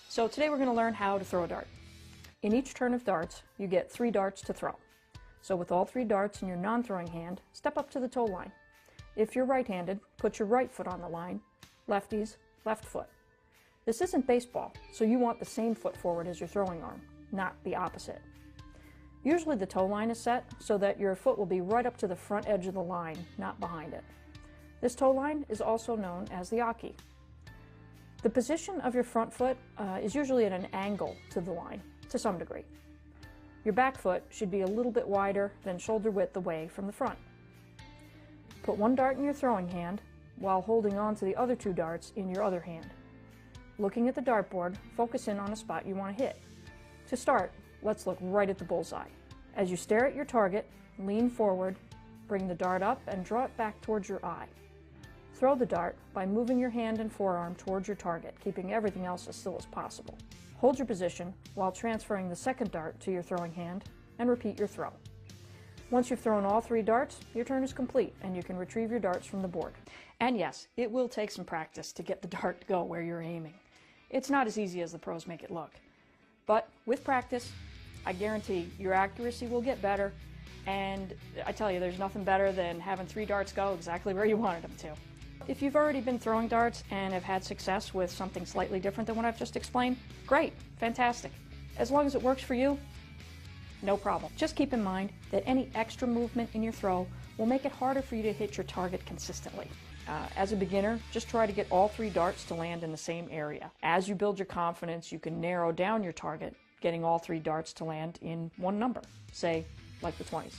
Speaker 6: So today we're going to learn how to throw a dart. In each turn of darts, you get 3 darts to throw. So with all 3 darts in your non-throwing hand, step up to the toe line. If you're right-handed, put your right foot on the line. Lefties, left foot. This isn't baseball, so you want the same foot forward as your throwing arm, not the opposite. Usually the toe line is set so that your foot will be right up to the front edge of the line, not behind it. This toe line is also known as the aki. The position of your front foot is usually at an angle to the line, to some degree. Your back foot should be a little bit wider than shoulder width away from the front. Put 1 dart in your throwing hand while holding on to the other 2 darts in your other hand. Looking at the dartboard, focus in on a spot you want to hit. To start, let's look right at the bullseye. As you stare at your target, lean forward, bring the dart up and draw it back towards your eye. Throw the dart by moving your hand and forearm towards your target, keeping everything else as still as possible. Hold your position while transferring the second dart to your throwing hand and repeat your throw. Once you've thrown all 3 darts, your turn is complete and you can retrieve your darts from the board. And yes, it will take some practice to get the dart to go where you're aiming. It's not as easy as the pros make it look. But with practice, I guarantee your accuracy will get better, and I tell you, there's nothing better than having 3 darts go exactly where you wanted them to. If you've already been throwing darts and have had success with something slightly different than what I've just explained, great, fantastic. As long as it works for you, no problem. Just keep in mind that any extra movement in your throw will make it harder for you to hit your target consistently. As a beginner, just try to get all 3 darts to land in the same area. As you build your confidence, you can narrow down your target, getting all 3 darts to land in one number, say, like the 20s.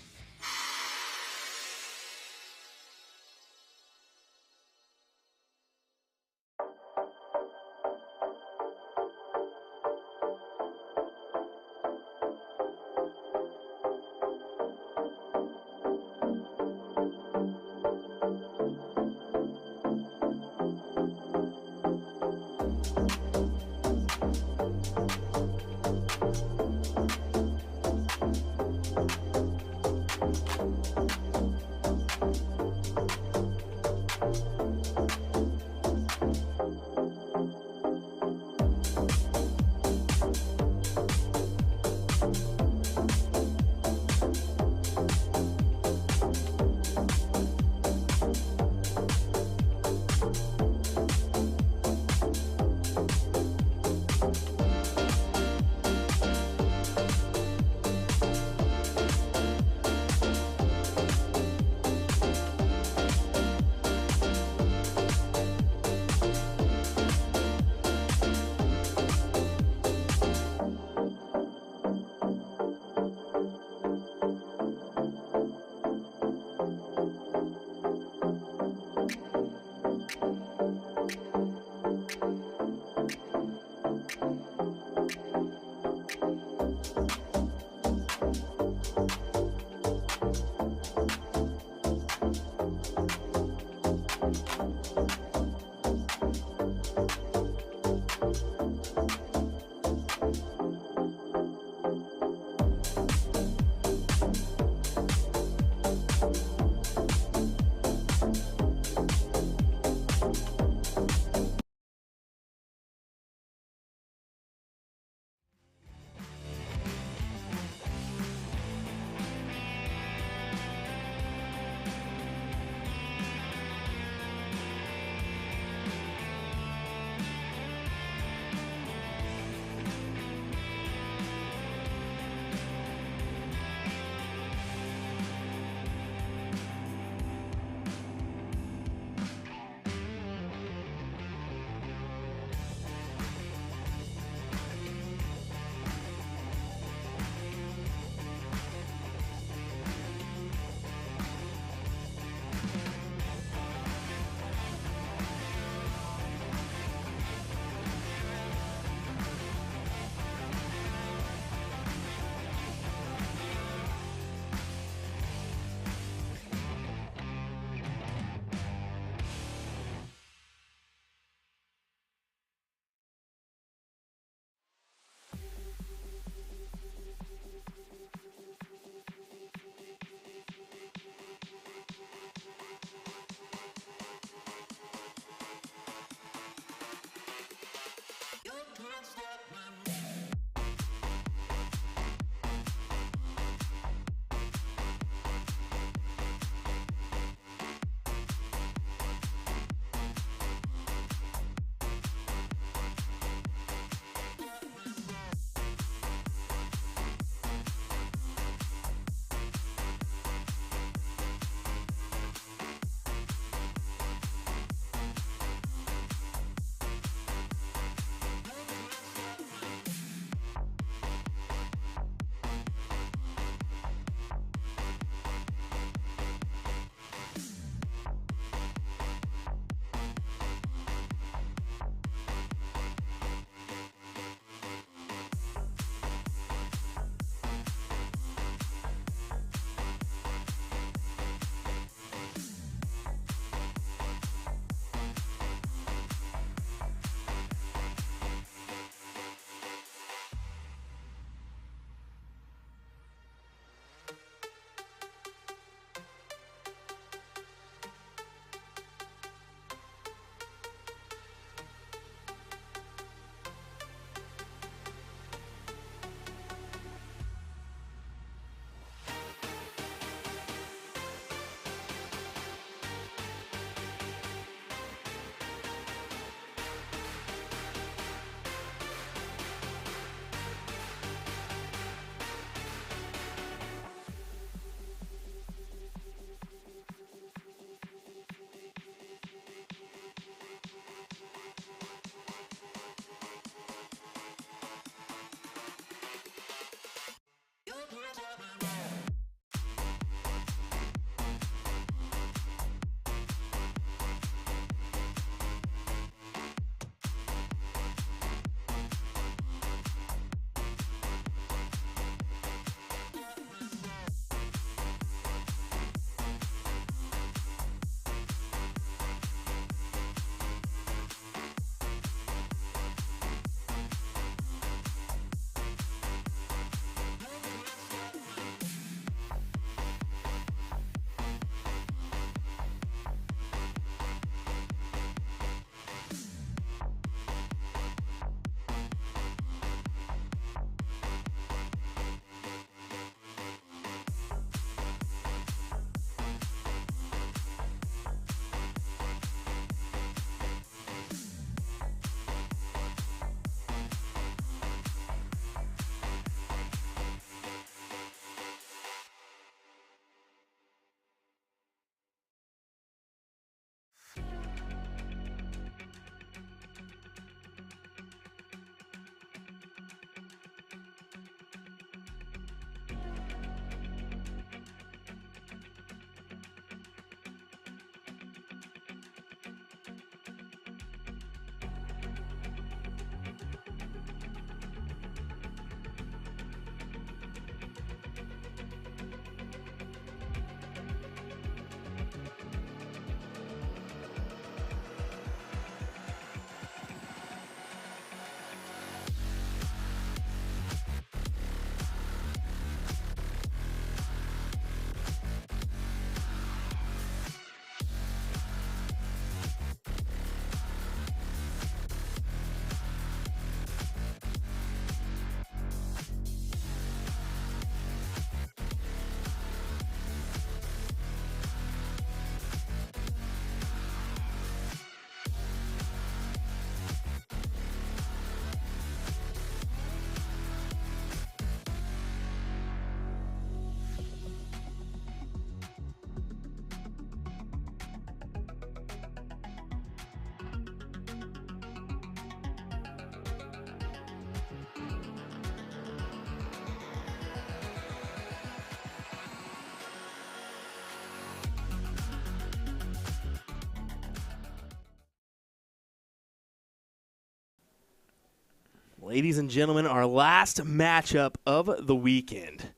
Speaker 1: Ladies and gentlemen, our last matchup of the weekend,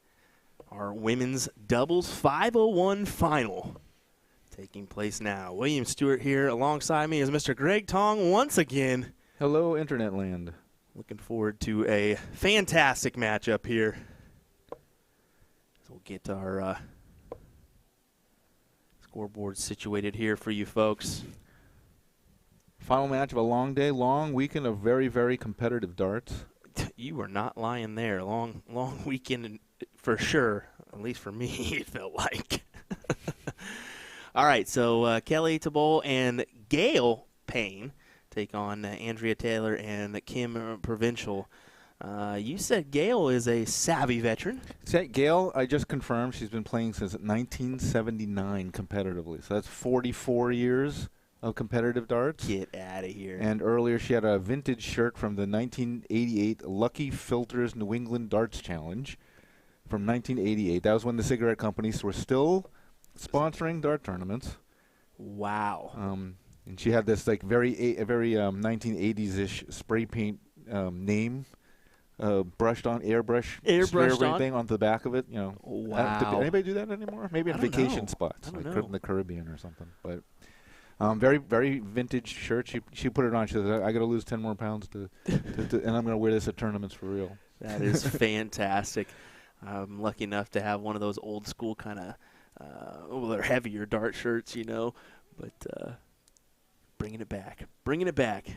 Speaker 1: our women's doubles 501 final, taking place now. William Stuart here. Alongside me is Mr. Greg Tong once again.
Speaker 4: Hello, Internet land.
Speaker 1: Looking forward to a fantastic matchup here. So we'll get our scoreboard situated here for you folks.
Speaker 4: Final match of a long day, long weekend of very, very competitive darts.
Speaker 1: You were not lying there. Long weekend for sure. At least for me, it felt like. All right, so Kelly Tabol and Gail Payne take on Andrea Taylor and Kim Provincial. You said Gail is a savvy veteran.
Speaker 4: Gail, I just confirmed, she's been playing since 1979 competitively. So that's 44 years of competitive darts.
Speaker 1: Get out of here.
Speaker 4: And earlier she had a vintage shirt from the 1988 Lucky Filters New England Darts Challenge from 1988. That was when the cigarette companies were still sponsoring dart tournaments.
Speaker 1: Wow.
Speaker 4: And she had this like very 1980s-ish spray paint name brushed on, airbrushed thing onto the back of it. You know,
Speaker 1: wow.
Speaker 4: Anybody do that anymore? Maybe in vacation spots, like in the Caribbean or something. But very, very vintage shirt. She put it on. She said, "I got to lose 10 more pounds and I'm going to wear this at tournaments for real."
Speaker 1: That is fantastic. I'm lucky enough to have one of those old school kind of, they're heavier dart shirts, you know, but bringing it back.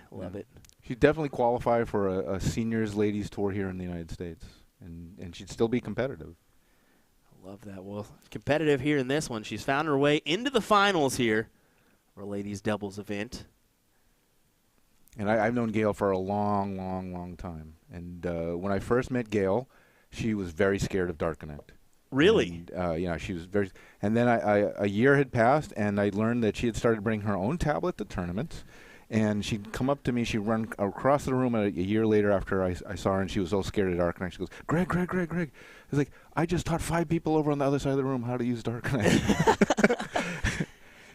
Speaker 1: Love it.
Speaker 4: She'd definitely qualify for a seniors ladies tour here in the United States, and she'd still be competitive.
Speaker 1: I love that. Well, competitive here in this one. She's found her way into the finals here for a ladies doubles event.
Speaker 4: And I've known Gail for a long time. And when I first met Gail, she was very scared of Dart Connect.
Speaker 1: Really?
Speaker 4: And, she was very. And then a year had passed, and I learned that she had started bringing her own tablet to tournaments. And she'd come up to me. She'd run across the room a year later after I saw her, and she was so scared of Dart Connect. She goes, Greg. I was like, I just taught 5 people over on the other side of the room how to use Dart Connect.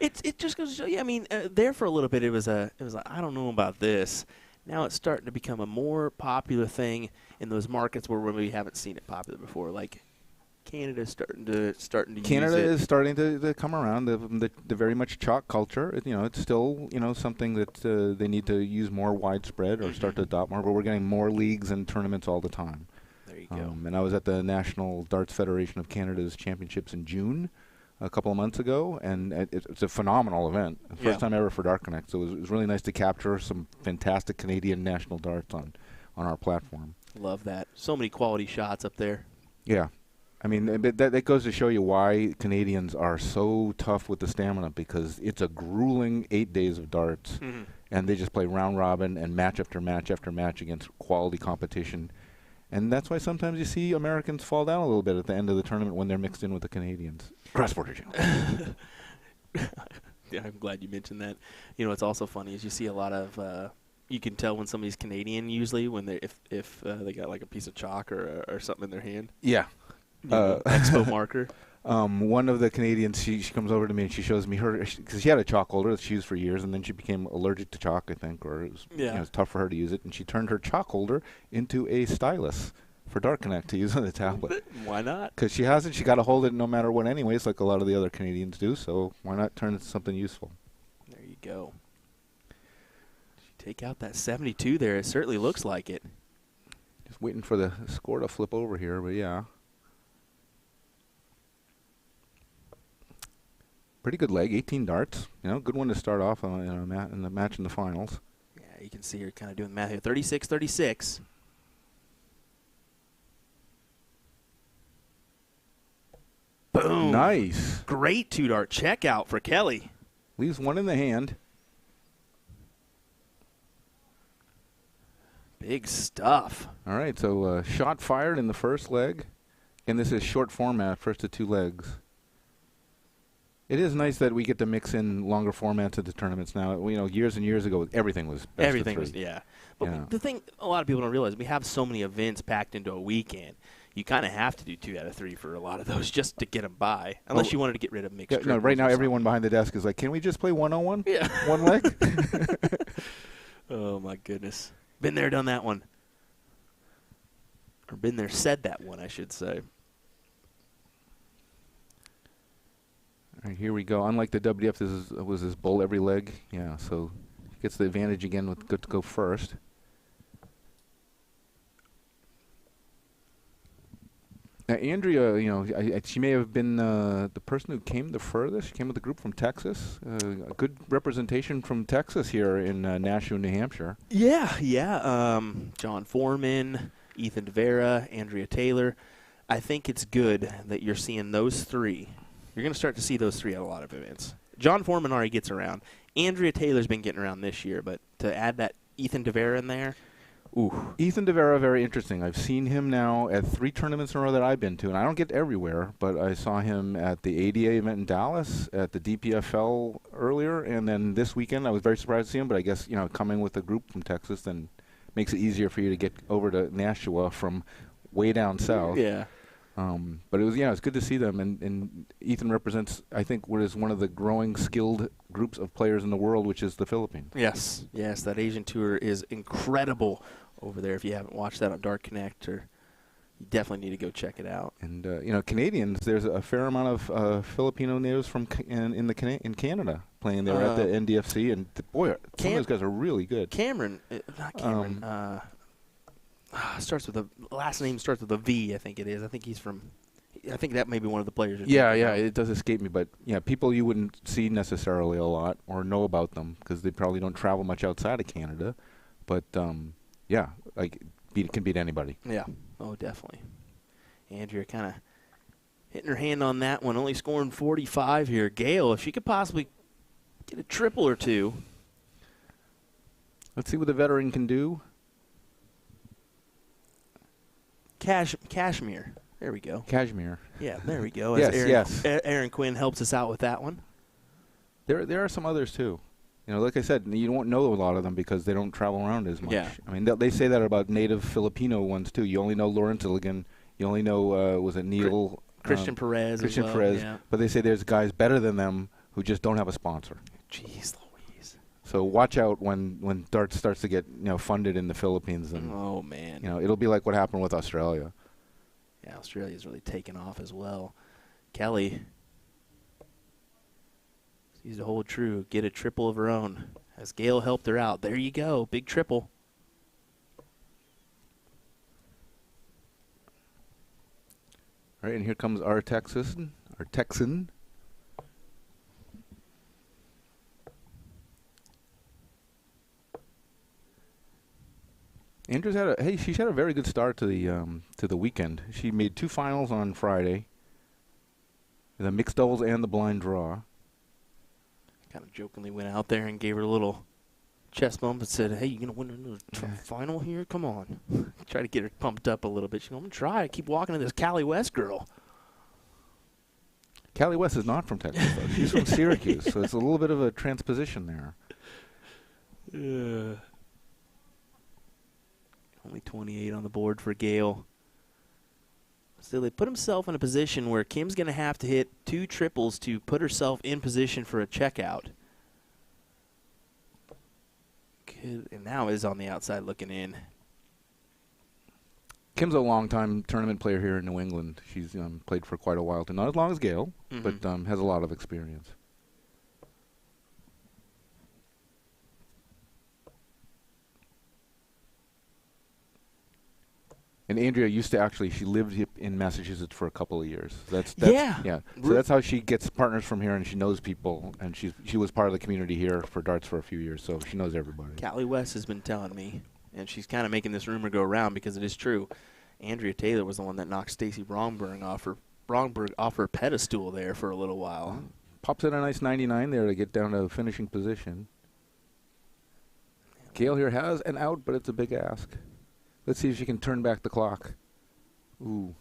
Speaker 1: It just goes to show you. I mean, there for a little bit, it was like, I don't know about this. Now it's starting to become a more popular thing in those markets where we haven't seen it popular before, like Canada's starting to use it.
Speaker 4: Canada is starting to come around. The very much chalk culture. It's still something that they need to use more widespread or start to adopt more. But we're getting more leagues and tournaments all the time.
Speaker 1: There you go.
Speaker 4: And I was at the National Darts Federation of Canada's championships in June a couple of months ago, and it's a phenomenal event. First time ever for Dart Connect. So it was really nice to capture some fantastic Canadian national darts on our platform.
Speaker 1: Love that. So many quality shots up there.
Speaker 4: Yeah. I mean, that goes to show you why Canadians are so tough with the stamina, because it's a grueling 8 days of darts, and they just play round robin and match after match after match against quality competition. And that's why sometimes you see Americans fall down a little bit at the end of the tournament when they're mixed in with the Canadians. Cross-border challenge.
Speaker 1: Yeah, I'm glad you mentioned that. What's also funny is you see a lot of you can tell when somebody's Canadian usually when they if they got like a piece of chalk or something in their hand.
Speaker 4: Yeah.
Speaker 1: Expo marker.
Speaker 4: One of the Canadians, she comes over to me and she shows me her, because she had a chalk holder that she used for years, and then she became allergic to chalk, I think, or it was tough for her to use it, and she turned her chalk holder into a stylus for Dart Connect to use on the tablet.
Speaker 1: Why not?
Speaker 4: Because she got to hold it no matter what anyways, like a lot of the other Canadians do, so why not turn it into something useful?
Speaker 1: There you go. She take out that 72 there. It certainly looks like it.
Speaker 4: Just waiting for the score to flip over here, but yeah. Pretty good leg, 18 darts. Good one to start off on in the match in the finals.
Speaker 1: Yeah, you can see her kind of doing the math here. 36-36. Boom.
Speaker 4: Nice.
Speaker 1: Great 2-dart checkout for Kelly.
Speaker 4: Leaves one in the hand.
Speaker 1: Big stuff.
Speaker 4: All right, so shot fired in the first leg. And this is short format, first to 2 legs. It is nice that we get to mix in longer formats at the tournaments now. Years and years ago, everything was best of 3.
Speaker 1: Yeah. But the thing a lot of people don't realize, we have so many events packed into a weekend. You kind of have to do 2 out of 3 for a lot of those just to get them by, unless you wanted to get rid of mixed.
Speaker 4: No, right now everyone behind the desk is like, can we just play 101?
Speaker 1: Yeah.
Speaker 4: One leg?
Speaker 1: Oh, my goodness. Been there, done that one. Or been there, said that one, I should say.
Speaker 4: All right, here we go. Unlike the WDF, was this bull every leg. Yeah, so gets the advantage again with good to go first. Now, Andrea, you know, she may have been the person who came the furthest. She came with a group from Texas. A good representation from Texas here in Nashua, New Hampshire.
Speaker 1: Yeah. John Foreman, Ethan DeVera, Andrea Taylor. I think it's good that you're seeing those three. You're going to start to see those three at a lot of events. John Foreman already gets around. Andrea Taylor's been getting around this year, but to add that Ethan DeVera in there, ooh.
Speaker 4: Ethan DeVera, very interesting. I've seen him now at 3 tournaments in a row that I've been to, and I don't get everywhere, but I saw him at the ADA event in Dallas, at the DPFL earlier, and then this weekend I was very surprised to see him, but I guess, you know, coming with a group from Texas then makes it easier for you to get over to Nashua from way down south.
Speaker 1: Yeah.
Speaker 4: But it was, it's good to see them, and Ethan represents, I think, what is one of the growing skilled groups of players in the world, which is the Philippines.
Speaker 1: Yes, that Asian tour is incredible over there. If you haven't watched that on Dart Connect, you definitely need to go check it out.
Speaker 4: And Canadians, there's a fair amount of Filipino natives from in Canada playing there at the NDFC, and boy, some of those guys are really good.
Speaker 1: Not Cameron. Starts with a last name starts with a V. I think it is. I think he's from. I think that may be one of the players.
Speaker 4: Yeah, it does escape me, but people you wouldn't see necessarily a lot or know about them because they probably don't travel much outside of Canada. But can beat anybody.
Speaker 1: Yeah. Oh, definitely. Andrea kind of hitting her hand on that one, only scoring 45 here. Gail, if she could possibly get a triple or two.
Speaker 4: Let's see what the veteran can do.
Speaker 1: Cashmere. There we go.
Speaker 4: Cashmere.
Speaker 1: Yeah, there we go.
Speaker 4: Yes.
Speaker 1: Aaron Quinn helps us out with that one.
Speaker 4: There are some others too. Like I said, you won't know a lot of them because they don't travel around as much.
Speaker 1: Yeah.
Speaker 4: I mean, they say that about native Filipino ones too. You only know Lawrence Illigan. You only know was it Neil
Speaker 1: Christian Perez.
Speaker 4: Christian
Speaker 1: as well.
Speaker 4: Perez.
Speaker 1: Yeah.
Speaker 4: But they say there's guys better than them who just don't have a sponsor.
Speaker 1: Jeez Louise.
Speaker 4: So watch out when darts starts to get funded in the Philippines, and
Speaker 1: oh man,
Speaker 4: it'll be like what happened with Australia.
Speaker 1: Yeah, Australia's really taken off as well. Kelly sees to hold true, get a triple of her own as Gail helped her out. There you go, big triple.
Speaker 4: All right, and here comes our Texan. Andrew's she's had a very good start to the weekend. She made 2 finals on Friday, the mixed doubles and the blind draw.
Speaker 1: Kind of jokingly went out there and gave her a little chest bump and said, "Hey, you gonna win another final here? Come on!" Try to get her pumped up a little bit. She's going, "I'm gonna try. I keep walking to this Callie West girl."
Speaker 4: Callie West is not from Texas, though. She's from Syracuse, so it's a little bit of a transposition there.
Speaker 1: Only 28 on the board for Gail. So they put himself in a position where Kim's going to have to hit 2 triples to put herself in position for a checkout. Good. And now is on the outside looking in.
Speaker 4: Kim's a long-time tournament player here in New England. She's played for quite a while, too. Not as long as Gail, but has a lot of experience. And Andrea used to she lived in Massachusetts for a couple of years. That's
Speaker 1: yeah.
Speaker 4: So that's how she gets partners from here, and she knows people, and she was part of the community here for darts for a few years, so she knows everybody.
Speaker 1: Callie West has been telling me, and she's kind of making this rumor go around because it is true. Andrea Taylor was the one that knocked Stacy Bromberg off her pedestal there for a little while.
Speaker 4: Pops in a nice 99 there to get down to finishing position. Gail here has an out, but it's a big ask. Let's see if she can turn back the clock. Ooh.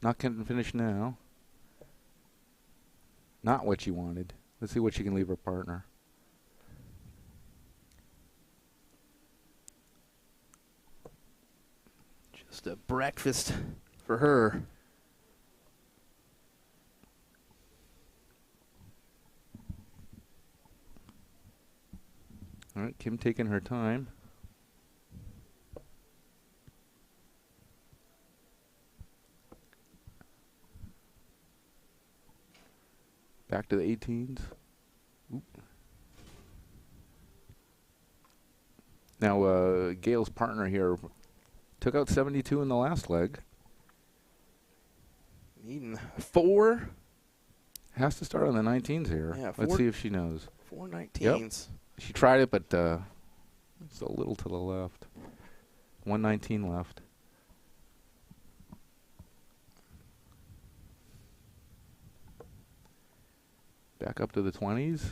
Speaker 4: Not can finish now. Not what she wanted. Let's see what she can leave her partner.
Speaker 1: Just a breakfast for her.
Speaker 4: All right, Kim taking her time. Back to the 18s. Oop. Now, Gail's partner here took out 72 in the last leg.
Speaker 1: Needing 4.
Speaker 4: Has to start on the 19s here.
Speaker 1: Yeah,
Speaker 4: Let's see if she knows.
Speaker 1: 4 19s.
Speaker 4: Yep. She tried it, but it's a little to the left. 119 left. Back up to the 20s.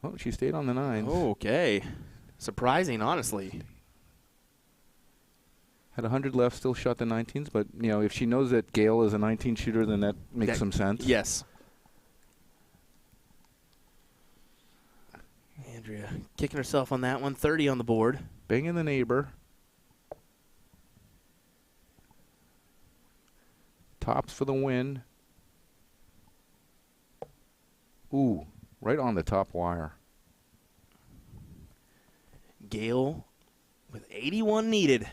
Speaker 4: Oh, she stayed on the 9s.
Speaker 1: Okay. Surprising, honestly.
Speaker 4: Had 100 left, still shot the 19s, but, you know, if she knows that Gail is a 19 shooter, then that makes some sense.
Speaker 1: Yes. Andrea kicking herself on that one. 30 on the board.
Speaker 4: Banging the neighbor. Tops for the win. Ooh, right on the top wire.
Speaker 1: Gail with 81 needed.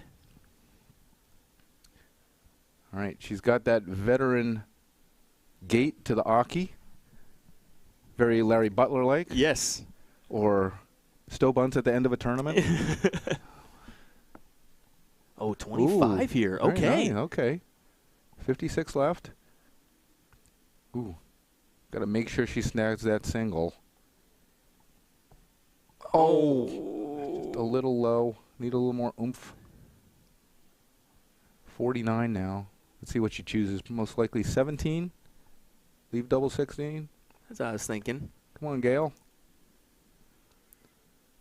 Speaker 4: All right, she's got that veteran gait to the Aki. Very Larry Butler-like.
Speaker 1: Yes.
Speaker 4: Or Stowe Bunce at the end of a tournament.
Speaker 1: Oh, 25
Speaker 4: Ooh,
Speaker 1: here.
Speaker 4: very
Speaker 1: Okay.
Speaker 4: nice, okay. 56 left. Ooh. Got to make sure she snags that single. Oh. Just a little low. Need a little more oomph. 49 now. Let's see what she chooses. Most likely 17. Leave double 16.
Speaker 1: That's what I was thinking.
Speaker 4: Come on, Gail.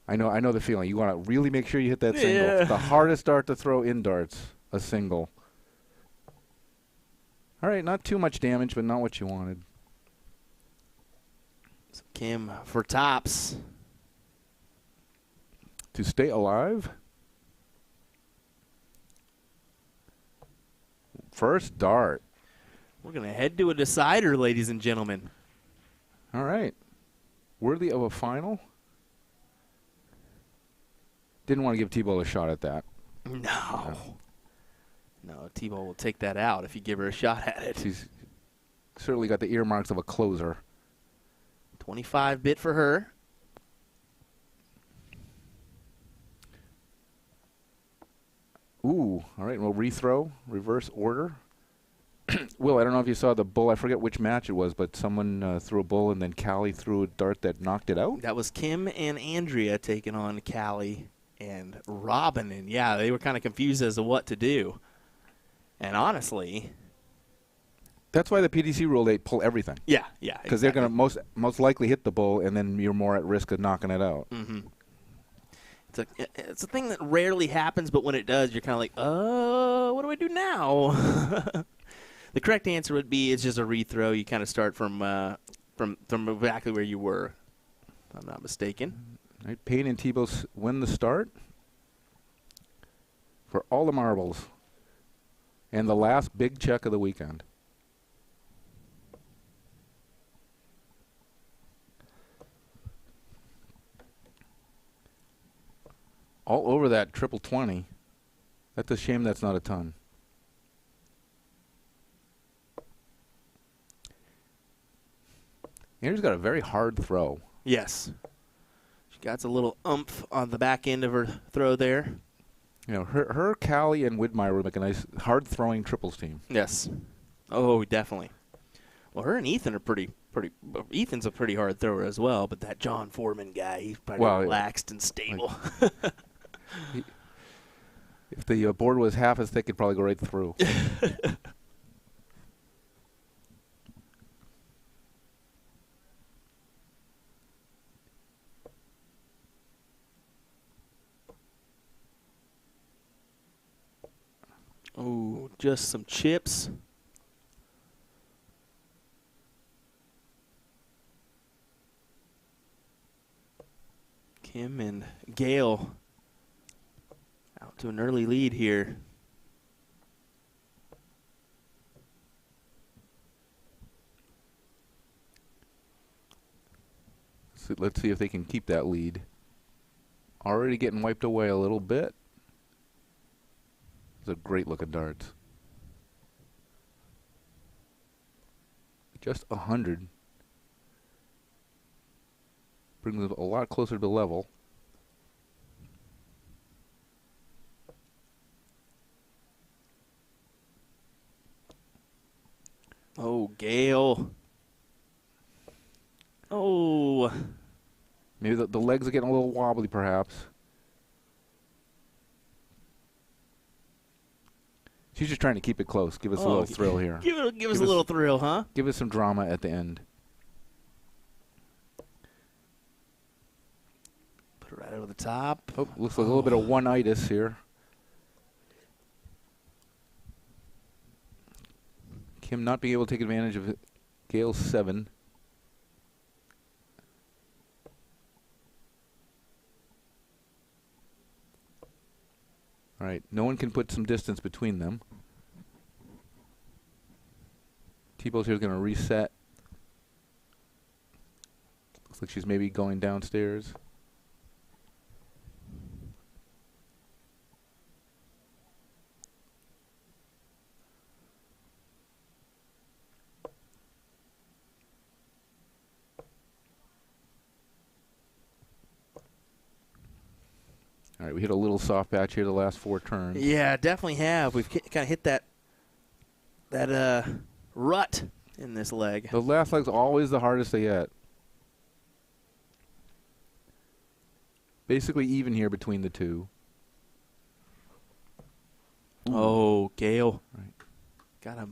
Speaker 4: I know the feeling. You want to really make sure you hit that single.
Speaker 1: Yeah.
Speaker 4: The hardest dart to throw in darts, a single. All right, not too much damage, but not what you wanted.
Speaker 1: So Kim for tops.
Speaker 4: To stay alive. First dart.
Speaker 1: We're going to head to a decider, ladies and gentlemen.
Speaker 4: All right. Worthy of a final. Didn't want to give T-Ball a shot at that.
Speaker 1: No. No, T-Ball will take that out if you give her a shot at it.
Speaker 4: She's certainly got the earmarks of a closer.
Speaker 1: 25 bit for her.
Speaker 4: Ooh, all right, we'll rethrow, reverse order. Will, I don't know if you saw the bull. I forget which match it was, but someone threw a bull and then Callie threw a dart that knocked it out.
Speaker 1: That was Kim and Andrea taking on Callie and Robin. And, yeah, they were kind of confused as to what to do. And honestly,
Speaker 4: that's why the PDC rule, they pull everything.
Speaker 1: Yeah.
Speaker 4: Because they're going to most likely hit the bull, and then you're more at risk of knocking it out.
Speaker 1: Mm-hmm. It's a thing that rarely happens, but when it does, you're kind of like, what do I do now? The correct answer would be it's just a rethrow. You kind of start from exactly where you were, if I'm not mistaken.
Speaker 4: All right, Payne and Tebow win the start for all the marbles. And the last big check of the weekend. All over that triple 20. That's a shame that's not a ton. Andrew's got a very hard throw.
Speaker 1: Yes. She got a little oomph on the back end of her throw there.
Speaker 4: You know, her Callie, and Widmeyer would make a nice hard-throwing triples team.
Speaker 1: Yes. Oh, definitely. Well, her and Ethan are pretty. Ethan's a pretty hard thrower as well, but that John Foreman guy, he's probably relaxed and stable.
Speaker 4: If the board was half as thick, it'd probably go right through.
Speaker 1: Oh, just some chips. Kim and Gail out to an early lead here.
Speaker 4: So let's see if they can keep that lead. Already getting wiped away a little bit. It's a great look at darts. Just 100. Brings it a lot closer to level.
Speaker 1: Oh, Gale. Oh.
Speaker 4: Maybe the legs are getting a little wobbly, perhaps. She's just trying to keep it close. Give us a little thrill here.
Speaker 1: Give us a little thrill, huh?
Speaker 4: Give us some drama at the end.
Speaker 1: Put it right over the top.
Speaker 4: Oh, looks like a little bit of one-itis here. Kim not being able to take advantage of Gale's 7. All right, no one can put some distance between them. T-Bow's here going to reset. Looks like she's maybe going downstairs. All right, we hit a little soft patch here the last 4 turns.
Speaker 1: Yeah, definitely have. We've kind of hit that rut in this leg.
Speaker 4: The last leg's always the hardest to get. Basically even here between the two.
Speaker 1: Oh, Gale.
Speaker 4: Right.
Speaker 1: Got to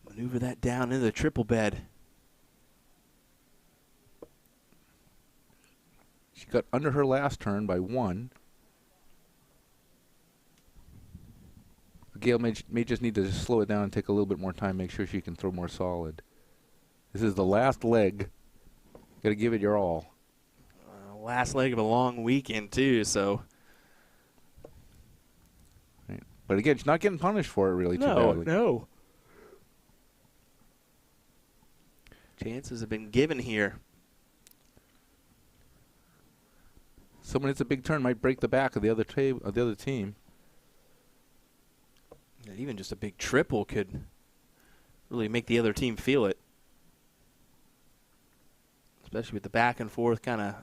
Speaker 1: maneuver that down into the triple bed.
Speaker 4: She got under her last turn by 1. Gale may just need to slow it down and take a little bit more time, make sure she can throw more solid. This is the last leg. Got to give it your all.
Speaker 1: Last leg of a long weekend, too, so.
Speaker 4: Right. But again, she's not getting punished for it really too badly.
Speaker 1: No. Chances have been given here.
Speaker 4: Someone hits a big turn, might break the back of the other team.
Speaker 1: And even just a big triple could really make the other team feel it. Especially with the back and forth kind of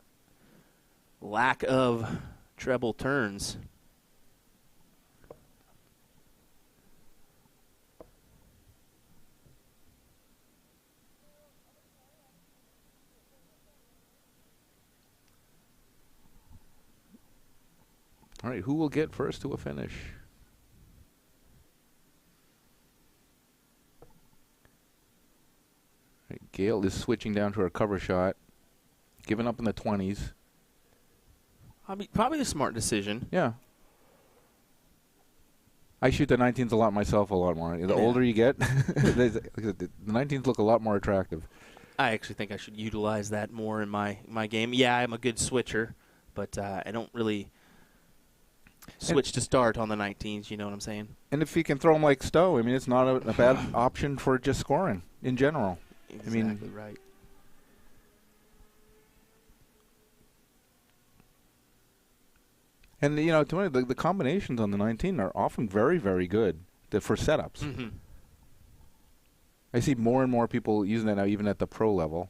Speaker 1: lack of treble turns.
Speaker 4: All right, who will get first to a finish? All right, Gale is switching down to her cover shot, giving up in the 20s.
Speaker 1: Probably a smart decision.
Speaker 4: Yeah. I shoot the 19s a lot myself, a lot more. The older you get, the 19s look a lot more attractive.
Speaker 1: I actually think I should utilize that more in my game. Yeah, I'm a good switcher, but I don't really switch to start on the 19s, you know what I'm saying?
Speaker 4: And if you can throw them like Stowe, I mean, it's not a bad option for just scoring in general.
Speaker 1: Exactly right.
Speaker 4: And, you know, to me, the combinations on the 19 are often very, very good for setups.
Speaker 1: Mm-hmm.
Speaker 4: I see more and more people using it now, even at the pro level.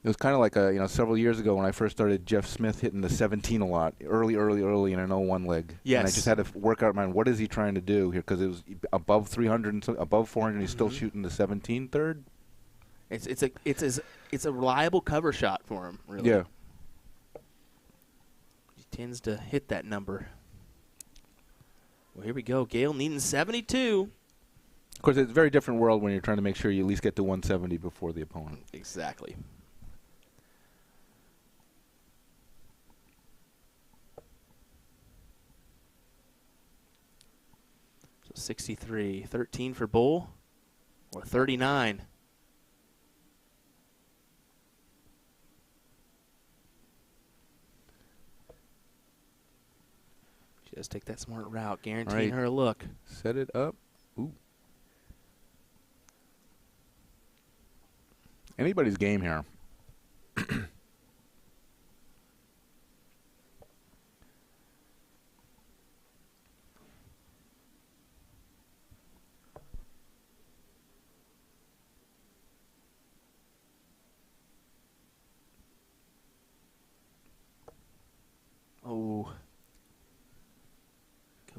Speaker 4: It was kind of like several years ago when I first started, Jeff Smith hitting the 17 a lot, early in an 0-1 leg.
Speaker 1: Yes.
Speaker 4: And I just had to work out, man, what is he trying to do here? Because it was above 300, and above 400, he's still shooting the 17 third.
Speaker 1: It's a reliable cover shot for him, really.
Speaker 4: Yeah.
Speaker 1: He tends to hit that number. Well, here we go. Gale needing 72.
Speaker 4: Of course, it's a very different world when you're trying to make sure you at least get to 170 before the opponent.
Speaker 1: Exactly. So 63. 13 for Bull or 39. She does take that smart route, guaranteeing her a look.
Speaker 4: Set it up. Ooh. Anybody's game here.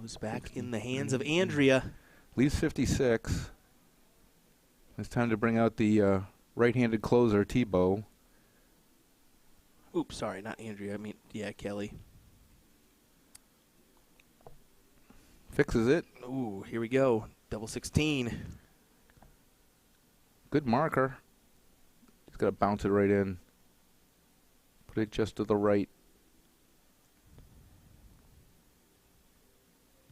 Speaker 1: Goes back in the hands of Andrea.
Speaker 4: Leaves 56. It's time to bring out the right-handed closer, Tebow.
Speaker 1: Oops, sorry, not Andrea. I mean, yeah, Kelly.
Speaker 4: Fixes it.
Speaker 1: Ooh, here we go. Double 16.
Speaker 4: Good marker. He's got to bounce it right in. Put it just to the right.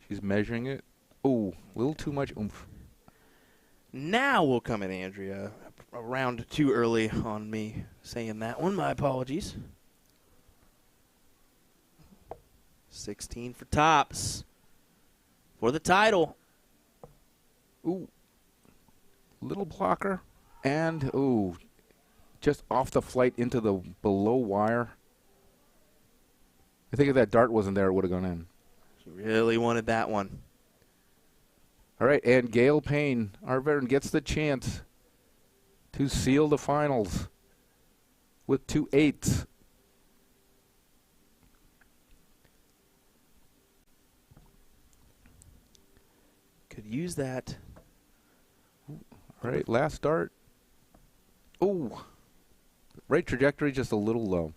Speaker 4: She's measuring it. Ooh, a little too much oomph.
Speaker 1: Now we'll come in, Andrea. A round too early on me saying that one. My apologies. 16 for tops. For the title.
Speaker 4: Ooh. Little blocker. And, ooh, just off the flight into the below wire. I think if that dart wasn't there, it would have gone in.
Speaker 1: She really wanted that one.
Speaker 4: All right, and Gail Payne, our veteran, gets the chance to seal the finals with 2 8s.
Speaker 1: Could use that.
Speaker 4: All right, last dart. Ooh. Right trajectory, just a little low.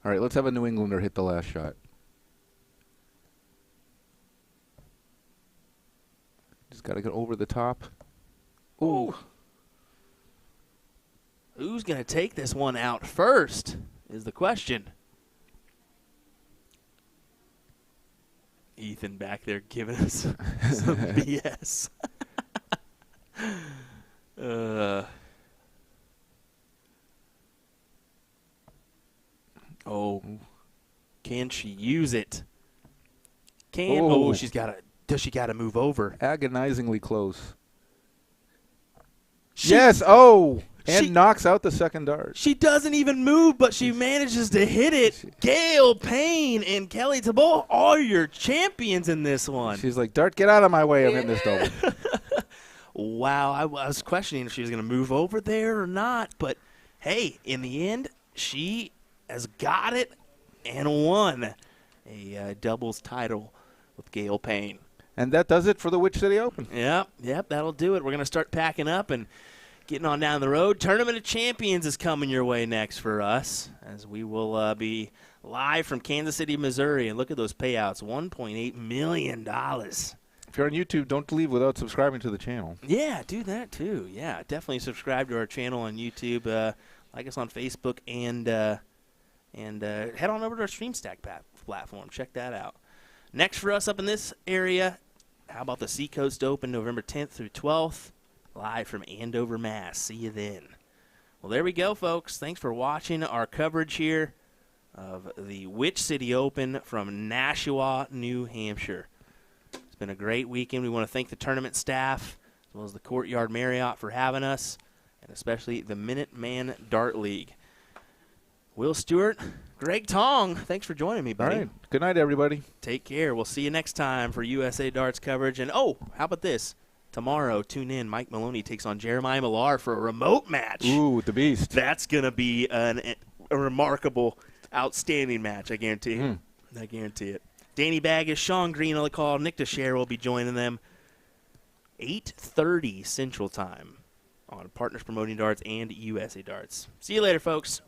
Speaker 4: All right, let's have a New Englander hit the last shot. Just got to get over the top. Ooh.
Speaker 1: Who's going to take this one out first is the question. Ethan back there giving us some BS. Oh, can she use it? She's got to. Does she got to move over?
Speaker 4: Agonizingly close. Yes. Oh, and knocks out the second dart.
Speaker 1: She doesn't even move, but she manages to hit it. Gail Payne and Kelly Tebow are your champions in this one.
Speaker 4: She's like, Dart, get out of my way. I'm hitting this double.
Speaker 1: Wow, I was questioning if she was going to move over there or not, but hey, in the end, she has got it and won a doubles title with Gail Payne.
Speaker 4: And that does it for the Witch City Open.
Speaker 1: Yep, that'll do it. We're going to start packing up and getting on down the road. Tournament of Champions is coming your way next for us, as we will be live from Kansas City, Missouri. And look at those payouts, $1.8 million.
Speaker 4: If you're on YouTube, don't leave without subscribing to the channel.
Speaker 1: Yeah, do that too. Yeah, definitely subscribe to our channel on YouTube. Like us on Facebook, and head on over to our StreamStack platform. Check that out. Next for us up in this area, how about the Seacoast Open, November 10th through 12th, live from Andover, Mass. See you then. Well, there we go, folks. Thanks for watching our coverage here of the Witch City Open from Nashua, New Hampshire. It's been a great weekend. We want to thank the tournament staff as well as the Courtyard Marriott for having us, and especially the Minuteman Dart League. Will Stuart, Greg Tong, thanks for joining me, buddy.
Speaker 4: All right. Good night, everybody.
Speaker 1: Take care. We'll see you next time for USA Darts coverage. And, oh, how about this? Tomorrow, tune in. Mike Maloney takes on Jeremiah Millar for a remote match.
Speaker 4: Ooh, the beast.
Speaker 1: That's going to be a remarkable, outstanding match, I guarantee you. I guarantee it. Danny Baggish, Sean Green on the call. Nick Teixeira will be joining them. 8:30 Central Time on Partners Promoting Darts and USA Darts. See you later, folks.